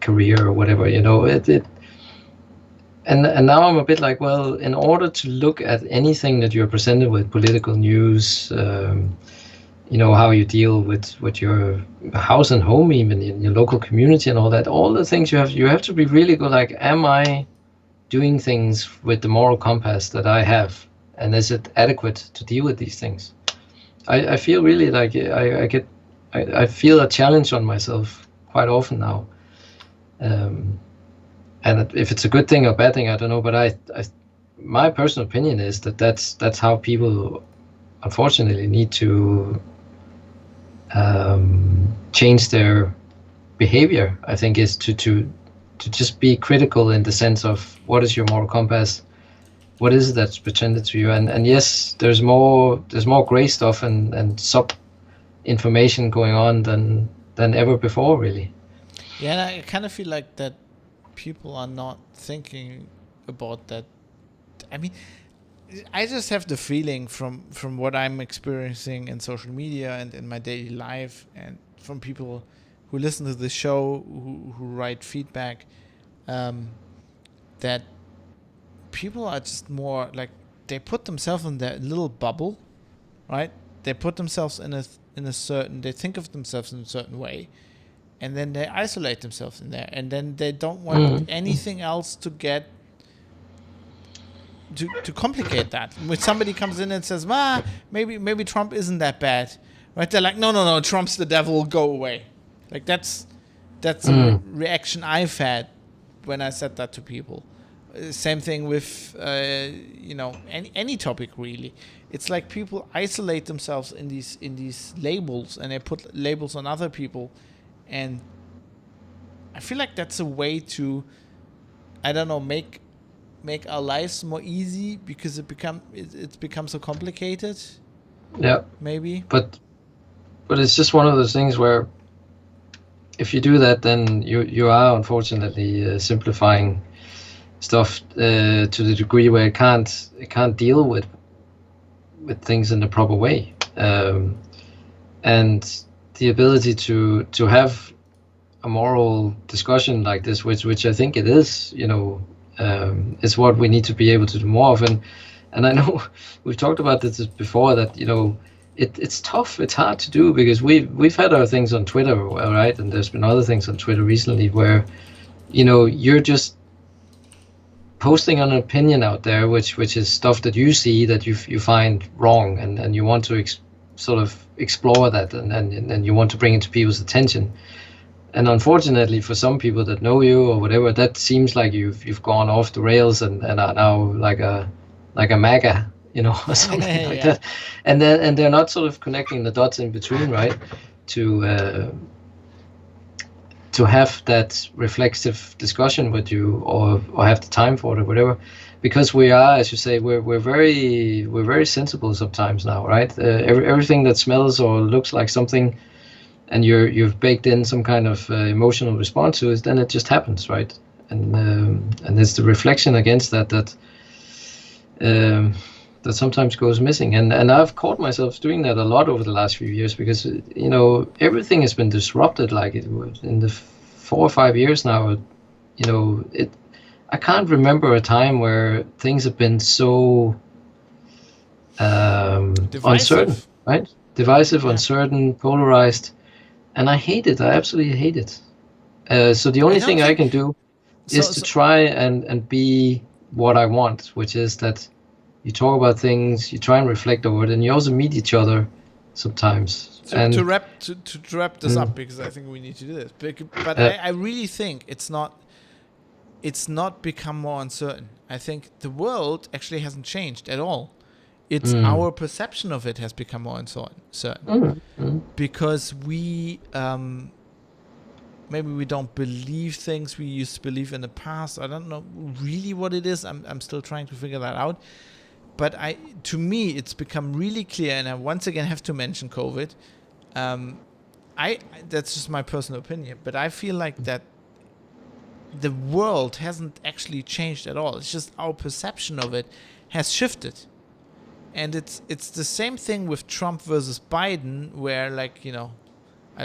career or whatever, and now I'm a bit like, well, in order to look at anything that you're presented with, political news, how you deal with your house and home, even in your local community and all that, all the things you have to be really good, like, am I doing things with the moral compass that I have, and is it adequate to deal with these things? I feel really like I feel a challenge on myself quite often now, and if it's a good thing or bad thing, I don't know, but my personal opinion is that that's how people, unfortunately, need to change their behavior. I think is to just be critical in the sense of what is your moral compass, what is it that's presented to you, and yes, there's more gray stuff and sub information going on than ever before, really. Yeah, and I kind of feel like that people are not thinking about that. I mean, I just have the feeling from what I'm experiencing in social media and in my daily life, and from people who listen to the show, who write feedback, that people are just more like they put themselves in their little bubble, right? They put themselves in a certain. They think of themselves in a certain way, and then they isolate themselves in there, and then they don't want anything else to get to complicate that. When somebody comes in and says, maybe Trump isn't that bad, right? They're like, no, Trump's the devil, go away. Like that's a reaction I've had when I said that to people. Same thing with any topic really. It's like people isolate themselves in these labels, and they put labels on other people, and I feel like that's a way to, I don't know, make our lives more easy because it's become so complicated. Yeah, maybe. But it's just one of those things where if you do that, then you are unfortunately simplifying stuff to the degree where it can't deal with things in the proper way, and the ability to have a moral discussion like this, which I think it is, is what we need to be able to do more of. And I know we've talked about this before, that it's tough, it's hard to do, because we've had our things on Twitter, right? And there's been other things on Twitter recently where you're just posting an opinion out there, which is stuff that you see that you find wrong, and you want to sort of explore that, and you want to bring it to people's attention. And unfortunately, for some people that know you or whatever, that seems like you've gone off the rails and are now like a MAGA, or something like that. And they're not sort of connecting the dots in between, right? To have that reflexive discussion with you, or have the time for it, or whatever, because we are, as you say, we're very sensible sometimes now, right? Everything that smells or looks like something, and you've baked in some kind of emotional response to it, then it just happens, right? And it's the reflection against that sometimes goes missing, and I've caught myself doing that a lot over the last few years, because everything has been disrupted, like it was in the 4 or 5 years now. I can't remember a time where things have been so uncertain, right? Divisive, uncertain, polarized, and I hate it. I absolutely hate it. So the only thing I can do is to try and be what I want, which is that you talk about things, you try and reflect over it, and you also meet each other sometimes. To wrap this up, because I think we need to do this. But I really think it's not become more uncertain. I think the world actually hasn't changed at all. It's our perception of it has become more uncertain. Because we maybe we don't believe things we used to believe in the past. I don't know really what it is. I'm still trying to figure that out. But to me, it's become really clear, and I once again have to mention COVID. That's just my personal opinion, but I feel like that the world hasn't actually changed at all. It's just our perception of it has shifted. And it's the same thing with Trump versus Biden, where I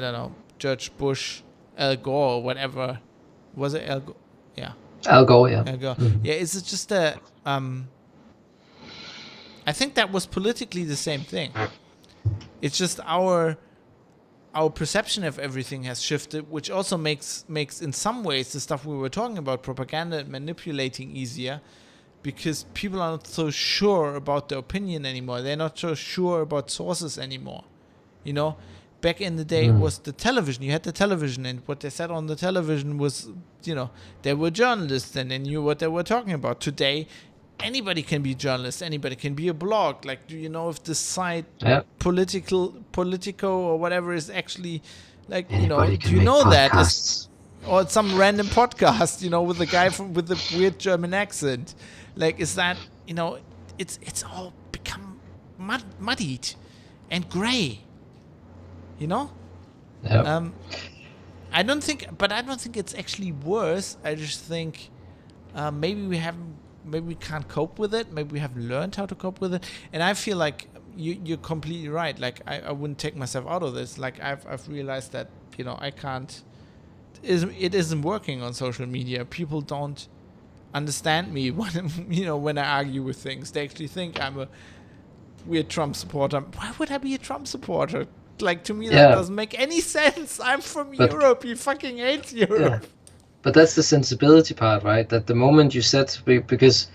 don't know, George Bush, Al Gore, or whatever. Was it Al Gore? Yeah. Al Gore, yeah. Al Gore. Yeah, it's just I think that was politically the same thing. It's just our perception of everything has shifted, which also makes in some ways the stuff we were talking about, propaganda and manipulating, easier, because people are not so sure about their opinion anymore. They're not so sure about sources anymore. Back in the day, it was the television. You had the television, and what they said on the television was, they were journalists and they knew what they were talking about. Today, anybody can be a journalist, anybody can be a blog. Like, do you know if the site Yeah. Politico or whatever is actually, like, Anybody do can you make know that is, podcasts. or some random podcast, with a guy with the weird German accent? Like, is that, it's all become muddied and gray, Yeah. I don't think it's actually worse. I just think maybe we can't cope with it. Maybe we haven't learned how to cope with it. And I feel like you're completely right. Like, I wouldn't take myself out of this. Like, I've realized that I can't. It isn't working on social media. People don't understand me when I argue with things. They actually think I'm a weird Trump supporter. Why would I be a Trump supporter? Like, to me, that doesn't make any sense. I'm from Europe. You fucking hate Europe. Yeah. But that's the sensibility part, right? That the moment you said, because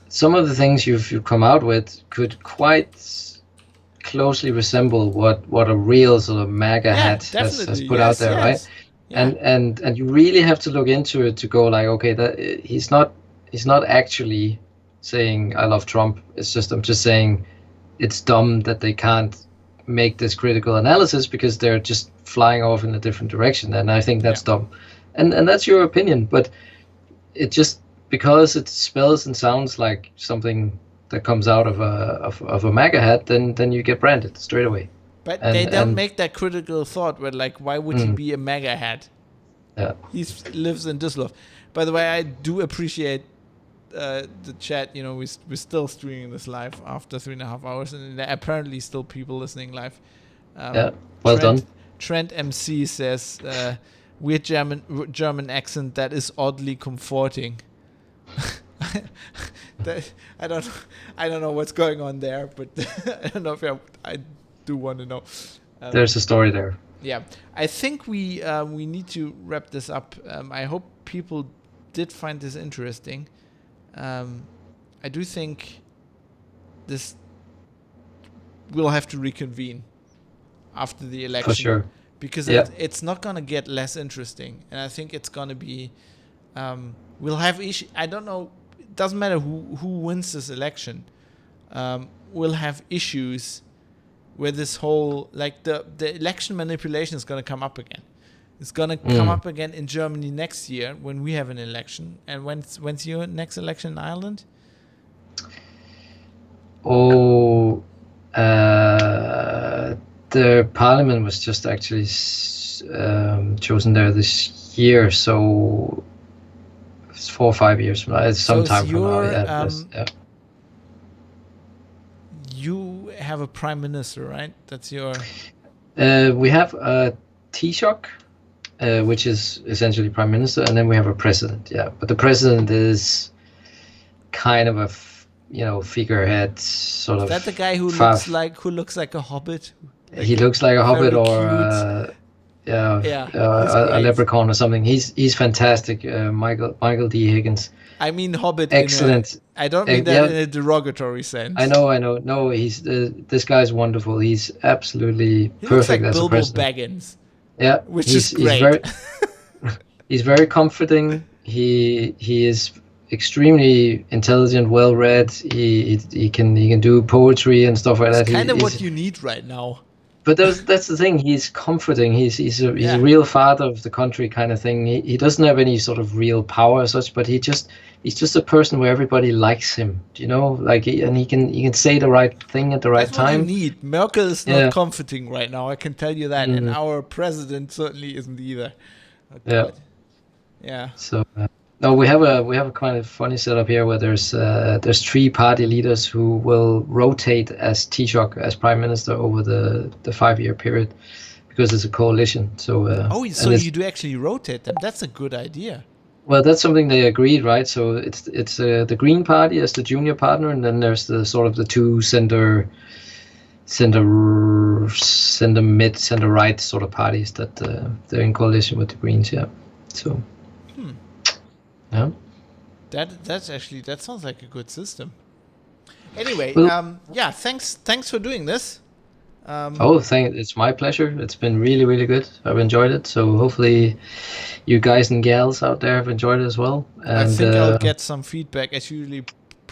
some of the things you've come out with could quite closely resemble what a real sort of MAGA hat has put out there, right? Yeah. And you really have to look into it to go like, okay, that he's not actually saying I love Trump. It's just, I'm just saying it's dumb that they can't make this critical analysis because they're just flying off in a different direction, and I think that's dumb. And that's your opinion, but it just, because it spells and sounds like something that comes out of a MAGA hat, then you get branded straight away. But they don't make that critical thought where, like, why would he be a MAGA hat? Yeah. He lives in Düsseldorf. By the way, I do appreciate the chat. We're still streaming this live after 3.5 hours, and there are apparently still people listening live. Well done. Trent MC says, weird German accent that is oddly comforting. I don't know what's going on there, but I don't know if I do want to know. There's a story there. Yeah, I think we need to wrap this up. I hope people did find this interesting. I do think this we'll have to reconvene after the election. For sure. Because it's not going to get less interesting. And I think it's going to be... we'll have issues... I don't know. It doesn't matter who wins this election. We'll have issues where this whole... Like, the election manipulation is going to come up again. It's going to come up again in Germany next year when we have an election. And when's your next election in Ireland? The parliament was just actually chosen there this year, so it's 4 or 5 years from now. It's sometime from now. Yeah. You have a prime minister, right? That's your... we have a Taoiseach, which is essentially prime minister, and then we have a president. Yeah, but the president is kind of a figurehead, sort of. Is that the guy who looks like a hobbit? He looks like a hobbit or a leprechaun or something. He's fantastic. Michael D. Higgins. I mean hobbit. Excellent. I don't mean that in a derogatory sense. I know. No, this guy's wonderful. He's absolutely perfect as a president. Baggins. Yeah, which is great. He's very comforting. He is extremely intelligent, well read. He can do poetry and stuff like that. It's kind of what you need right now. But that's the thing. He's comforting. He's a real father of the country kind of thing. He doesn't have any sort of real power as such, but he's just a person where everybody likes him. Like he can say the right thing at the right time. What you need. Merkel is not comforting right now. I can tell you that, and our president certainly isn't either. Yeah. So. No, we have a kind of funny setup here where there's 3 party leaders who will rotate as Taoiseach, as prime minister, over the 5-year period, because it's a coalition. So so you do actually rotate them. That's a good idea. Well, that's something they agreed, right? So it's the Green Party as the junior partner, and then there's the sort of the 2 center mid, center right sort of parties that they're in coalition with the Greens. Yeah. So. Yeah. That sounds like a good system. Anyway, thanks for doing this. It's my pleasure. It's been really, really good. I've enjoyed it. So hopefully you guys and gals out there have enjoyed it as well. And I think I'll get some feedback, as usually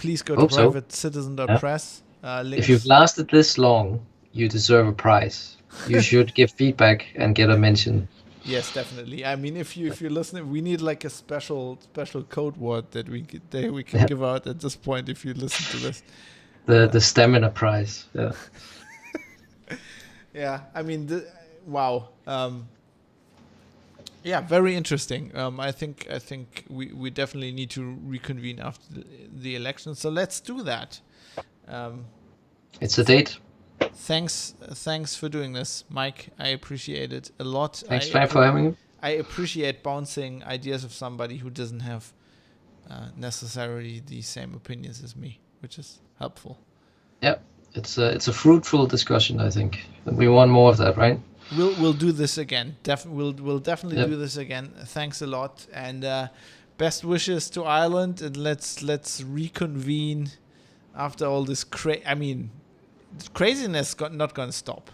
please go to Hope so. Yeah. privatecitizen.press. If you've Links. lasted this long, you deserve a prize. You should give feedback and get a mention. Yes, definitely. I mean, if you're listening, we need like a special code word that we can give out at this point. If you listen to this, The stamina prize. Yeah. yeah. I mean, wow. Yeah, very interesting. I think we definitely need to reconvene after the election. So let's do that. It's a date. Thanks for doing this, Mike. I appreciate it a lot. Thanks, Claire, for having me. I appreciate bouncing ideas of somebody who doesn't have necessarily the same opinions as me, which is helpful. Yeah, it's a fruitful discussion. I think we want more of that, right? We'll do this again. We'll definitely do this again. Thanks a lot, and best wishes to Ireland. And let's reconvene after all this craziness not gonna stop.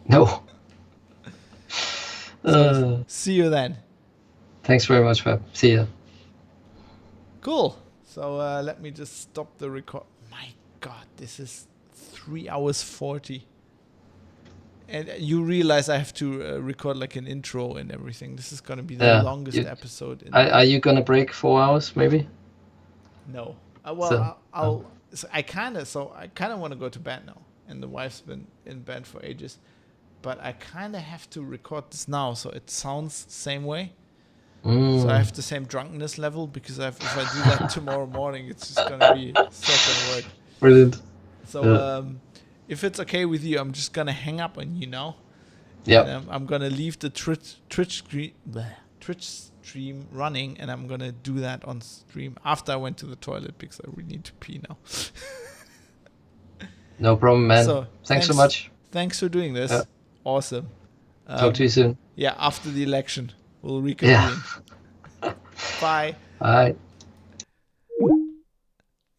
No. So, see you then. Thanks very much, Fab. See ya. Cool. So let me just stop the record. My God, this is 3 hours 40. And you realize I have to record like an intro and everything. This is gonna be the longest episode. Are you gonna break 4 hours, maybe? No. I kind of want to go to bed now, and the wife's been in bed for ages, but I kind of have to record this now, so it sounds the same way. So I have the same drunkenness level, because if I do that tomorrow morning, it's just gonna be so gonna work. Brilliant. So if it's okay with you, I'm just gonna hang up on you now. Yeah. I'm gonna leave the Twitch stream running, and I'm gonna do that on stream after I went to the toilet, because I really need to pee now. No problem, man. So, thanks so much. Thanks for doing this. Yeah. Awesome. Talk to you soon. Yeah, after the election, we'll reconvene. Yeah. Bye. Bye.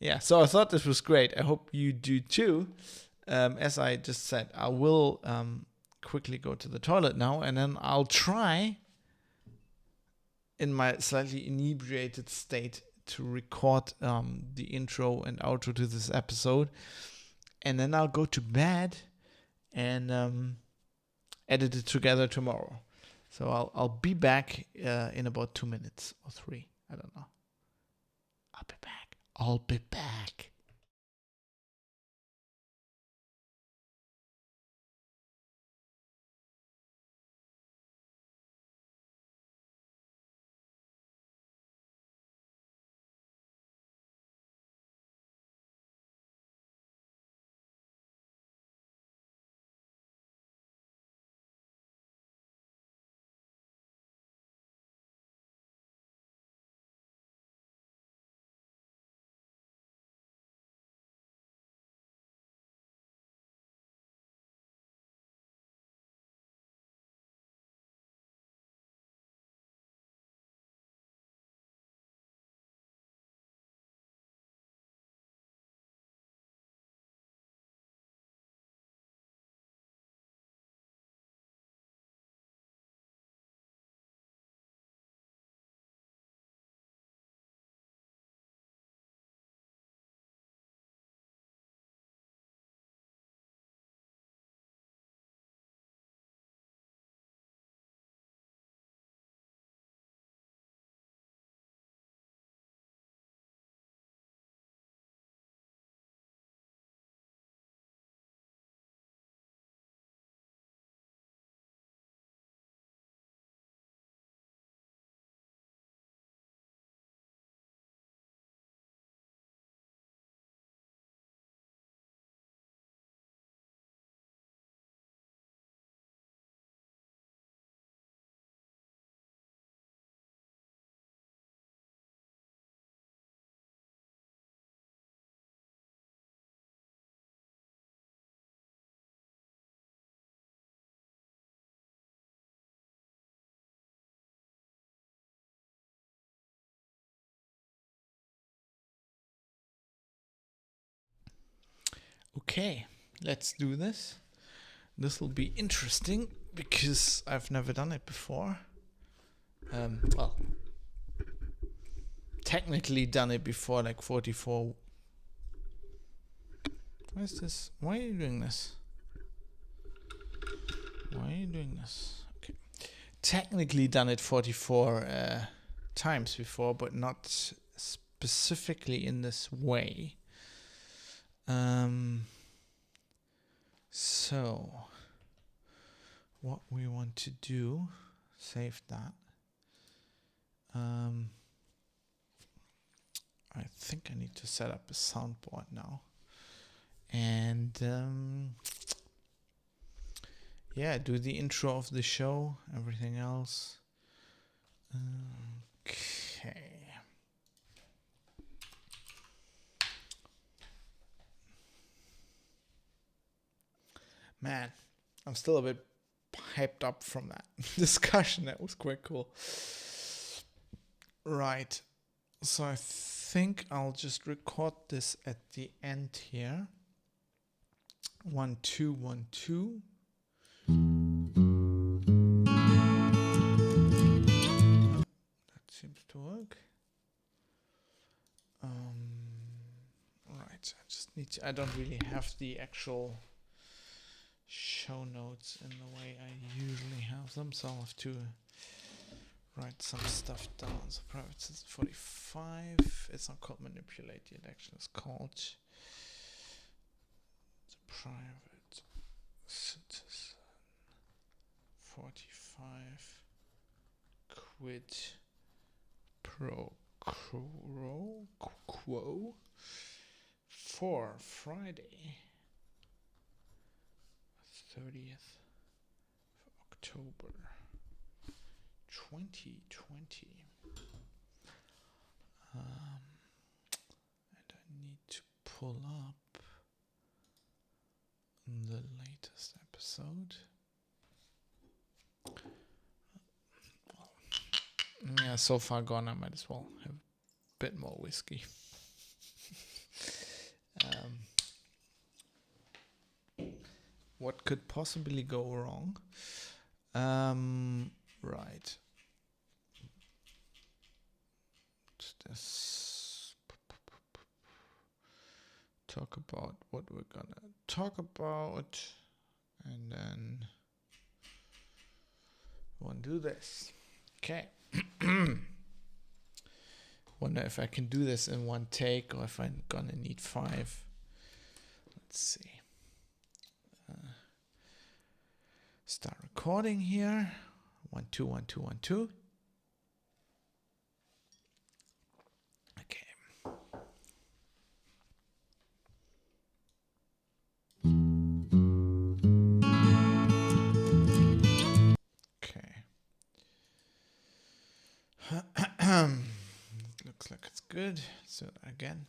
Yeah, so I thought this was great. I hope you do too. As I just said, I will quickly go to the toilet now, and then I'll try, in my slightly inebriated state, to record the intro and outro to this episode, and then I'll go to bed and edit it together tomorrow. So I'll be back in about 2 minutes or 3. I don't know. I'll be back. Okay, let's do this. This will be interesting because I've never done it before. Well, technically done it before, like 44. What is this? Why are you doing this? Why are you doing this? Okay. Technically done it 44 times before, but not specifically in this way. So what we want to do, save that. I think I need to set up a soundboard now. And do the intro of the show, everything else. Okay. Man, I'm still a bit hyped up from that discussion. That was quite cool. Right. So I think I'll just record this at the end here. 1 2 1 2. That seems to work. Right. I just need to. I don't really have the actual show notes in the way I usually have them, so I'll have to write some stuff down. So private citizen 45. It's not called manipulate the election. It's called the private citizen 45 quid pro quo for Friday 30th of October 2020. And I need to pull up the latest episode. Yeah, so far gone, I might as well have a bit more whiskey. What could possibly go wrong? Right. Just talk about what we're gonna talk about, and then we'll do this. Okay. Wonder if I can do this in one take or if I'm gonna need 5. Let's see. Start recording here. 1 2 1 2 1 2. Okay. Okay. Looks like it's good. So again.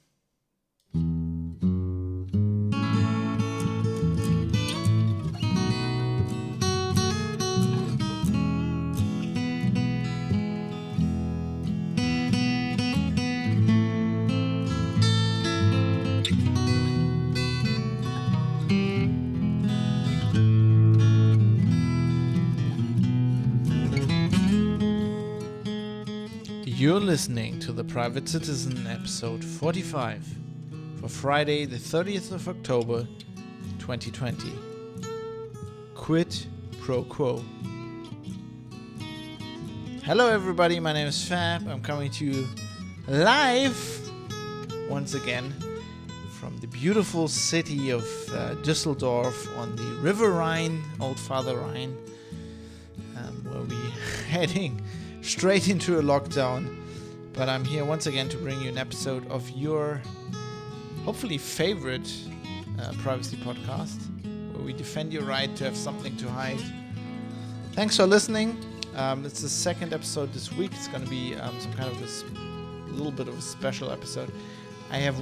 You're listening to The Private Citizen, episode 45, for Friday, the 30th of October, 2020. Quid pro quo. Hello everybody, my name is Fab. I'm coming to you live, once again, from the beautiful city of Düsseldorf on the River Rhine, Old Father Rhine, where we're heading straight into a lockdown. But I'm here once again to bring you an episode of your hopefully favorite privacy podcast, where we defend your right to have something to hide. Thanks for listening. It's the second episode this week. It's going to be some kind of a little bit of a special episode. I have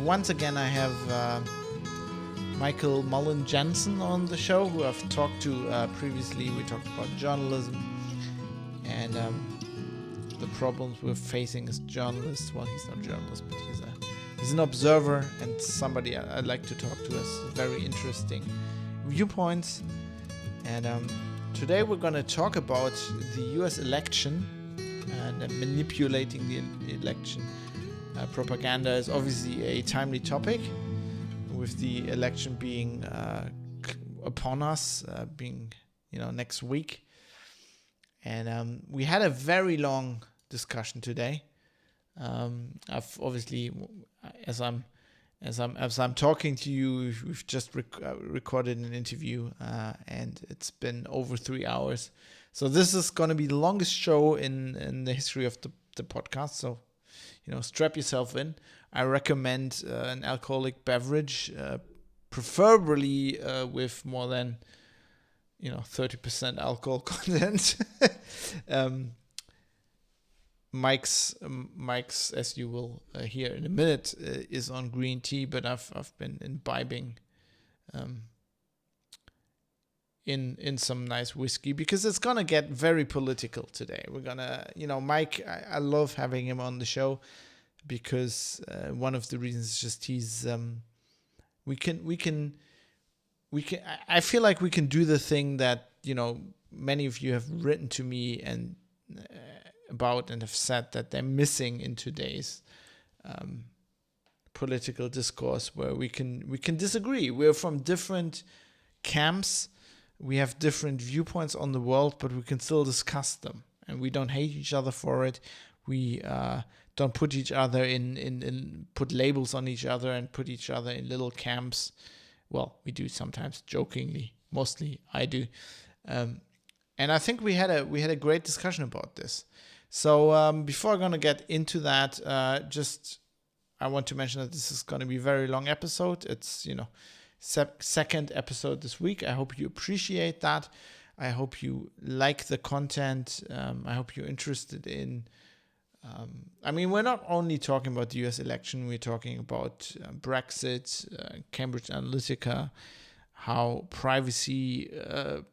Michael Mullen Jensen on the show, who I've talked to previously. We talked about journalism and the problems we're facing as journalists. Well, he's not a journalist, but he's an observer and somebody I'd like to talk to. Has very interesting viewpoints. And today we're going to talk about the US election and manipulating the election propaganda is obviously a timely topic, with the election being upon us, being next week. And we had a very long discussion today. I've obviously, as I'm talking to you, we've just recorded an interview, and it's been over 3 hours. So this is going to be the longest show in the history of the podcast. So, strap yourself in. I recommend an alcoholic beverage, preferably with more than 30% alcohol content. Mike's, as you will hear in a minute, is on green tea, but I've been imbibing in some nice whiskey, because it's gonna get very political today. We're gonna, Mike, I love having him on the show, because one of the reasons is just he's we can I feel like we can do the thing that many of you have written to me and about and have said that they're missing in today's political discourse, where we can disagree. We're from different camps, we have different viewpoints on the world, but we can still discuss them, and we don't hate each other for it. We don't put each other in put labels on each other and put each other in little camps. Well, we do sometimes jokingly. Mostly I do. And I think we had a great discussion about this. So before I'm going to get into that, I want to mention that this is going to be a very long episode. It's, second episode this week. I hope you appreciate that. I hope you like the content. I hope you're interested in... we're not only talking about the US election, we're talking about Brexit, Cambridge Analytica, how privacy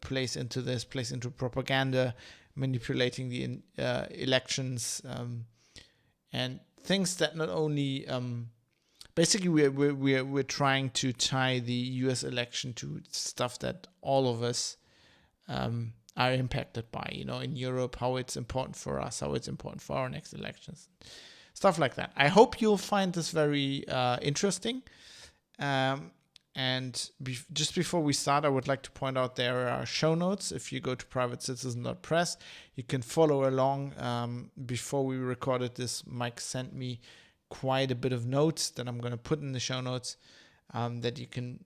plays into propaganda, manipulating the elections, and things that not only... basically, we're trying to tie the US election to stuff that all of us are impacted by, in Europe, how it's important for us, how it's important for our next elections, stuff like that. I hope you'll find this very interesting. And just before we start, I would like to point out there are show notes. If you go to privatecitizen.press, you can follow along. Before we recorded this, Mike sent me quite a bit of notes that I'm going to put in the show notes that you can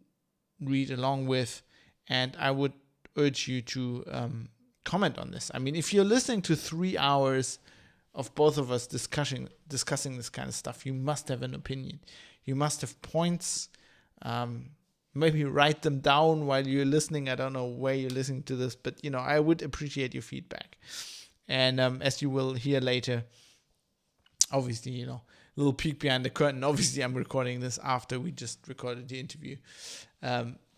read along with. And I would urge you to comment on this. If you're listening to 3 hours of both of us discussing this kind of stuff, you must have an opinion. You must have points. Maybe write them down while you're listening. I don't know where you're listening to this, but I would appreciate your feedback. And as you will hear later, obviously, little peek behind the curtain. Obviously, I'm recording this after we just recorded the interview.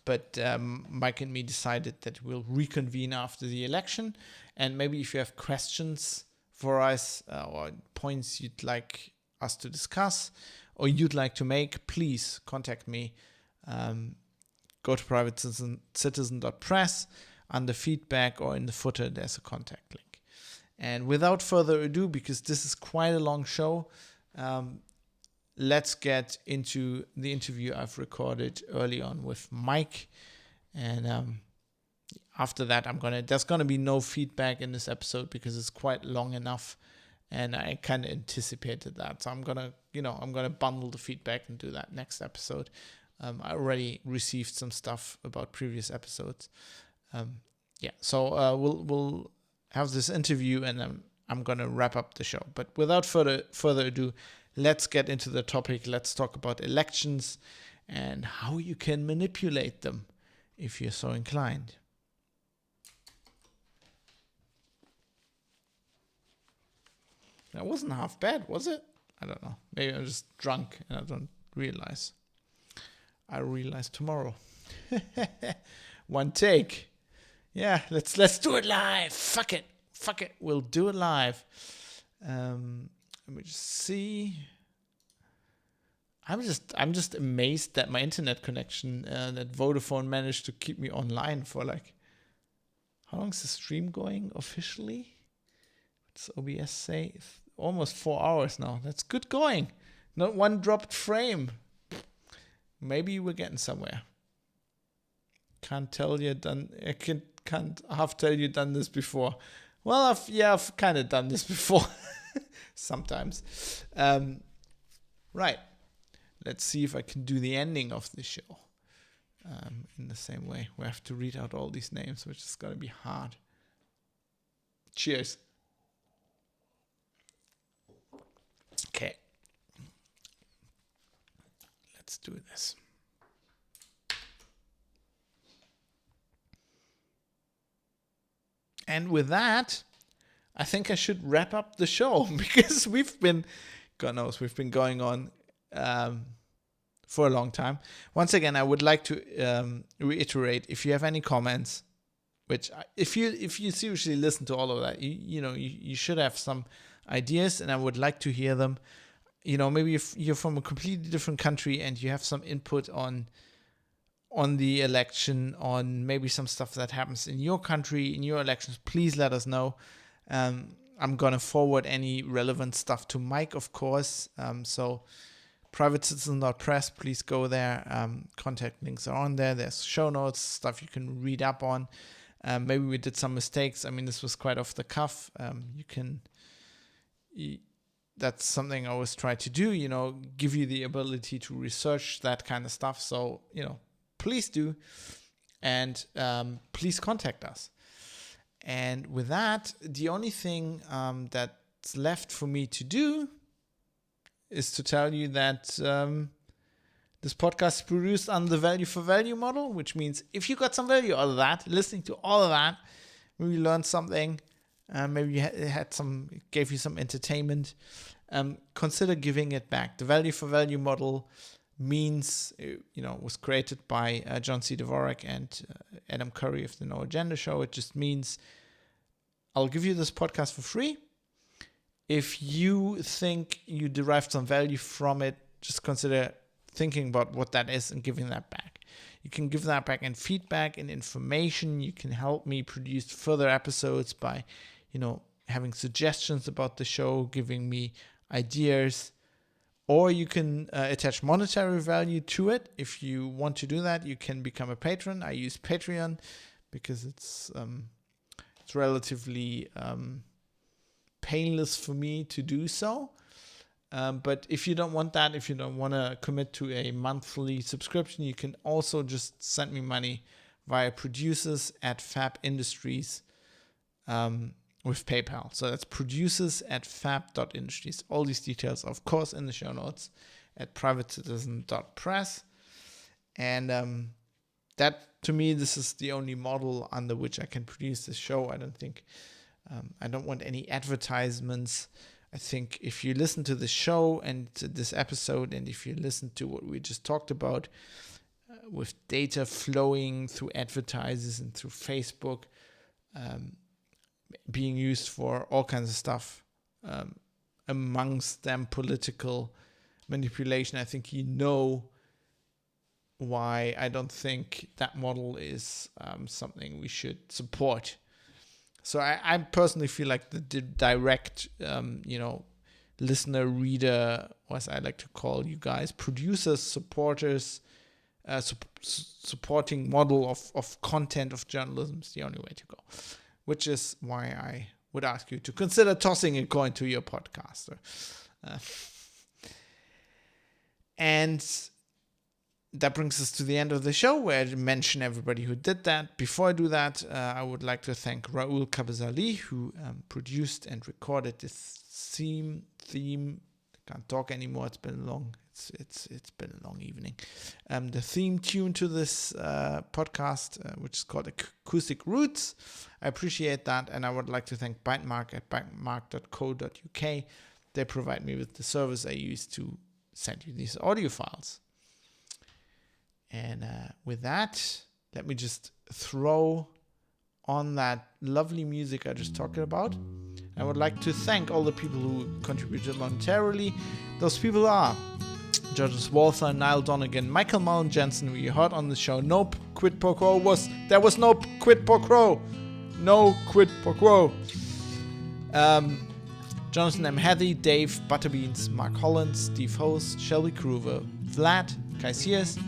But Mike and me decided that we'll reconvene after the election. And maybe if you have questions for us or points you'd like us to discuss or you'd like to make, please contact me. Go to privatecitizen.press. Under feedback or in the footer, there's a contact link. And without further ado, because this is quite a long show, let's get into the interview I've recorded early on with Mike. And after that, there's gonna be no feedback in this episode because it's quite long enough, and I kind of anticipated that. So I'm gonna bundle the feedback and do that next episode. I already received some stuff about previous episodes. So we'll have this interview, and I'm gonna wrap up the show. But without further ado, let's get into the topic. Let's talk about elections and how you can manipulate them if you're so inclined. That wasn't half bad, was it? I don't know. Maybe I'm just drunk and I don't realize. I realize tomorrow. One take. Yeah, let's do it live. Fuck it. We'll do it live. Let me just see. I'm just amazed that my internet connection, that Vodafone managed to keep me online for how long is the stream going officially? What's OBS say? Almost 4 hours now. That's good going. Not one dropped frame. Maybe we're getting somewhere. Can't tell you done. I can't half tell you done this before. Well, I've kind of done this before. Sometimes. Right. Let's see if I can do the ending of the show. In the same way, we have to read out all these names, which is gonna be hard. Cheers. Okay. Let's do this. And with that, I think I should wrap up the show because God knows, we've been going on for a long time. Once again, I would like to reiterate, if you have any comments, which if you seriously listen to all of that, you should have some ideas, and I would like to hear them. Maybe if you're from a completely different country and you have some input on the election, on maybe some stuff that happens in your country, in your elections, please let us know. I'm going to forward any relevant stuff to Mike, of course. So privatecitizen.press, please go there. Contact links are on there. There's show notes, stuff you can read up on. Maybe we did some mistakes. I mean, this was quite off the cuff. That's something I always try to do, give you the ability to research that kind of stuff. So, please do. And please contact us. And with that, the only thing that's left for me to do is to tell you that this podcast is produced under the value for value model, which means if you got some value out of that, listening to all of that, maybe you learned something, maybe you gave you some entertainment, consider giving it back. The value for value model means, was created by John C. Dvorak and Adam Curry of the No Agenda Show. It just means I'll give you this podcast for free. If you think you derived some value from it, just consider thinking about what that is and giving that back. You can give that back in feedback and information. You can help me produce further episodes by, having suggestions about the show, giving me ideas, or you can attach monetary value to it. If you want to do that, you can become a patron. I use Patreon because it's relatively painless for me to do so. But if you don't want that, if you don't want to commit to a monthly subscription, you can also just send me money via producers@Fab Industries with PayPal. So that's producers@fab.industries. All these details, of course, in the show notes at privatecitizen.press. And that, to me, this is the only model under which I can produce this show. I don't think, I don't want any advertisements. I think if you listen to the show and to this episode, and if you listen to what we just talked about, with data flowing through advertisers and through Facebook, being used for all kinds of stuff, amongst them political manipulation, I think why I don't think that model is something we should support. So I personally feel like the direct, listener, reader, or as I like to call you guys, producers, supporters, supporting model of content of journalism is the only way to go, which is why I would ask you to consider tossing a coin to your podcaster. And that brings us to the end of the show, where I mention everybody who did that. Before I do that, I would like to thank Raul Cabezali, who produced and recorded this theme. I can't talk anymore. It's been long. It's been a long evening. The theme tune to this podcast, which is called Acoustic Roots. I appreciate that, and I would like to thank Bytemark at bytemark.co.uk. They provide me with the service I use to send you these audio files. And with that, let me just throw on that lovely music I just talked about. I would like to thank all the people who contributed monetarily. Those people are Georges Walther, Niall Donegan, Michael Mullen Jensen, who you heard on the show. No quid pro quo there was no quid pro quo. No quid pro quo. Jonathan M. Heathy, Dave Butterbeans, Mark Holland, Steve Hose, Shelby Kruver, Vlad, Kai Sears,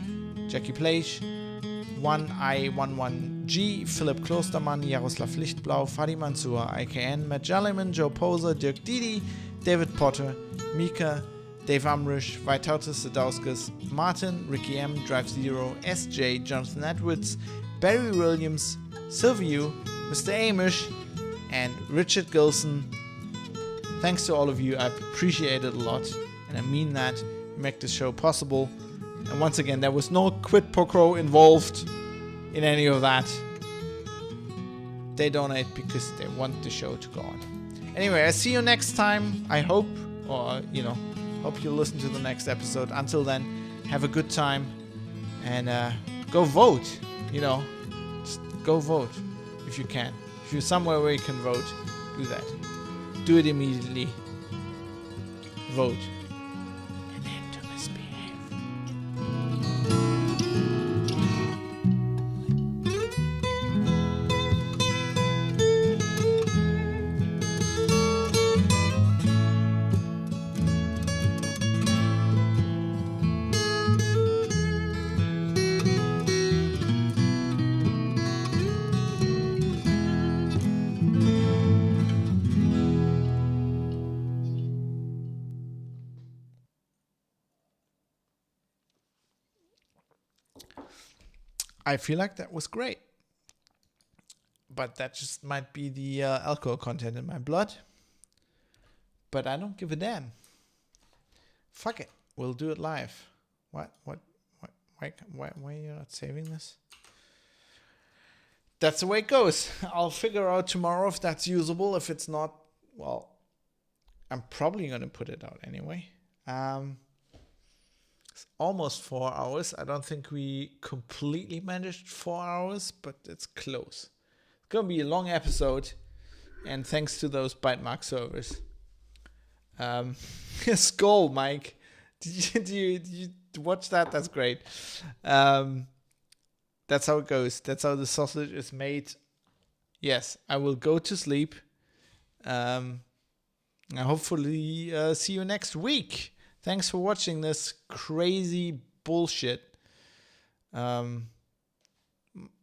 Jackie Plage, 1I11G, Philipp Klostermann, Jaroslav Lichtblau, Fadi Mansour, IKN, Matt Jalliman, Joe Poser, Dirk Didi, David Potter, Mika, Dave Amrish, Vitautas Sadauskas, Martin, Ricky M, Drive Zero, SJ, Jonathan Edwards, Barry Williams, Sylvie, Mr. Amish, and Richard Gilson. Thanks to all of you. I appreciate it a lot, and I mean that. You make this show possible. And once again, there was no quid pro quo involved in any of that. They donate because they want the show to go on. Anyway, I see you next time. I hope, or hope you'll listen to the next episode. Until then, have a good time and go vote. Just go vote if you can. If you're somewhere where you can vote, do that. Do it immediately. Vote. And then to misbehave. I feel like that was great. But that just might be the alcohol content in my blood. But I don't give a damn. Fuck it. We'll do it live. What? Why are you not saving this? That's the way it goes. I'll figure out tomorrow if that's usable. If it's not, well, I'm probably going to put it out anyway. It's almost 4 hours. I don't think we completely managed 4 hours, but it's close. It's going to be a long episode, and thanks to those bite mark servers. Skull, Mike. Did you watch that? That's great. That's how it goes. That's how the sausage is made. Yes, I will go to sleep. I hopefully see you next week. Thanks for watching this crazy bullshit.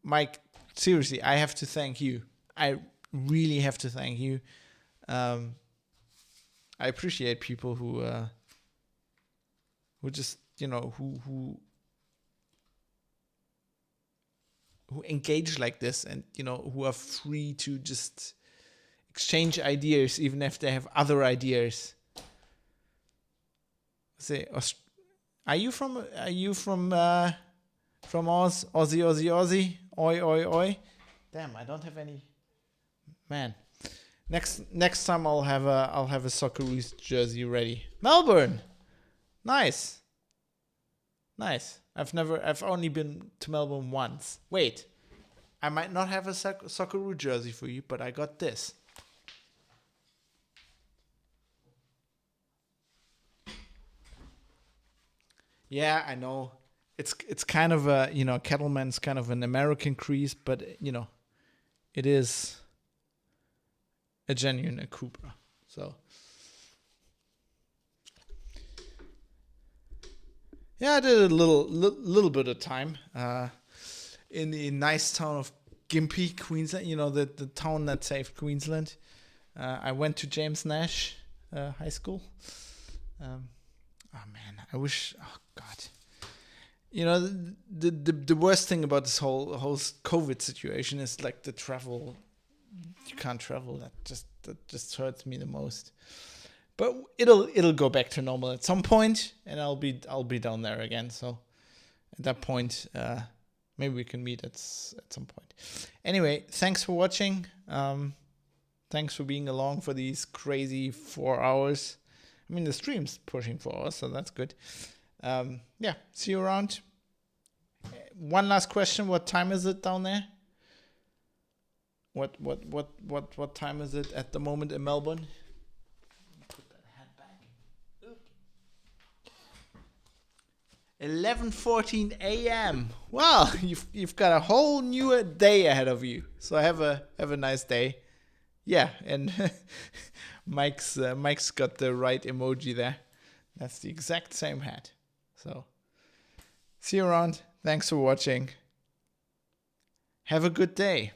Mike, seriously, I have to thank you. I really have to thank you. I appreciate people who just, who engage like this and, who are free to just exchange ideas, even if they have other ideas. Say, are you from Oz? Aussie? Oi. Damn, I don't have any. Man, next time I'll have a Socceroos jersey ready. Melbourne, nice. I've only been to Melbourne once. Wait, I might not have a Socceroo jersey for you, but I got this. Yeah, I know. It's kind of a, Kettleman's kind of an American crease, but, it is a genuine Akubra. So, yeah, I did a little bit of time in the nice town of Gympie, Queensland, the town that saved Queensland. I went to James Nash High School. Oh man, I wish. Oh God, the worst thing about this whole COVID situation is like the travel. You can't travel. That just hurts me the most. But it'll go back to normal at some point, and I'll be down there again. So at that point, maybe we can meet at some point. Anyway, thanks for watching. Thanks for being along for these crazy 4 hours. I mean, the stream's pushing 4 hours, so that's good. Yeah, see you around. One last question: what time is it down there? What time is it at the moment in Melbourne? Put that hat back. 11:14 a.m. Well, you've got a whole new day ahead of you. So have a nice day. Yeah, and Mike's got the right emoji there. That's the exact same hat. So, see you around. Thanks for watching. Have a good day.